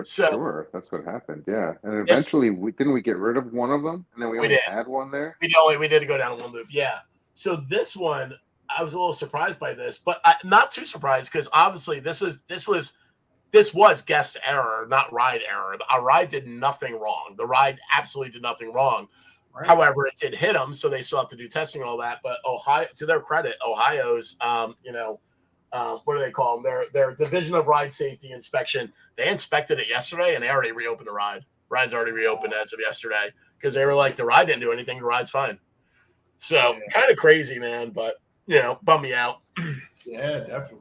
S5: Sure, that's what happened, yeah. And eventually, didn't we get rid of one of them? And then we only had one there?
S4: We did go down one loop, yeah. So this one, I was a little surprised by this, but not too surprised because obviously this was guest error, not ride error. Our ride did nothing wrong. The ride absolutely did nothing wrong. Right. However, it did hit them, so they still have to do testing and all that. But Ohio, to their credit, Ohio's, what do they call them? Their Division of Ride Safety Inspection. They inspected it yesterday, and they already reopened the ride. Ride's already reopened as of yesterday because they were like, the ride didn't do anything. The ride's fine. So kind of crazy, man. But bum me out.
S7: Yeah, definitely.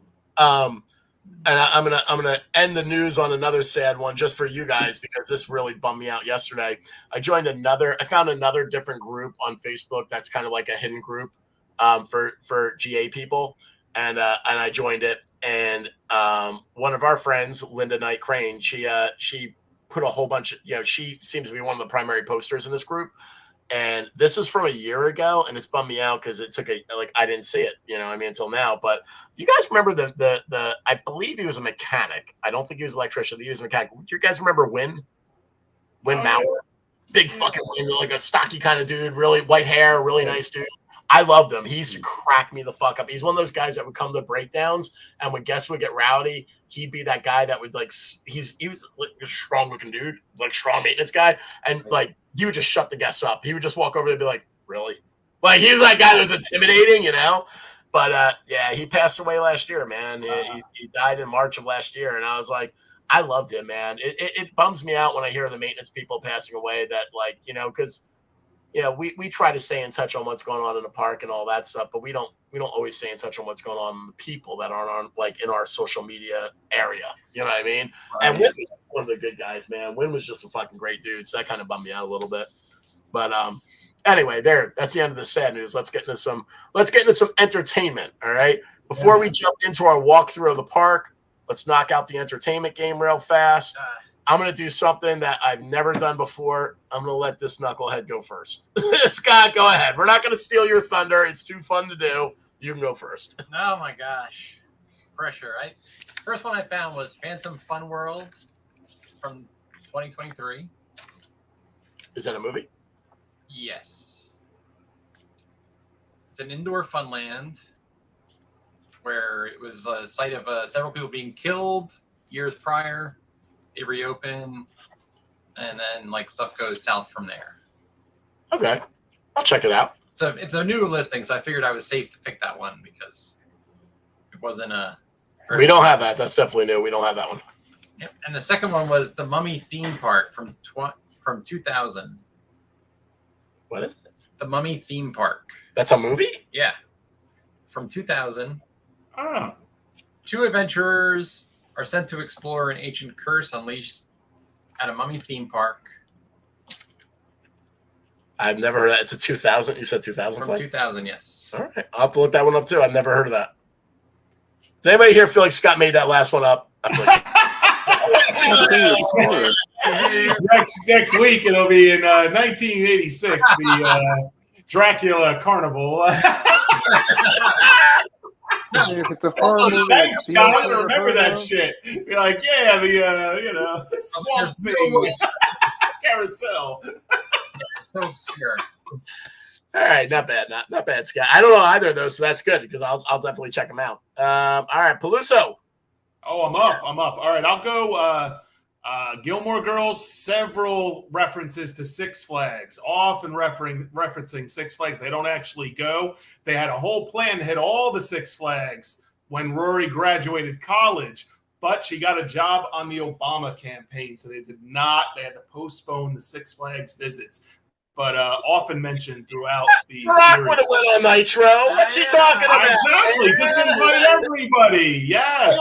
S4: And I'm gonna end the news on another sad one just for you guys because this really bummed me out yesterday. I found another different group on Facebook that's kind of like a hidden group for GA people. And I joined it, and one of our friends, Linda Knight Crane, she put a whole bunch of, she seems to be one of the primary posters in this group, and this is from a year ago, and it's bummed me out because it took I didn't see it, until now. But do you guys remember the I believe he was a mechanic. I don't think he was an electrician. He was a mechanic. Do you guys remember Win Mauer? Big fucking Win, like a stocky kind of dude, really white hair, really nice dude. I loved him. He used to crack me the fuck up. He's one of those guys that would come to breakdowns, and when guests would get rowdy, he'd be that guy that would he was like a strong looking dude, like strong maintenance guy, and like he would just shut the guests up. He would just walk over and be like, "Really?" Like he was that guy that was intimidating, But he passed away last year, man. He died in March of last year, and I was like, I loved him, man. It bums me out when I hear the maintenance people passing away. That because. We try to stay in touch on what's going on in the park and all that stuff, but we don't always stay in touch on what's going on with the people that aren't on in our social media area. You know what I mean? Right. And Win was one of the good guys, man. Win was just a fucking great dude. So that kind of bummed me out a little bit. But anyway, that's the end of the sad news. Let's get into some entertainment. All right. Before we jump into our walkthrough of the park, let's knock out the entertainment game real fast. I'm going to do something that I've never done before. I'm going to let this knucklehead go first. Scott, go ahead. We're not going to steal your thunder. It's too fun to do. You can go first.
S6: Oh, my gosh. Pressure, right? First one I found was Phantom Fun World from 2023.
S4: Is that a movie?
S6: Yes. It's an indoor fun land where it was a site of several people being killed years prior. They reopen, and then like stuff goes south from there.
S4: Okay, I'll check it out.
S6: So it's a new listing, so I figured I was safe to pick that one because it wasn't a.
S4: We don't have that. That's definitely new. We don't have that one.
S6: Yep. And the second one was the Mummy theme park from 2000.
S4: What is it?
S6: The Mummy theme park.
S4: That's a movie?
S6: Yeah, from 2000.
S7: Oh.
S6: Two adventurers are sent to explore an ancient curse unleashed at a mummy theme park.
S4: I've never heard of that. It's a 2000. You said 2000?
S6: From 2000, yes.
S4: All right. I'll have to look that one up too. I've never heard of that. Does anybody here feel like Scott made that last one up?
S7: next week it'll be in 1986, the Dracula Carnival.
S5: If it's a horror movie,
S7: Thanks, Scott. I remember that shit. You're like, yeah, the swamp thing, carousel.
S6: So obscure.
S4: All right, not bad, not bad, Scott. I don't know either of those, so that's good because I'll definitely check them out. All right, Peluso.
S7: Oh, I'm up. All right, I'll go. Gilmore Girls, several references to Six Flags, often referencing Six Flags. They don't actually go. They had a whole plan to hit all the Six Flags when Rory graduated college, but she got a job on the Obama campaign, so they had to postpone the Six Flags visits. But often mentioned throughout the
S4: Rock
S7: series.
S4: would have went on Nitro. What's she talking about?
S7: Exactly. Just invite everybody. Yes.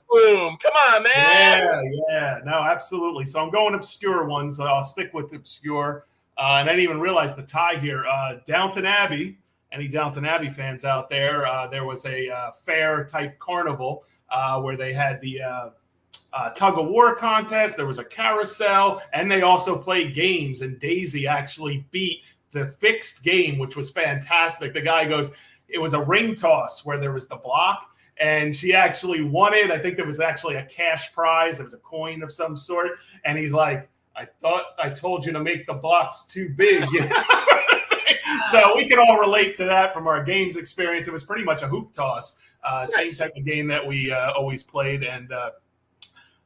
S4: Come on, man.
S7: Yeah. No, absolutely. So I'm going obscure ones. I'll stick with obscure. And I didn't even realize the tie here. Downton Abbey. Any Downton Abbey fans out there? There was a fair type carnival where they had the tug of war contest. There was a carousel, and they also played games. And Daisy actually beat the fixed game, which was fantastic. The guy goes, it was a ring toss where there was the block, and she actually won it. I think there was actually a cash prize. There was a coin of some sort, and he's like, I thought I told you to make the blocks too big. So we can all relate to that from our games experience. It was pretty much a hoop toss, same type of game that we always played. And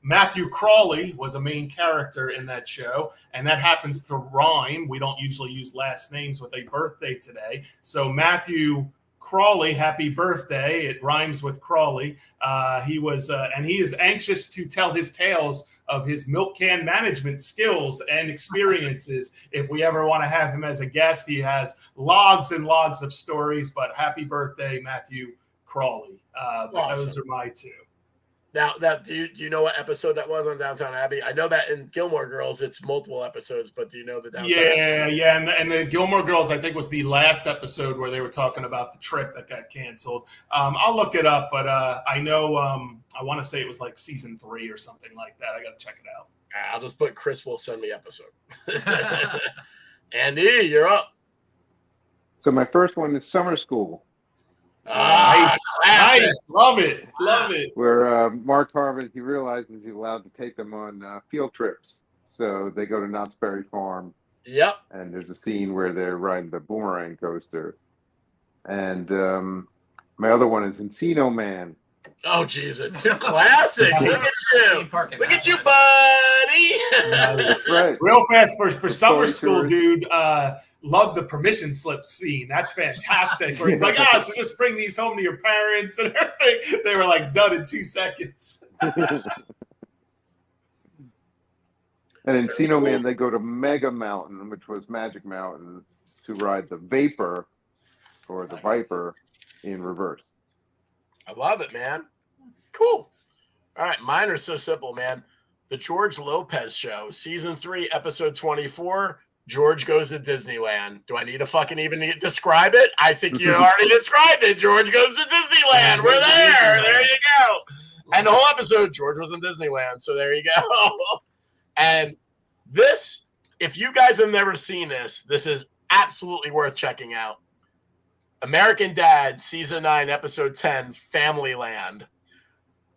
S7: Matthew Crawley was a main character in that show, and that happens to rhyme. We don't usually use last names with a birthday today. So Matthew Crawley, happy birthday. It rhymes with Crawley. He is anxious to tell his tales of his milk can management skills and experiences. If we ever want to have him as a guest, he has logs and logs of stories, but happy birthday, Matthew Crawley.
S4: Awesome.
S7: Those are my two.
S4: Now, do you know what episode that was on Downtown Abbey? I know that in Gilmore Girls, it's multiple episodes, but do you know the Downtown Abbey?
S7: Yeah, and the Gilmore Girls, I think, was the last episode where they were talking about the trip that got canceled. I'll look it up, but I know I want to say it was like season 3 or something like that. I got to check it out.
S4: I'll just put Chris will send me episode. Andy, you're up.
S5: So my first one is Summer School.
S7: Nice. Love it.
S5: Where Mark Harmon, he realizes he's allowed to take them on field trips. So they go to Knott's Berry Farm.
S4: Yep.
S5: And there's a scene where they're riding the boomerang coaster. And my other one is Encino Man.
S4: Oh, Jesus. 2 classics. Look at you. Look at you, buddy.
S5: That's right.
S7: Real fast for Summer School, dude. Love the permission slip scene. That's fantastic. Where he's like, so just bring these home to your parents and everything. They were like done in 2 seconds.
S5: And in Encino Man, they go to Mega Mountain, which was Magic Mountain, to ride the Vapor or the Viper in reverse.
S4: I love it, man. Cool. All right, mine are so simple, man. The George Lopez Show, Season 3, Episode 24, George Goes to Disneyland. Do I need to fucking even describe it? I think you already described it. George Goes to Disneyland. We're there. There you go. And the whole episode, George was in Disneyland. So there you go. And this, if you guys have never seen this, this is absolutely worth checking out. American Dad, Season 9, Episode 10, Family Land.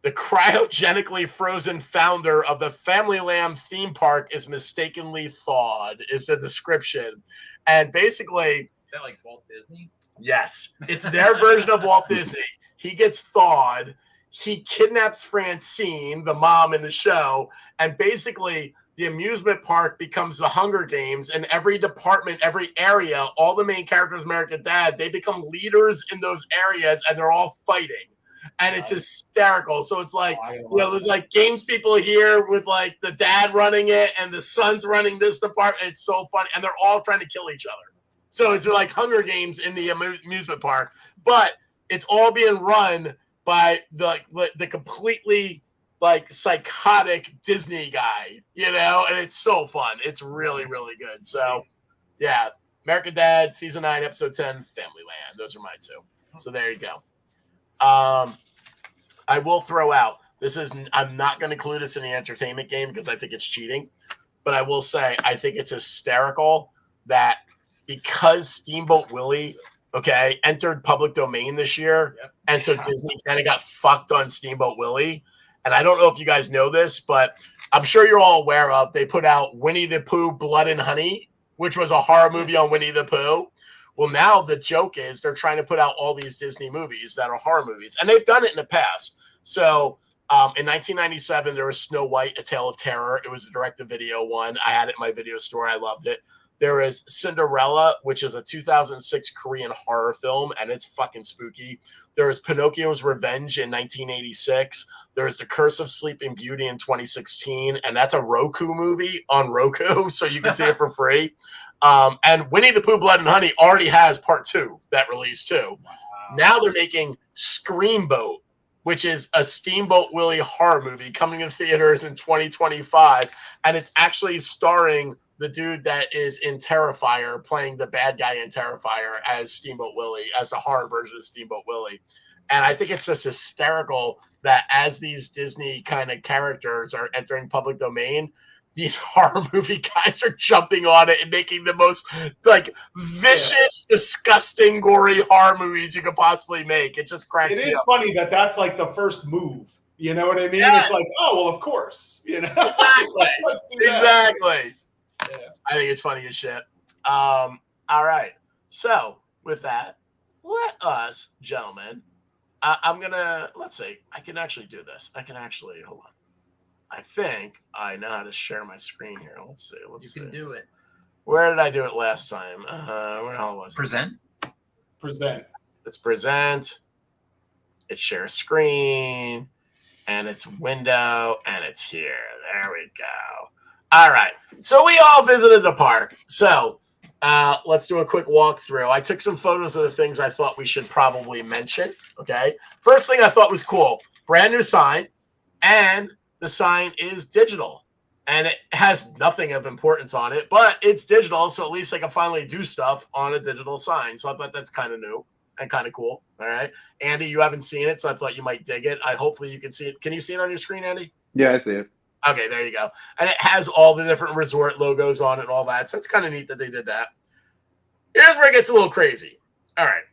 S4: The cryogenically frozen founder of the Familyland theme park is mistakenly thawed, is the description. And basically...
S6: Is that like Walt Disney?
S4: Yes. It's their version of Walt Disney. He gets thawed. He kidnaps Francine, the mom in the show, and basically the amusement park becomes the Hunger Games, and every department, every area, all the main characters, American Dad, they become leaders in those areas, and they're all fighting. And it's hysterical. So it's like, there's like games people here with like the dad running it and the son's running this department. It's so funny. And they're all trying to kill each other. So it's like Hunger Games in the amusement park, but it's all being run by the completely like psychotic Disney guy, and it's so fun. It's really, really good. So yeah, American Dad, season 9, episode 10, Family Land. Those are my two. So there you go. I will throw out, I'm not going to include this in the entertainment game because I think it's cheating, but I will say, I think it's hysterical that because Steamboat Willie, entered public domain this year. Yep. And so Disney kind of got fucked on Steamboat Willie. And I don't know if you guys know this, but I'm sure you're all aware of, they put out Winnie the Pooh, Blood and Honey, which was a horror movie on Winnie the Pooh. Well, now the joke is they're trying to put out all these Disney movies that are horror movies. And they've done it in the past. So in 1997, there was Snow White, A Tale of Terror. It was a direct-to-video one. I had it in my video store. I loved it. There is Cinderella, which is a 2006 Korean horror film, and it's fucking spooky. There is Pinocchio's Revenge in 1986. There is The Curse of Sleeping Beauty in 2016, and that's a Roku movie on Roku, so you can see it for free. And Winnie the Pooh, Blood and Honey already has part 2 that released too. Wow. Now they're making Screamboat, which is a Steamboat Willie horror movie coming in theaters in 2025, and it's actually starring the dude that is in Terrifier, playing the bad guy in Terrifier as Steamboat Willie, as the horror version of Steamboat Willie. And I think it's just hysterical that as these Disney kind of characters are entering public domain, these horror movie guys are jumping on it and making the most like vicious, disgusting, gory horror movies you could possibly make. It just cracks me up.
S7: It is funny that that's like the first move. You know what I mean?
S4: Yes.
S7: It's like, oh, well, of course.
S4: Exactly.
S7: Let's do that.
S4: Exactly.
S7: Yeah.
S4: I think it's funny as shit. All right. So with that, let us, gentlemen, I'm going to, let's see, I can actually do this. Hold on. I think I know how to share my screen here. Let's see.
S6: You can do it.
S4: Where did I do it last time? Where the hell was it?
S6: Present.
S4: It's present. It's share screen. And it's window. And it's here. There we go. All right. So we all visited the park. So let's do a quick walkthrough. I took some photos of the things I thought we should probably mention. Okay. First thing I thought was cool. Brand new sign. And the sign is digital. And it has nothing of importance on it, but it's digital. So at least I can finally do stuff on a digital sign. So I thought that's kind of new and kind of cool. All right. Andy, you haven't seen it, so I thought you might dig it. Hopefully you can see it. Can you see it on your screen, Andy?
S5: Yeah, I see it.
S4: Okay, there you go. And it has all the different resort logos on it and all that. So it's kind of neat that they did that. Here's where it gets a little crazy. All right.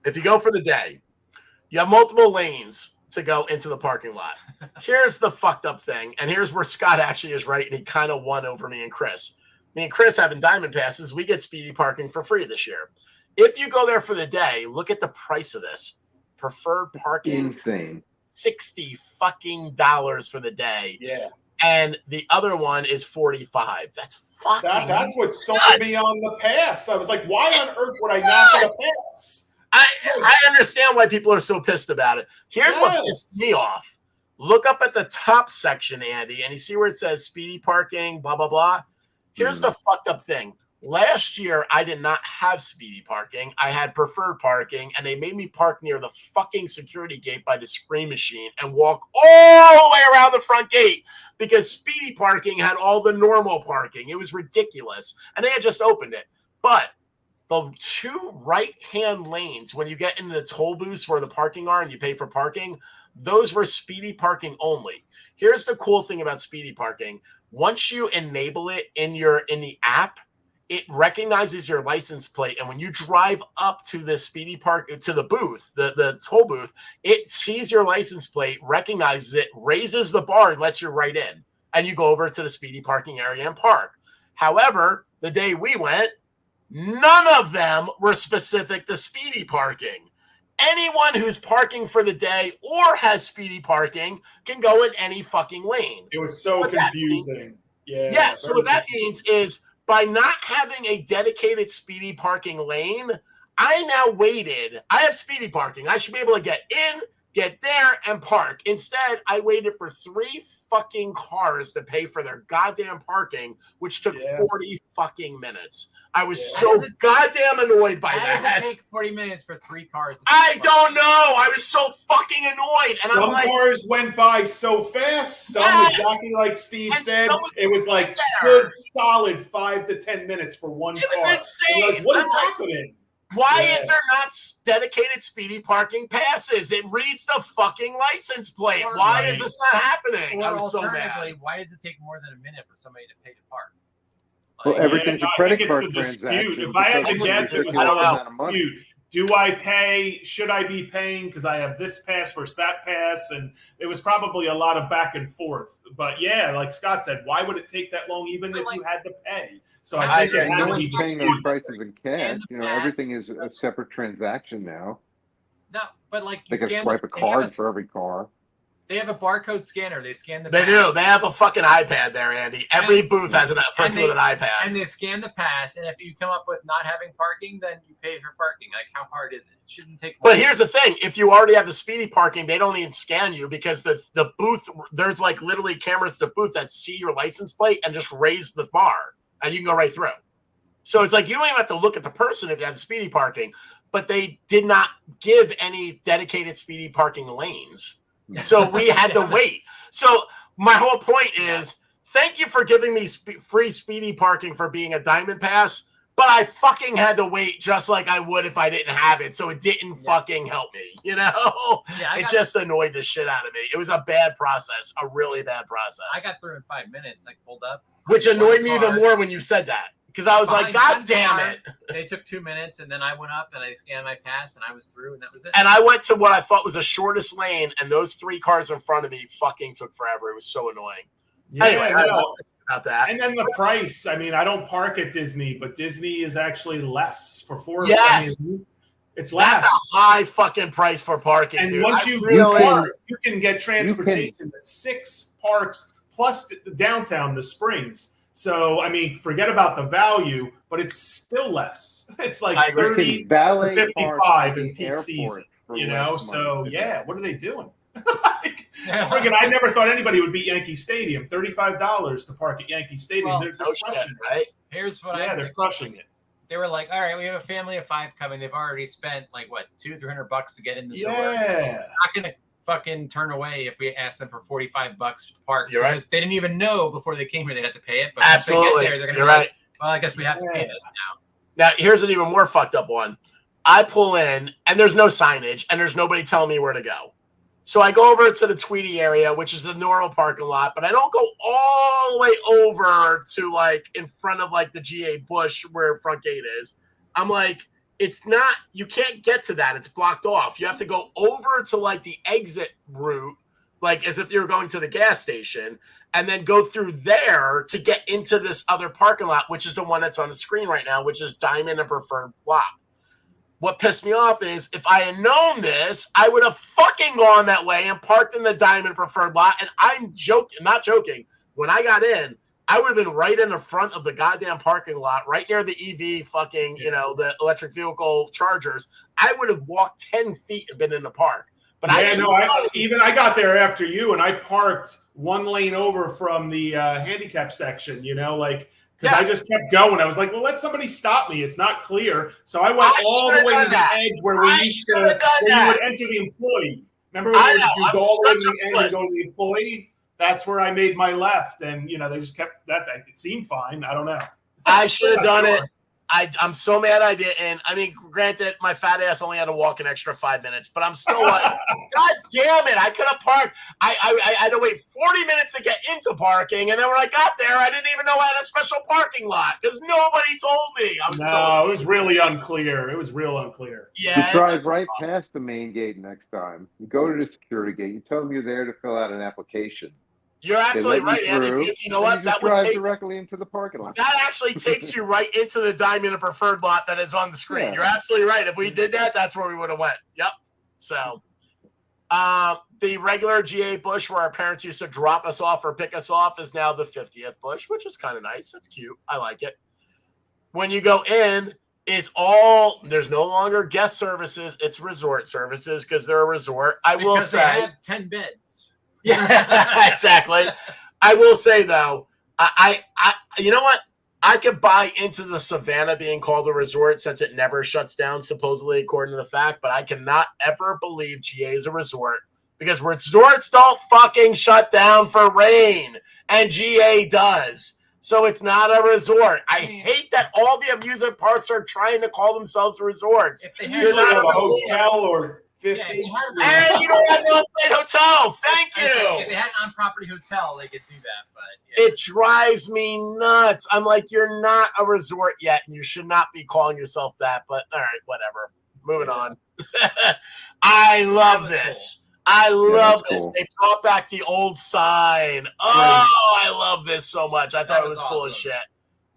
S4: If you go for the day, you have multiple lanes to go into the parking lot. Here's the fucked up thing. And here's where Scott actually is right. And he kind of won over me and Chris. Me and Chris having diamond passes, we get speedy parking for free this year. If you go there for the day, look at the price of this. Preferred parking.
S5: Insane.
S4: $60 fucking dollars for the day.
S7: Yeah.
S4: And the other one is $45. That's fucking
S7: That's what sold
S4: nuts.
S7: me on the pass. I was like, why on earth would I not get a pass?
S4: I understand why people are so pissed about it. Here's what pissed me off. Look up at the top section, Andy, and you see where it says speedy parking, blah, blah, blah. Here's the fucked up thing. Last year, I did not have speedy parking. I had preferred parking, and they made me park near the fucking security gate by the screen machine and walk all the way around the front gate because speedy parking had all the normal parking. It was ridiculous, and they had just opened it. But the two right-hand lanes, when you get into the toll booths where the parking are and you pay for parking, those were speedy parking only. Here's the cool thing about speedy parking. Once you enable it in the app, it recognizes your license plate. And when you drive up to the speedy park, to the booth, the toll booth, it sees your license plate, recognizes it, raises the bar, and lets you right in. And you go over to the speedy parking area and park. However, the day we went, none of them were specific to speedy parking. anyone who's parking for the day or has speedy parking can go in any fucking lane.
S7: It was so confusing.
S4: Yeah. So what that means is by not having a dedicated speedy parking lane, I now waited. I have speedy parking. I should be able to get in, get there, and park. Instead, I waited for 3 fucking cars to pay for their goddamn parking, which took 40 fucking minutes. I was so goddamn annoyed by that.
S6: How does it take 40 minutes for 3 cars?
S4: I don't know. I was so fucking annoyed. And
S7: some
S4: I'm like,
S7: cars went by so fast. Some, exactly like Steve said, it was like good, solid 5 to 10 minutes for one car.
S4: It was insane.
S7: Like, what is happening?
S4: Why is there not dedicated speedy parking passes? It reads the fucking license plate. Why is this not happening? I'm so mad.
S6: Why does it take more than a minute for somebody to pay to park?
S5: Well, everything's a credit card
S7: transaction.
S5: transaction.
S7: If I had to guess, it was
S4: a
S7: dispute. Do I pay? Should I be paying because I have this pass versus that pass? And it was probably a lot of back and forth. But yeah, like Scott said, why would it take that long even if you had to pay? So I think
S5: no one's paying those prices in cash. Everything is a separate transaction now.
S6: No, but like
S5: they can swipe a card for every car.
S6: They have a barcode scanner. They scan the
S4: pass. They do. They have a fucking iPad there, Andy. Every booth has a person with an iPad.
S6: And they scan the pass, and if you come up with not having parking, then you pay for parking. Like, how hard is it? It shouldn't take
S4: But here's the thing. If you already have the speedy parking, they don't even scan you because the booth, there's like literally cameras at the booth that see your license plate and just raise the bar, and you can go right through. So it's like you don't even have to look at the person if you have speedy parking, but they did not give any dedicated speedy parking lanes. So we had to wait. So my whole point is, thank you for giving me free speedy parking for being a Diamond Pass, but I fucking had to wait just like I would if I didn't have it. So it didn't fucking help me, you know? Yeah, it just annoyed the shit out of me. It was a bad process, a really bad process.
S6: I got through in 5 minutes. I pulled up.
S4: Which annoyed me even more when you said that. Because I was like, God damn it.
S6: They took 2 minutes, and then I went up, and I scanned my pass, and I was through, and that was it.
S4: And I went to what I thought was the shortest lane, and those 3 cars in front of me fucking took forever. It was so annoying.
S7: Yeah,
S4: anyway,
S7: about that. And then the price. I mean, I don't park at Disney, but Disney is actually less for 4.
S4: Yes.
S7: I mean, it's less.
S4: That's a high fucking price for parking,
S7: and
S4: dude.
S7: Once you park, you can get transportation to 6 parks plus the downtown, the Springs. So, I mean, forget about the value, but it's still less. It's like 30 to 55 in peak season, you know? So, yeah, what are they doing? Friggin', I never thought anybody would beat Yankee Stadium. $35 to park at Yankee Stadium.
S6: Well,
S7: they're just crushing it.
S4: Right?
S6: Here's what
S7: they're crushing it.
S6: They were like, all right, we have a family of 5 coming. They've already spent, like, what, $200-300 to get in the door. They're not going to fucking turn away if we ask them for $45 to park.
S4: You're right.
S6: They didn't even know before they came here they'd have to pay it. But
S4: absolutely,
S6: once they get there, they're gonna
S4: you're
S6: be
S4: right.
S6: Like, well, I guess we have to pay this now.
S4: Now, here's an even more fucked up one. I pull in, and there's no signage, and there's nobody telling me where to go. So I go over to the Tweety area, which is the normal parking lot, but I don't go all the way over to, like, in front of, like, the GA Bush where front gate is. I'm like, it's not, you can't get to that. It's blocked off. You have to go over to like the exit route, like as if you were going to the gas station, and then go through there to get into this other parking lot, which is the one that's on the screen right now, which is Diamond and Preferred lot. What pissed me off is if I had known this, I would have fucking gone that way and parked in the Diamond Preferred lot. And I'm not joking. When I got in, I would have been right in the front of the goddamn parking lot, right near the EV fucking, you know, the electric vehicle chargers. I would have walked 10 feet and been in the park. But I
S7: got there after you, and I parked 1 lane over from the handicap section, you know, like, because I just kept going. I was like, well, let somebody stop me. It's not clear. So I went all the way to the edge where you would enter the employee. Remember when you go all the way to the end and go to the employee? That's where I made my left, and you know they just kept that. It seemed fine. I don't know.
S4: I should have done it. I'm so mad I didn't. I mean, granted, my fat ass only had to walk an extra 5 minutes, but I'm still like, God damn it! I could have parked. I had to wait 40 minutes to get into parking, and then when I got there, I didn't even know I had a special parking lot because nobody told me.
S7: It was really unclear. It was real unclear.
S5: Yeah, you drive right past the main gate next time. You go to the security gate. You tell them you're there to fill out an application.
S4: You're absolutely right, Andy, because you know what?
S5: That would take directly into the parking lot.
S4: That actually takes you right into the Diamond and Preferred lot that is on the screen. Yeah. You're absolutely right. If we did that, that's where we would have went. Yep. So the regular GA bush where our parents used to drop us off or pick us off is now the 50th bush, which is kind of nice. That's cute. I like it. When you go in, there's no longer guest services. It's resort services because they're a resort. I will say
S6: they have 10 beds.
S4: Yeah, exactly. I will say though, I you know what? I could buy into the Savannah being called a resort since it never shuts down, supposedly, according to the fact, but I cannot ever believe GA is a resort because resorts don't fucking shut down for rain, and GA does. So it's not a resort. I hate that all the amusement parks are trying to call themselves resorts.
S6: If they
S7: Usually have a hotel or 50.
S6: Yeah, if they had
S4: And you don't have no state hotel. Thank
S6: If they
S4: you.
S6: had an on-property hotel, they could do that. But yeah.
S4: It drives me nuts. I'm like, you're not a resort yet, and you should not be calling yourself that. But all right, whatever. Moving on. I love this. I love this.
S5: Cool.
S4: They brought back the old sign. Oh, I love this so much. I thought it was cool as
S6: awesome.
S4: shit.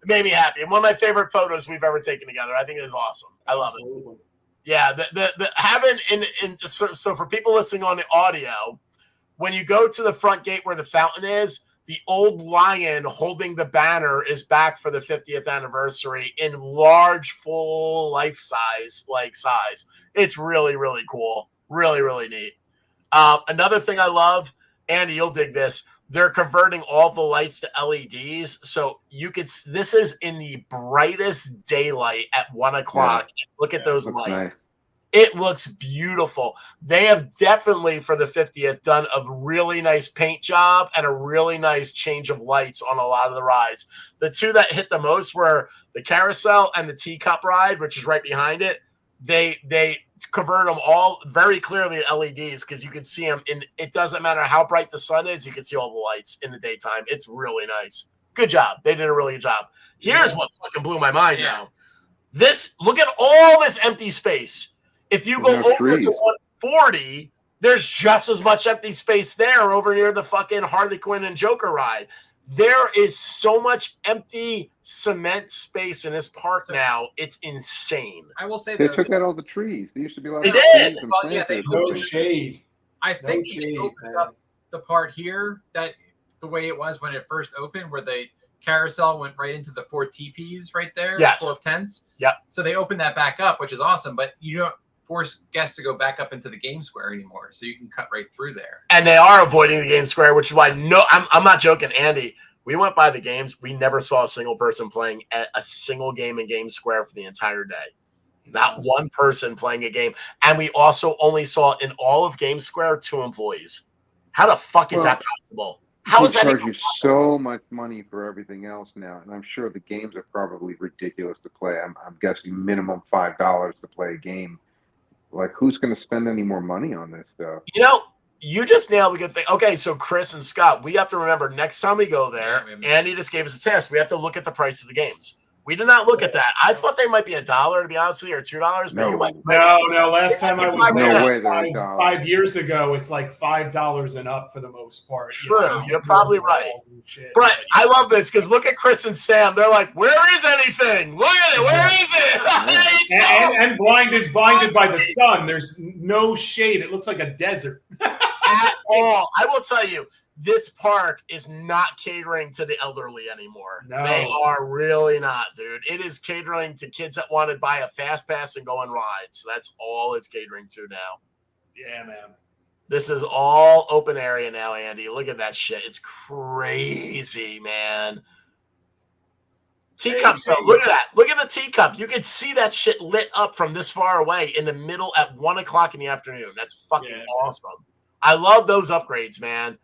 S4: It made me happy. One of my favorite photos we've ever taken together. I think it is awesome. I love it. Yeah, the having so for people listening on the audio, when you go to the front gate where the fountain is, the old lion holding the banner is back for the 50th anniversary in large, full life size. It's really, really cool. Really, really neat. Another thing I love, Andy, you'll dig this. They're converting all the lights to LEDs, so you could. This is in the brightest daylight at 1 o'clock.
S5: Yeah.
S4: Look at those
S5: Looks
S4: lights.
S5: nice.
S4: It looks beautiful. They have definitely, for the 50th, done a really nice paint job and a really nice change of lights on a lot of the rides. The two that hit the most were the carousel and the teacup ride, which is right behind it. They convert them all very clearly to LEDs because you can see them in. It doesn't matter how bright the sun is, you can see all the lights in the daytime. It's really nice. Good job. They did a really good job. Here's what fucking blew my mind now. Look at all this empty space. If you go over to 140, there's just as much empty space there over near the fucking Harley Quinn and Joker ride. There is so much empty cement space in this park now. It's insane.
S6: I will say
S5: They took out all the trees. There used to be a lot
S4: They
S5: of
S4: did.
S5: trees and
S6: Well, yeah,
S5: plants.
S7: No shade.
S6: I think
S7: No
S6: they
S7: shade,
S6: opened
S7: man.
S6: up the part here that the way it was when it first opened, where the carousel went right into the 4 teepees right there,
S4: Yes.
S6: 4 tents.
S4: Yep.
S6: So they opened that back up, which is awesome, but you don't force guests to go back up into the game square anymore, so you can cut right through there.
S4: And they are avoiding the game square, which is why I'm not joking, Andy. We went by the games. We never saw a single person playing at a single game in Game Square for the entire day. Not one person playing a game. And we also only saw in all of Game Square 2 employees. How the fuck is that possible? How is
S5: They
S4: that
S5: charge
S4: even
S5: you so much money for everything else now, and I'm sure the games are probably ridiculous to play. I'm guessing minimum $5 to play a game. Like, who's going to spend any more money on this stuff?
S4: You know, you just nailed a good thing. Okay, so Chris and Scott, we have to remember next time we go there, Andy just gave us a test. We have to look at the price of the games. We did not look at that. I thought they might be $1, to be honest with you, or $2. But you might.
S7: No. Last time I was
S4: No
S7: there
S5: way they're $1.
S7: 5 years ago, it's like $5 and up for the most part.
S4: True, you're probably right. But I love this because look at Chris and Sam. They're like, "Where is anything? Look at it. Where is it?"
S7: And blinded by the sun. There's no shade. It looks like a desert.
S4: At all. I will tell you, this park is not catering to the elderly anymore.
S7: No.
S4: They are really not, dude. It is catering to kids that want to buy a fast pass and go on rides. So that's all it's catering to now.
S7: Yeah, man.
S4: This is all open area now, Andy. Look at that shit. It's crazy, man. Teacups, though. Look at that. Look at the teacup. You can see that shit lit up from this far away in the middle at 1 o'clock in the afternoon. That's fucking awesome. I love those upgrades, man.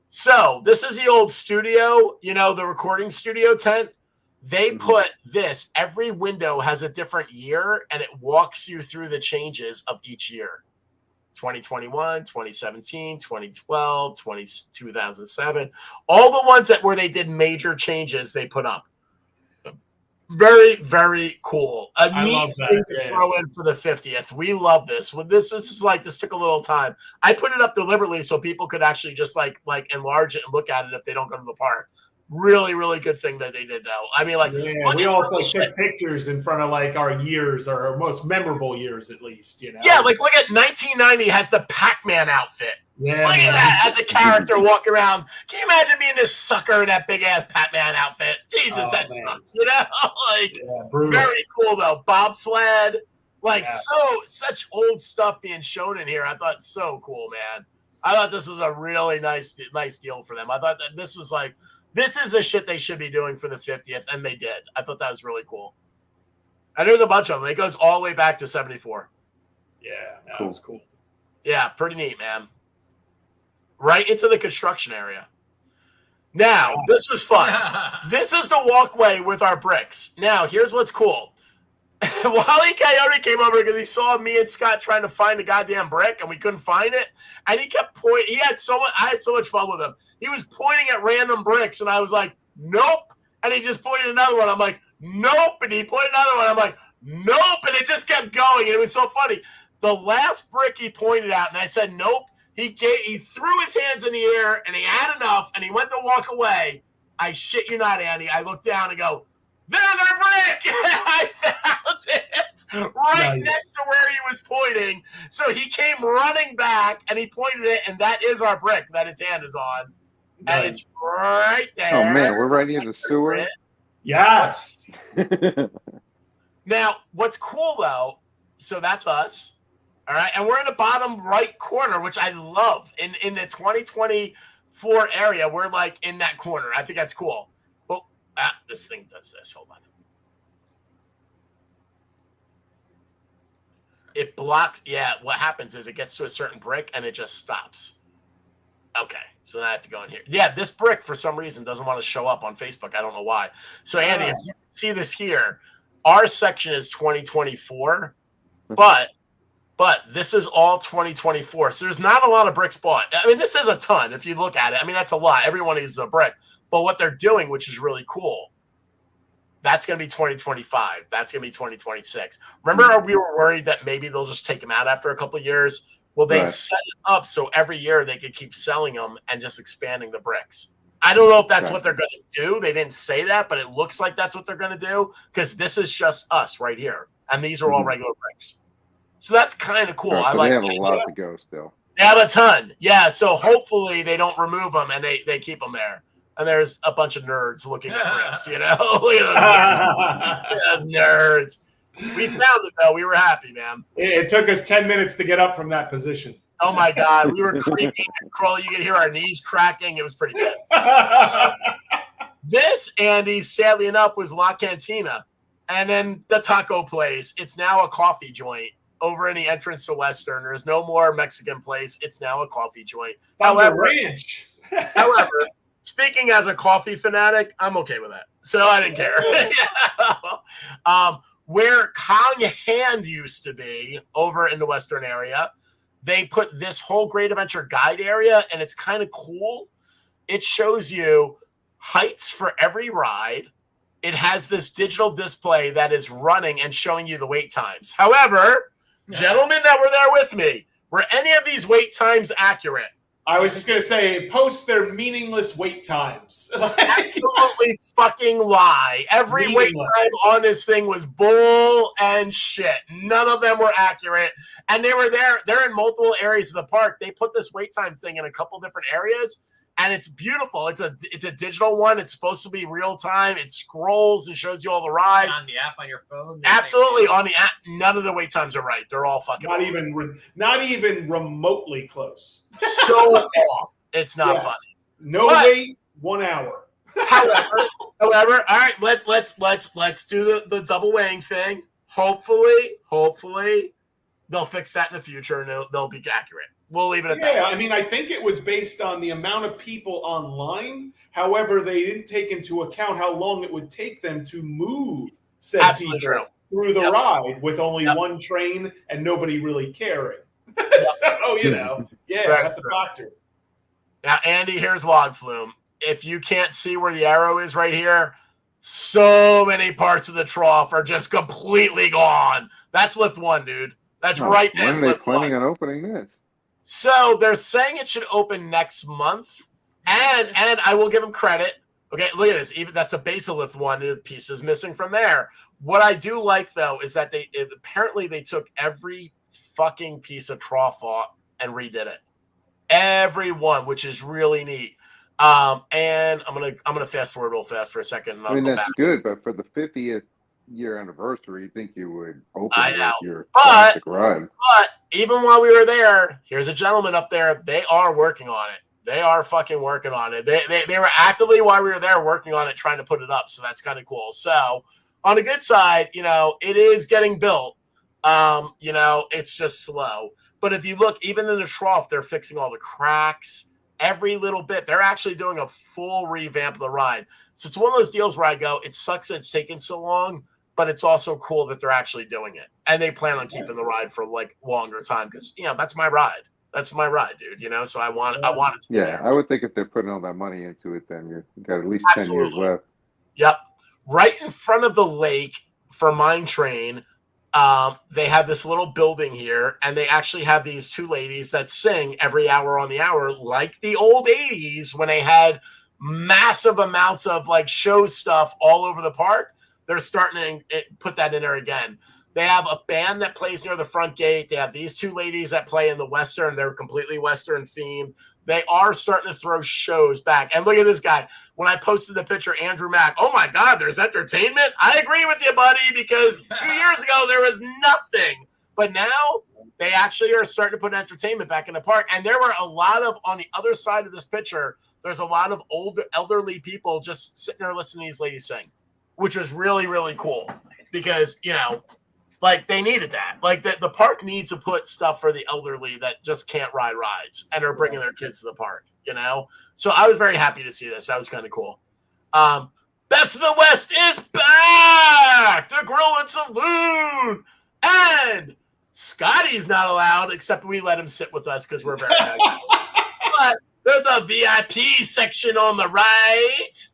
S4: So this is the old studio, the recording studio tent. They put this, every window has a different year, and it walks you through the changes of each year. 2021, 2017, 2012, 2007. All the ones where they did major changes, they put up. Very, very cool. A neat thing to throw in for the 50th. We love this. This took a little time. I put it up deliberately so people could actually just like enlarge it and look at it if they don't go to the park. really, really good thing that they did, though. I mean, like,
S7: yeah, we also took pictures in front of like our years, or our most memorable years, at least. You know.
S4: Yeah, like look at 1990 has the Pac-Man outfit.
S7: Yeah,
S4: look at that as a character walking around. Can you imagine being this sucker in that big ass Pac-Man outfit? Jesus, that sucks. You know, like very cool though. Bobsled, like such old stuff being shown in here. I thought so cool, man. I thought this was a really nice deal for them. I thought that this was like, this is the shit they should be doing for the 50th, and they did. I thought that was really cool. And there's a bunch of them. It goes all the way back to 74.
S7: Yeah, that was cool.
S4: Yeah, pretty neat, man. Right into the construction area. Now, this was fun. This is the walkway with our bricks. Now, here's what's cool. Wally Coyote came over because he saw me and Scott trying to find the goddamn brick, and we couldn't find it. And he kept pointing. I had so much fun with him. He was pointing at random bricks, and I was like, nope. And he just pointed another one. I'm like, nope. And he pointed another one. I'm like, nope. And it just kept going. And it was so funny. The last brick he pointed out, and I said, nope. He threw his hands in the air, and he had enough, and he went to walk away. I shit you not, Andy. I looked down and go, there's our brick! I found it right next to where he was pointing. So he came running back, and he pointed it, and that is our brick that his hand is on. Nice. And it's right there.
S5: Oh, man, we're right near the sewer?
S7: Yes!
S4: Now, what's cool, though, so that's us, all right? And we're in the bottom right corner, which I love. In the 2024 area, we're, like, in that corner. I think that's cool. This thing does this. Hold on. It blocks. Yeah, what happens is it gets to a certain brick and it just stops. Okay, so then I have to go in here. Yeah, this brick for some reason doesn't want to show up on Facebook. I don't know why. So, Andy, if you can see this here, our section is 2024, but this is all 2024. So there's not a lot of bricks bought. I mean, this is a ton if you look at it. I mean, that's a lot. Everyone uses a brick. But what they're doing, which is really cool, that's going to be 2025. That's going to be 2026. Remember we were worried that maybe they'll just take them out after a couple of years? Well, they set it up so every year they could keep selling them and just expanding the bricks. I don't know if that's what they're going to do. They didn't say that, but it looks like that's what they're going to do because this is just us right here. And these are all regular bricks. So that's kind of cool.
S5: So
S4: I like
S5: they have a lot to go still.
S4: They have a ton. Yeah, so hopefully they don't remove them and they keep them there. And there's a bunch of nerds looking at bricks, you know? Look at those nerds. We found it, though. We were happy, man.
S7: It took us 10 minutes to get up from that position.
S4: Oh, my God. We were creeping and crawling. You could hear our knees cracking. It was pretty good. This, Andy, sadly enough, was La Cantina. And then the taco place. It's now a coffee joint over in the entrance to Western. There's no more Mexican place. It's now a coffee joint. However, speaking as a coffee fanatic, I'm okay with that. So I didn't care. Where Hand used to be over in the Western area, they put this whole Great Adventure Guide area, and it's kind of cool. It shows you heights for every ride. It has this digital display that is running and showing you the wait times. However, gentlemen that were there with me, were any of these wait times accurate?
S7: I was just going to say, post their meaningless wait times.
S4: Absolutely fucking lie. Every wait time on this thing was bull and shit. None of them were accurate. And they were there. They're in multiple areas of the park. They put this wait time thing in a couple different areas, and it's beautiful. It's a digital one. It's supposed to be real time. It scrolls and shows you all the rides.
S6: On the app on your phone?
S4: Absolutely. On the app. None of the wait times are right. They're all fucking
S7: not even remotely close.
S4: So off. It's not funny.
S7: No wait, 1 hour.
S4: However, all right, let's do the double weighing thing. Hopefully, they'll fix that in the future and they'll be accurate. We'll leave it at that.
S7: Yeah, I mean, I think it was based on the amount of people online. However, they didn't take into account how long it would take them to move said people through the ride with only one train and nobody really caring. So, that's a factor.
S4: Now, Andy, here's Log Flume. If you can't see where the arrow is right here, so many parts of the trough are just completely gone. That's lift 1, dude. That's right past lift 1.
S5: When are they planning on opening this?
S4: So they're saying it should open next month. And I will give them credit. Okay, look at this. Even that's a basilisk one. The piece is missing from there. What I do like though is that apparently they took every fucking piece of trough off and redid it. Every one, which is really neat. And I'm gonna fast forward real fast for a second. And
S5: I mean,
S4: I'll go
S5: that's
S4: back.
S5: good, but for the 50th year anniversary, you think you would open with your
S4: But-
S5: classic ride.
S4: But even while we were there, here's a gentleman up there. They are working on it. They are fucking working on it. They were actively, while we were there, working on it, trying to put it up. So that's kind of cool. So on the good side, it is getting built. It's just slow. But if you look, even in the trough, they're fixing all the cracks, every little bit. They're actually doing a full revamp of the ride. So it's one of those deals where I go, it sucks that it's taking so long, but it's also cool that they're actually doing it. And they plan on keeping the ride for like longer time because, that's my ride. That's my ride, dude. So I want it to be there.
S5: I would think if they're putting all that money into it, then you got at least
S4: Absolutely.
S5: 10 years left.
S4: Yep. Right in front of the lake for Mine Train, they have this little building here, and they actually have these two ladies that sing every hour on the hour, like the old 80s when they had massive amounts of like show stuff all over the park. They're starting to put that in there again. They have a band that plays near the front gate. They have these two ladies that play in the Western. They're completely Western themed. They are starting to throw shows back. And look at this guy. When I posted the picture, Andrew Mack, oh my God, there's entertainment? I agree with you, buddy, because 2 years ago there was nothing. But now they actually are starting to put entertainment back in the park. And there were a lot of, on the other side of this picture, there's a lot of elderly people just sitting there listening to these ladies sing, which was really, really cool because, like they needed that. Like the park needs to put stuff for the elderly that just can't ride rides and are bringing their kids to the park, So I was very happy to see this. That was kind of cool. Best of the West is back! The Grill and Saloon! And Scotty's not allowed, except we let him sit with us because we're very nice. But there's a VIP section on the right.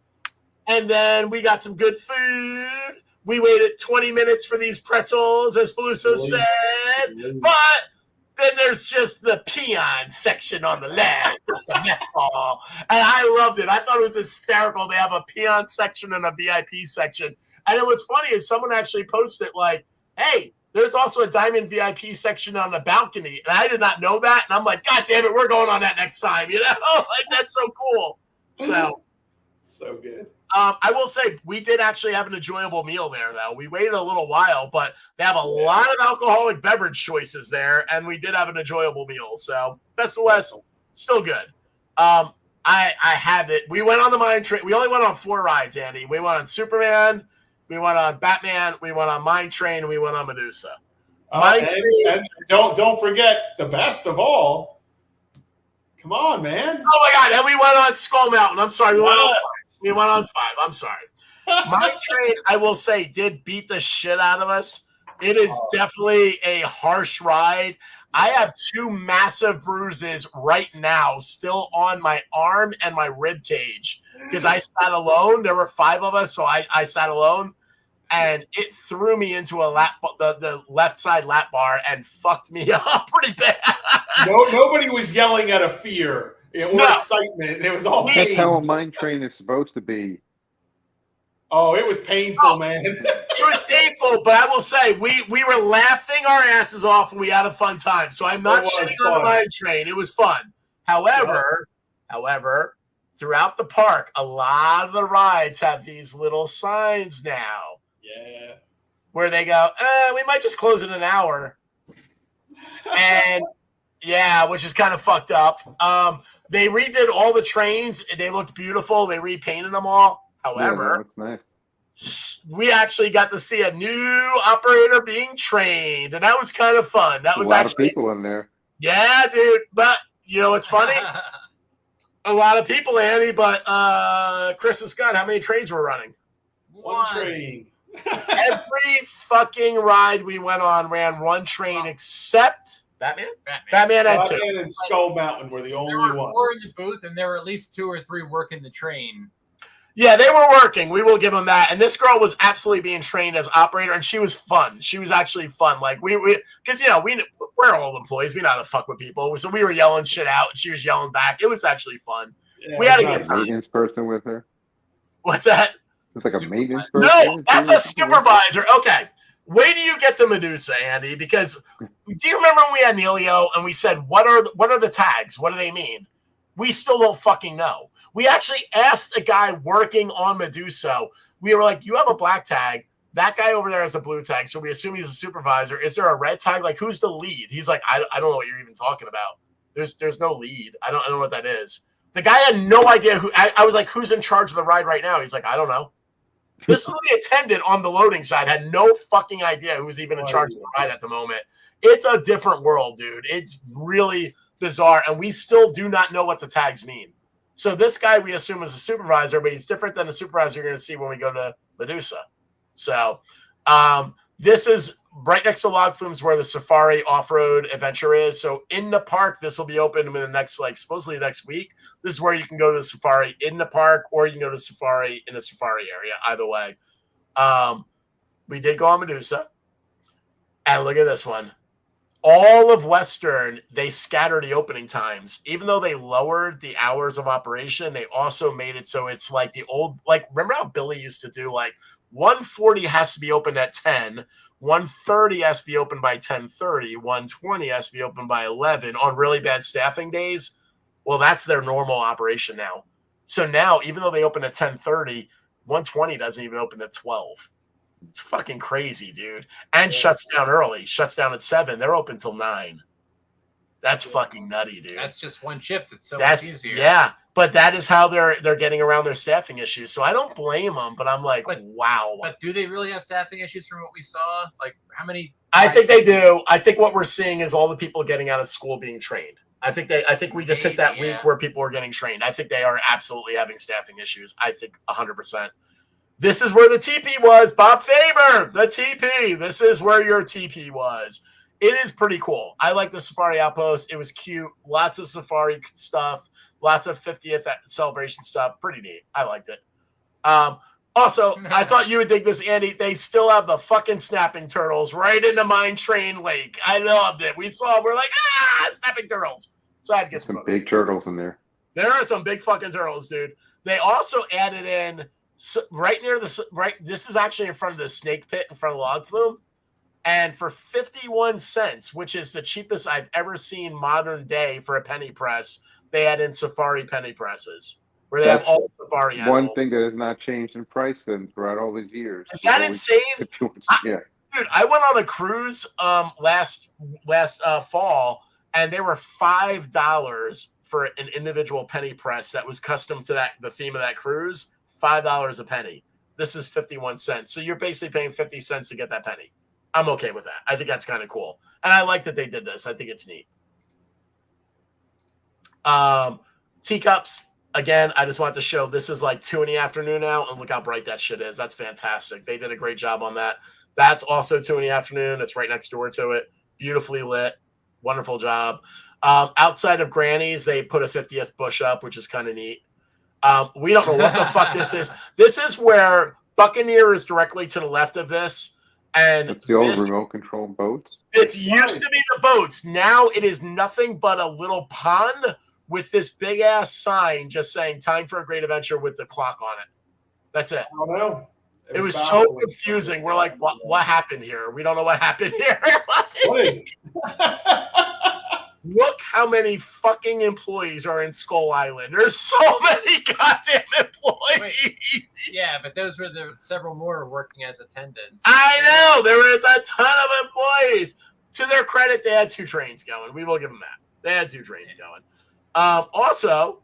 S4: And then we got some good food. We waited 20 minutes for these pretzels, as Peluso said. But then there's just the peon section on the left. Just the mess hall. And I loved it. I thought it was hysterical. They have a peon section and a VIP section. And what's funny is someone actually posted like, hey, there's also a diamond VIP section on the balcony. And I did not know that. And I'm like, God damn it, we're going on that next time. Like that's so cool.
S7: So good.
S4: I will say we did actually have an enjoyable meal there, though. We waited a little while, but they have a lot of alcoholic beverage choices there, and we did have an enjoyable meal. So Best of the West, still good. I had it. We went on the Mine Train. We only went on 4 rides, Andy. We went on Superman, we went on Batman, we went on Mine Train, and we went on Medusa.
S7: And don't forget the best of all. Come on, man.
S4: Oh my God! And we went on Skull Mountain. I'm sorry. We went on 5. I'm sorry. Mine Train, I will say, did beat the shit out of us. It is definitely a harsh ride. I have 2 massive bruises right now still on my arm and my rib cage because I sat alone. There were 5 of us, so I sat alone. And it threw me into the left side lap bar and fucked me up pretty bad.
S7: Nobody was yelling out of fear or excitement. It was all
S5: That's
S7: pain.
S5: how a mine train is supposed to be.
S7: Oh, it was painful, man.
S4: It was painful, but I will say we were laughing our asses off and we had a fun time. So I'm not shitting on the Mine Train. It was fun. However, throughout the park, a lot of the rides have these little signs now.
S7: Yeah.
S4: Where they go, we might just close in an hour. And which is kind of fucked up. They redid all the trains. They looked beautiful. They repainted them all. However,
S5: nice.
S4: We actually got to see a new operator being trained, and that was kind of fun. That was
S5: a lot
S4: actually
S5: of people in there.
S4: Yeah, dude. But you know what's funny? A lot of people, Andy. But Chris and Scott, how many trains were running?
S7: One train.
S4: Every fucking ride we went on ran one train except Batman. Batman had 2.
S7: Batman and Skull Mountain were the only
S6: ones. There were
S7: ones.
S6: 4 in the booth, and there were at least 2 or 3 working the train.
S4: Yeah, they were working. We will give them that. And this girl was absolutely being trained as operator, and she was fun. She was actually fun. Like we because we're all employees. We know how to fuck with people, so we were yelling shit out, and she was yelling back. It was actually fun.
S7: Yeah,
S4: we had a
S5: Nice.
S4: good time.
S5: Maintenance person with her.
S4: What's that?
S5: It's like a maintenance
S4: No,
S5: person?
S4: that's a supervisor. Okay. Wait till you get to Medusa, Andy, because do you remember when we had Neilio and we said, what are the tags? What do they mean? We still don't fucking know. We actually asked a guy working on Medusa. We were like, you have a black tag. That guy over there has a blue tag, so we assume he's a supervisor. Is there a red tag? Like, who's the lead? He's like, I don't know what you're even talking about. There's no lead. I don't know what that is. The guy had no idea who. I was like, who's in charge of the ride right now? He's like, I don't know. This is the attendant on the loading side had no fucking idea who was even in charge of the ride at the moment. It's a different world, dude. It's really bizarre, and we still do not know what the tags mean. So this guy we assume is a supervisor, but he's different than the supervisor you're going to see when we go to Medusa. So this is right next to Log Flumes where the Safari off-road adventure is. So in the park, this will be open in the next, supposedly next week. This is where you can go to the Safari in the park, or you can go to Safari in the Safari area. Either way. We did go on Medusa. And look at this one. All of Western, they scattered the opening times. Even though they lowered the hours of operation, they also made it so it's like the old, remember how Billy used to do 140 has to be open at 10, 130 has to be open by 10:30, 120 has to be open by 11 on really bad staffing days. Well, that's their normal operation now. So now, even though they open at 10:30, 120 doesn't even open at 12. It's fucking crazy, dude. And shuts down early. Shuts down at 7. They're open till 9. That's fucking nutty, dude.
S6: That's just one shift. It's much easier.
S4: Yeah, but that is how they're getting around their staffing issues. So I don't blame them, but I'm like, wow.
S6: But do they really have staffing issues from what we saw? How many?
S4: I think they do. I think what we're seeing is all the people getting out of school being trained. I think we just hit that week where people are getting trained. I think they are absolutely having staffing issues. I think 100%. This is where the TP was. Bob Faber, the TP. This is where your TP was. It is pretty cool. I like the Safari Outpost. It was cute. Lots of Safari stuff. Lots of 50th celebration stuff. Pretty neat. I liked it. Also, I thought you would dig this, Andy. They still have the fucking snapping turtles right in the Mine Train Lake. I loved it. We're like, snapping turtles. So I had to get
S5: some big turtles in there.
S4: There are some big fucking turtles, dude. They also added in right near this is actually in front of the snake pit in front of Log Flume. And for 51 cents, which is the cheapest I've ever seen modern day for a penny press, they add in Safari penny presses where they have all the Safari animals.
S5: One thing that has not changed in price then throughout all these years.
S4: Is that insane?
S5: Yeah.
S4: Dude, I went on a cruise last fall, and they were $5 for an individual penny press that was custom to the theme of that cruise. $5 a penny. This is 51 cents. So you're basically paying 50 cents to get that penny. I'm okay with that. I think that's kind of cool. And I like that they did this. I think it's neat. Teacups. Again, I just want to show this is 2 p.m. now, and look how bright that shit is. That's fantastic. They did a great job on that. That's also 2 p.m. It's right next door to it. Beautifully lit. Wonderful job. Outside of Granny's, they put a 50th bush up, which is kind of neat. We don't know what the fuck this is. This is where Buccaneer is directly to the left of this. And
S5: it's the old remote control boats.
S4: This used to be the boats. Now it is nothing but a little pond with this big ass sign just saying "Time for a Great Adventure" with the clock on it. That's it.
S7: I don't know.
S4: It was so confusing. We're like, what happened here? We don't know what happened here.
S7: What is it?
S4: Look how many fucking employees are in Skull Island. There's so many goddamn employees.
S6: Wait, yeah, but those were the several more working as attendants.
S4: I know. There was a ton of employees. To their credit, they had 2 trains going. We will give them that. They had 2 trains going. Also,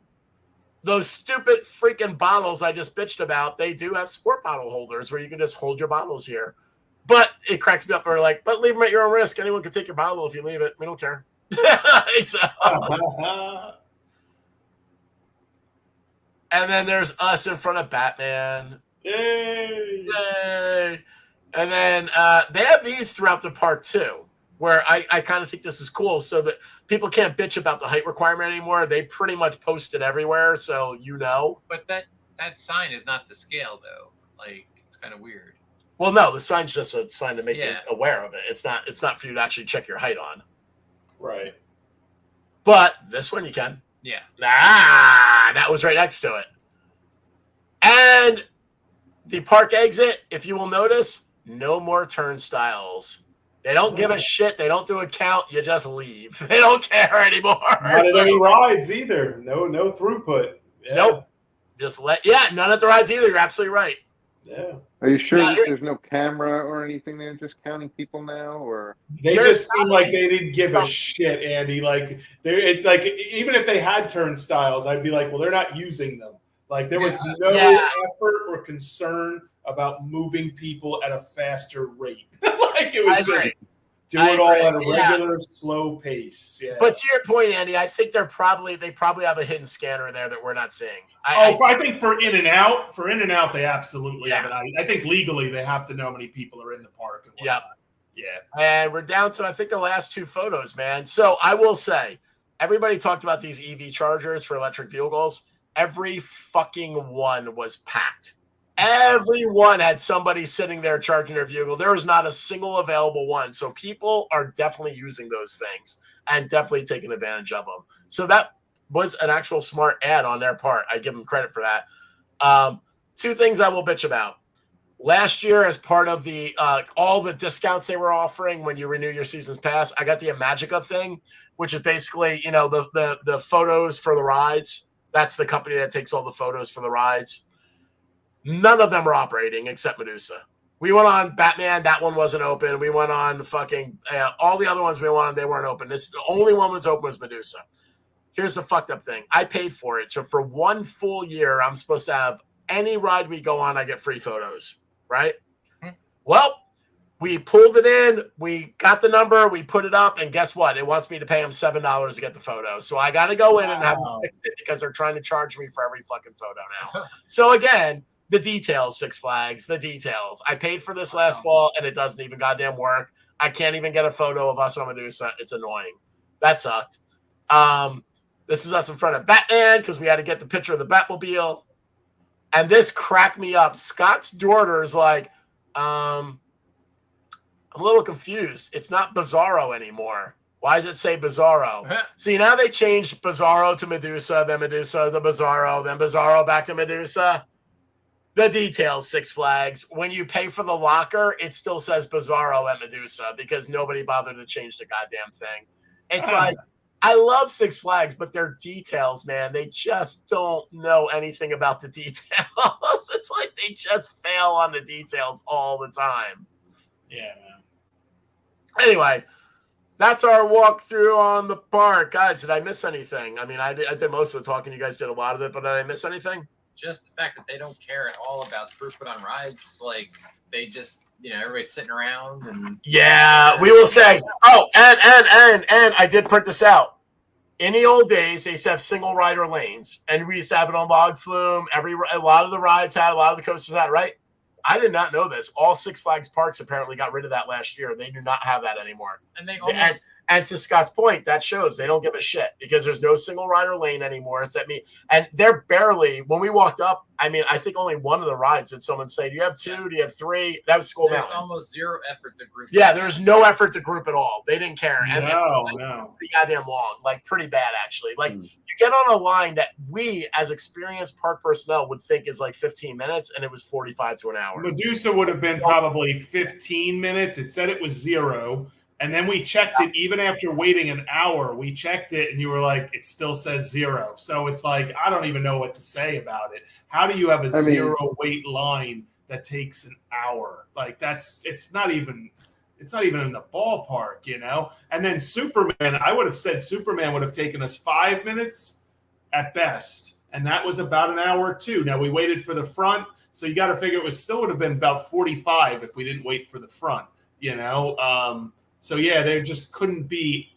S4: those stupid freaking bottles I just bitched about, they do have sport bottle holders where you can just hold your bottles here. But it cracks me up. We're like, but leave them at your own risk. Anyone can take your bottle if you leave it. We don't care. And then there's us in front of Batman.
S7: Yay!
S4: Yay! And then they have these throughout the park too, where I kind of think this is cool, so that people can't bitch about the height requirement anymore. They pretty much post it everywhere, so you know.
S6: But that sign is not the scale though. It's kind of weird.
S4: Well, no, the sign's just a sign to make you aware of it. It's not for you to actually check your height on.
S7: Right.
S4: But this one you can.
S6: Yeah.
S4: That was right next to it. And the park exit, if you will notice, no more turnstiles. They don't give a shit. They don't do a count. You just leave. They don't care anymore.
S7: Not at any rides either. No throughput. Yeah.
S4: Nope. Just none at the rides either. You're absolutely right.
S7: Yeah.
S5: Are you sure that there's no camera or anything there, just counting people now, or
S7: they just seem like they didn't give a shit, Andy? Like even if they had turnstiles, I'd be like, well, they're not using them. Like there was no effort or concern about moving people at a faster rate. Like it was just do it all at a regular slow pace. Yeah.
S4: But to your point, Andy, I think they probably have a hidden scanner there that we're not seeing.
S7: I think for in and out, they absolutely have it. I think legally they have to know how many people are in the park. And whatnot. Yeah.
S4: And we're down to, I think, the last two photos, man. So I will say, everybody talked about these EV chargers for electric vehicles. Every fucking one was packed. Everyone had somebody sitting there charging their vehicle. There was not a single available one. So people are definitely using those things and definitely taking advantage of them. So that was an actual smart ad on their part. I give them credit for that. Two things I will bitch about. Last year, as part of the all the discounts they were offering when you renew your season's pass, I got the Imagica thing, which is basically, the photos for the rides. That's the company that takes all the photos for the rides. None of them were operating except Medusa. We went on Batman. That one wasn't open. We went on fucking all the other ones we went on. They weren't open. The only one was open was Medusa. Here's the fucked up thing. I paid for it. So for 1 full year, I'm supposed to have any ride we go on, I get free photos, right? Well, we pulled it in. We got the number. We put it up. And guess what? It wants me to pay them $7 to get the photo. So I got to go in and have them fix it because they're trying to charge me for every fucking photo now. So again, the details, Six Flags, the details. I paid for this last fall, and it doesn't even goddamn work. I can't even get a photo of us on Medusa. It's annoying. That sucked. This is us in front of Batman because we had to get the picture of the Batmobile. And this cracked me up. Scott's daughter is like, I'm a little confused. It's not Bizarro anymore. Why does it say Bizarro? See, now they changed Bizarro to Medusa, then Medusa to Bizarro, then Bizarro back to Medusa. The details, Six Flags. When you pay for the locker, it still says Bizarro at Medusa because nobody bothered to change the goddamn thing. It's like, I love Six Flags, but their details, man, they just don't know anything about the details. It's like they just fail on the details all the time.
S7: Yeah, man.
S4: Anyway, that's our walkthrough on the park. Guys, did I miss anything? I mean, I did most of the talking. You guys did a lot of it, but did I miss anything?
S6: Just the fact that they don't care at all about throughput on rides. Like, they just, everybody's sitting around and...
S4: Yeah, we will say... Oh, and I did print this out. In the old days, they used to have single rider lanes, and we used to have it on Log Flume. A lot of the rides had, a lot of the coasters had, right? I did not know this. All Six Flags parks apparently got rid of that last year. They do not have that anymore.
S6: And they almost...
S4: And to Scott's point, that shows they don't give a shit because there's no single rider lane anymore. It's that me. And they're barely, when we walked up, I mean, I think only one of the rides did someone say, do you have two? Do you have three? That was School Mountain.
S6: There's almost zero effort to group.
S4: Yeah, there's no effort to group at all. They didn't care. And
S7: No.
S4: Pretty goddamn long. Like, pretty bad, actually. Like, you get on a line that we, as experienced park personnel, would think is like 15 minutes, and it was 45 to an hour.
S7: Medusa would have been probably 15 minutes. It said it was 0. And then we checked it even after waiting an hour. We checked it, and you were like, it still says 0. So it's like, I don't even know what to say about it. How do you have a 0 wait line that takes an hour? Like, it's not even in the ballpark, And then Superman, I would have said Superman would have taken us 5 minutes at best. And that was about an hour too. Now we waited for the front. So you got to figure it still would have been about 45 if we didn't wait for the front, So yeah, they just couldn't be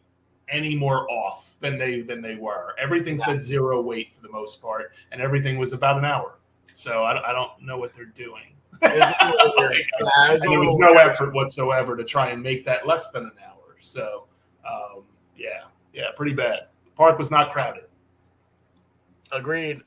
S7: any more off than they were. Everything said 0 wait for the most part, and everything was about an hour. So I don't know what they're doing. And there was no effort whatsoever to try and make that less than an hour. So yeah, pretty bad. The park was not crowded.
S4: Agreed.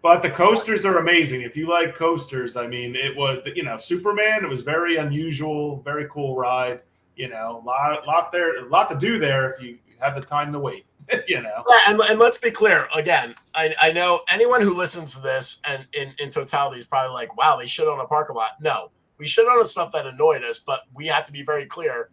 S7: But the coasters are amazing. If you like coasters, I mean, it was Superman. It was very unusual, very cool ride. A lot to do there if you have the time to wait. You know.
S4: Yeah, and let's be clear again. I know anyone who listens to this and in totality is probably like, wow, they shit on a parking lot. No, we shit on the stuff that annoyed us, but we have to be very clear.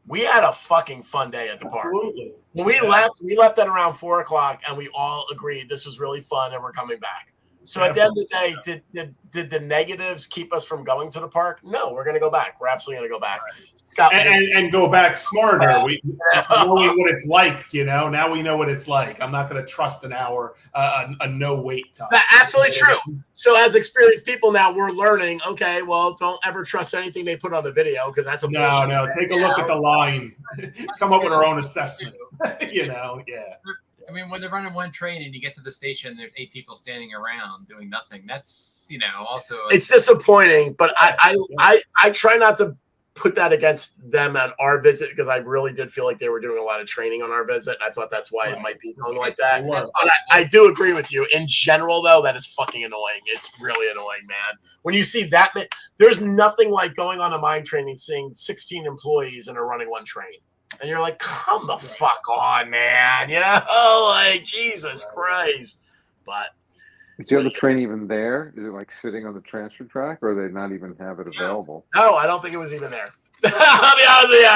S4: We had a fucking fun day at the park.
S7: Absolutely.
S4: When we left at around 4:00, and we all agreed this was really fun, and we're coming back. So at the end of the day, did the negatives keep us from going to the park? No, we're going to go back. We're absolutely going to go back. Scott,
S7: and go back smarter. Knowing what it's like, now we know what it's like. I'm not going to trust an hour, a no wait time.
S4: That's absolutely true. So as experienced people now, we're learning, okay, well, don't ever trust anything they put on the video because that's a bullshit.
S7: No, take a look at the line. Come up with our own assessment. Yeah.
S6: I mean, when they're running one train and you get to the station, there's 8 people standing around doing nothing. That's, also
S4: it's disappointing, but I try not to put that against them on our visit because I really did feel like they were doing a lot of training on our visit. I thought that's why it might be going like that. But I do agree with you. In general, though, that is fucking annoying. It's really annoying, man. When you see that, there's nothing like going on a mine train and seeing 16 employees and are running one train. And you're like, come the fuck on, man. Like, Jesus Christ. But
S5: is the other train even there? Is it like sitting on the transfer track, or they not even have it available?
S4: No, I don't think it was even there. I'll be honest with you,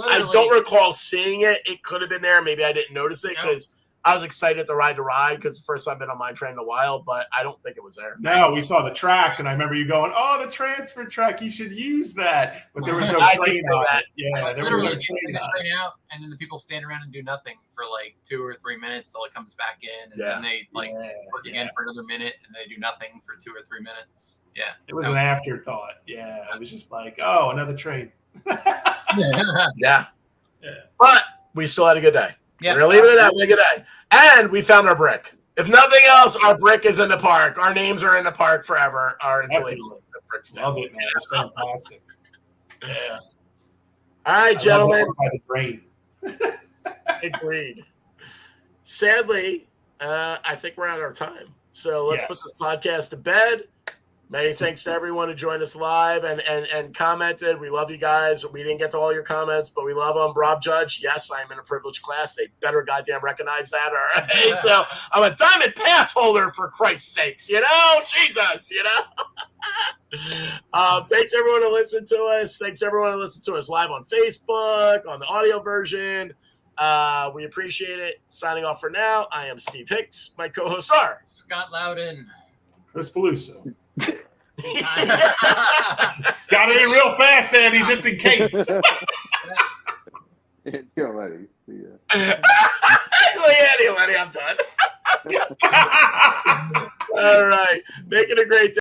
S4: I don't recall seeing it. It could have been there. Maybe I didn't notice it because I was excited to ride because it's the first time I've been on mine train in a while, but I don't think it was there.
S7: No, we saw the track, and I remember you going, "Oh, the transfer track, you should use that." But there was no train on it. Yeah, there was no train
S6: out, and then the people stand around and do nothing for like 2 or 3 minutes till it comes back in, and then they work again for another minute, and they do nothing for 2 or 3 minutes. Yeah,
S7: it was an afterthought. Yeah, it was just like, oh, another train.
S4: Yeah, but we still had a good day.
S6: Yeah,
S4: we're leaving it at a good day. And we found our brick. If nothing else, our brick is in the park. Our names are in the park forever. Until the brick's
S7: Love it, man. It's fantastic.
S4: Yeah. All right, gentlemen.
S7: By the brain.
S4: Agreed. Sadly, I think we're out of our time. So let's put this podcast to bed. Many thanks to everyone who joined us live and commented. We love you guys. We didn't get to all your comments, but we love them. Rob Judge, yes, I'm in a privileged class. They better goddamn recognize that. All right. So I'm a diamond pass holder, for Christ's sakes. Jesus, Thanks everyone who listened to us. Thanks everyone who listened to us live on Facebook, on the audio version. We appreciate it. Signing off for now. I am Steve Hicks. My co-hosts are
S6: Scott Loudon,
S7: Chris Peluso. Got it in real fast, Andy, just in case.
S5: Auletti.
S4: Auletti, I'm done. All right. Make it a great day.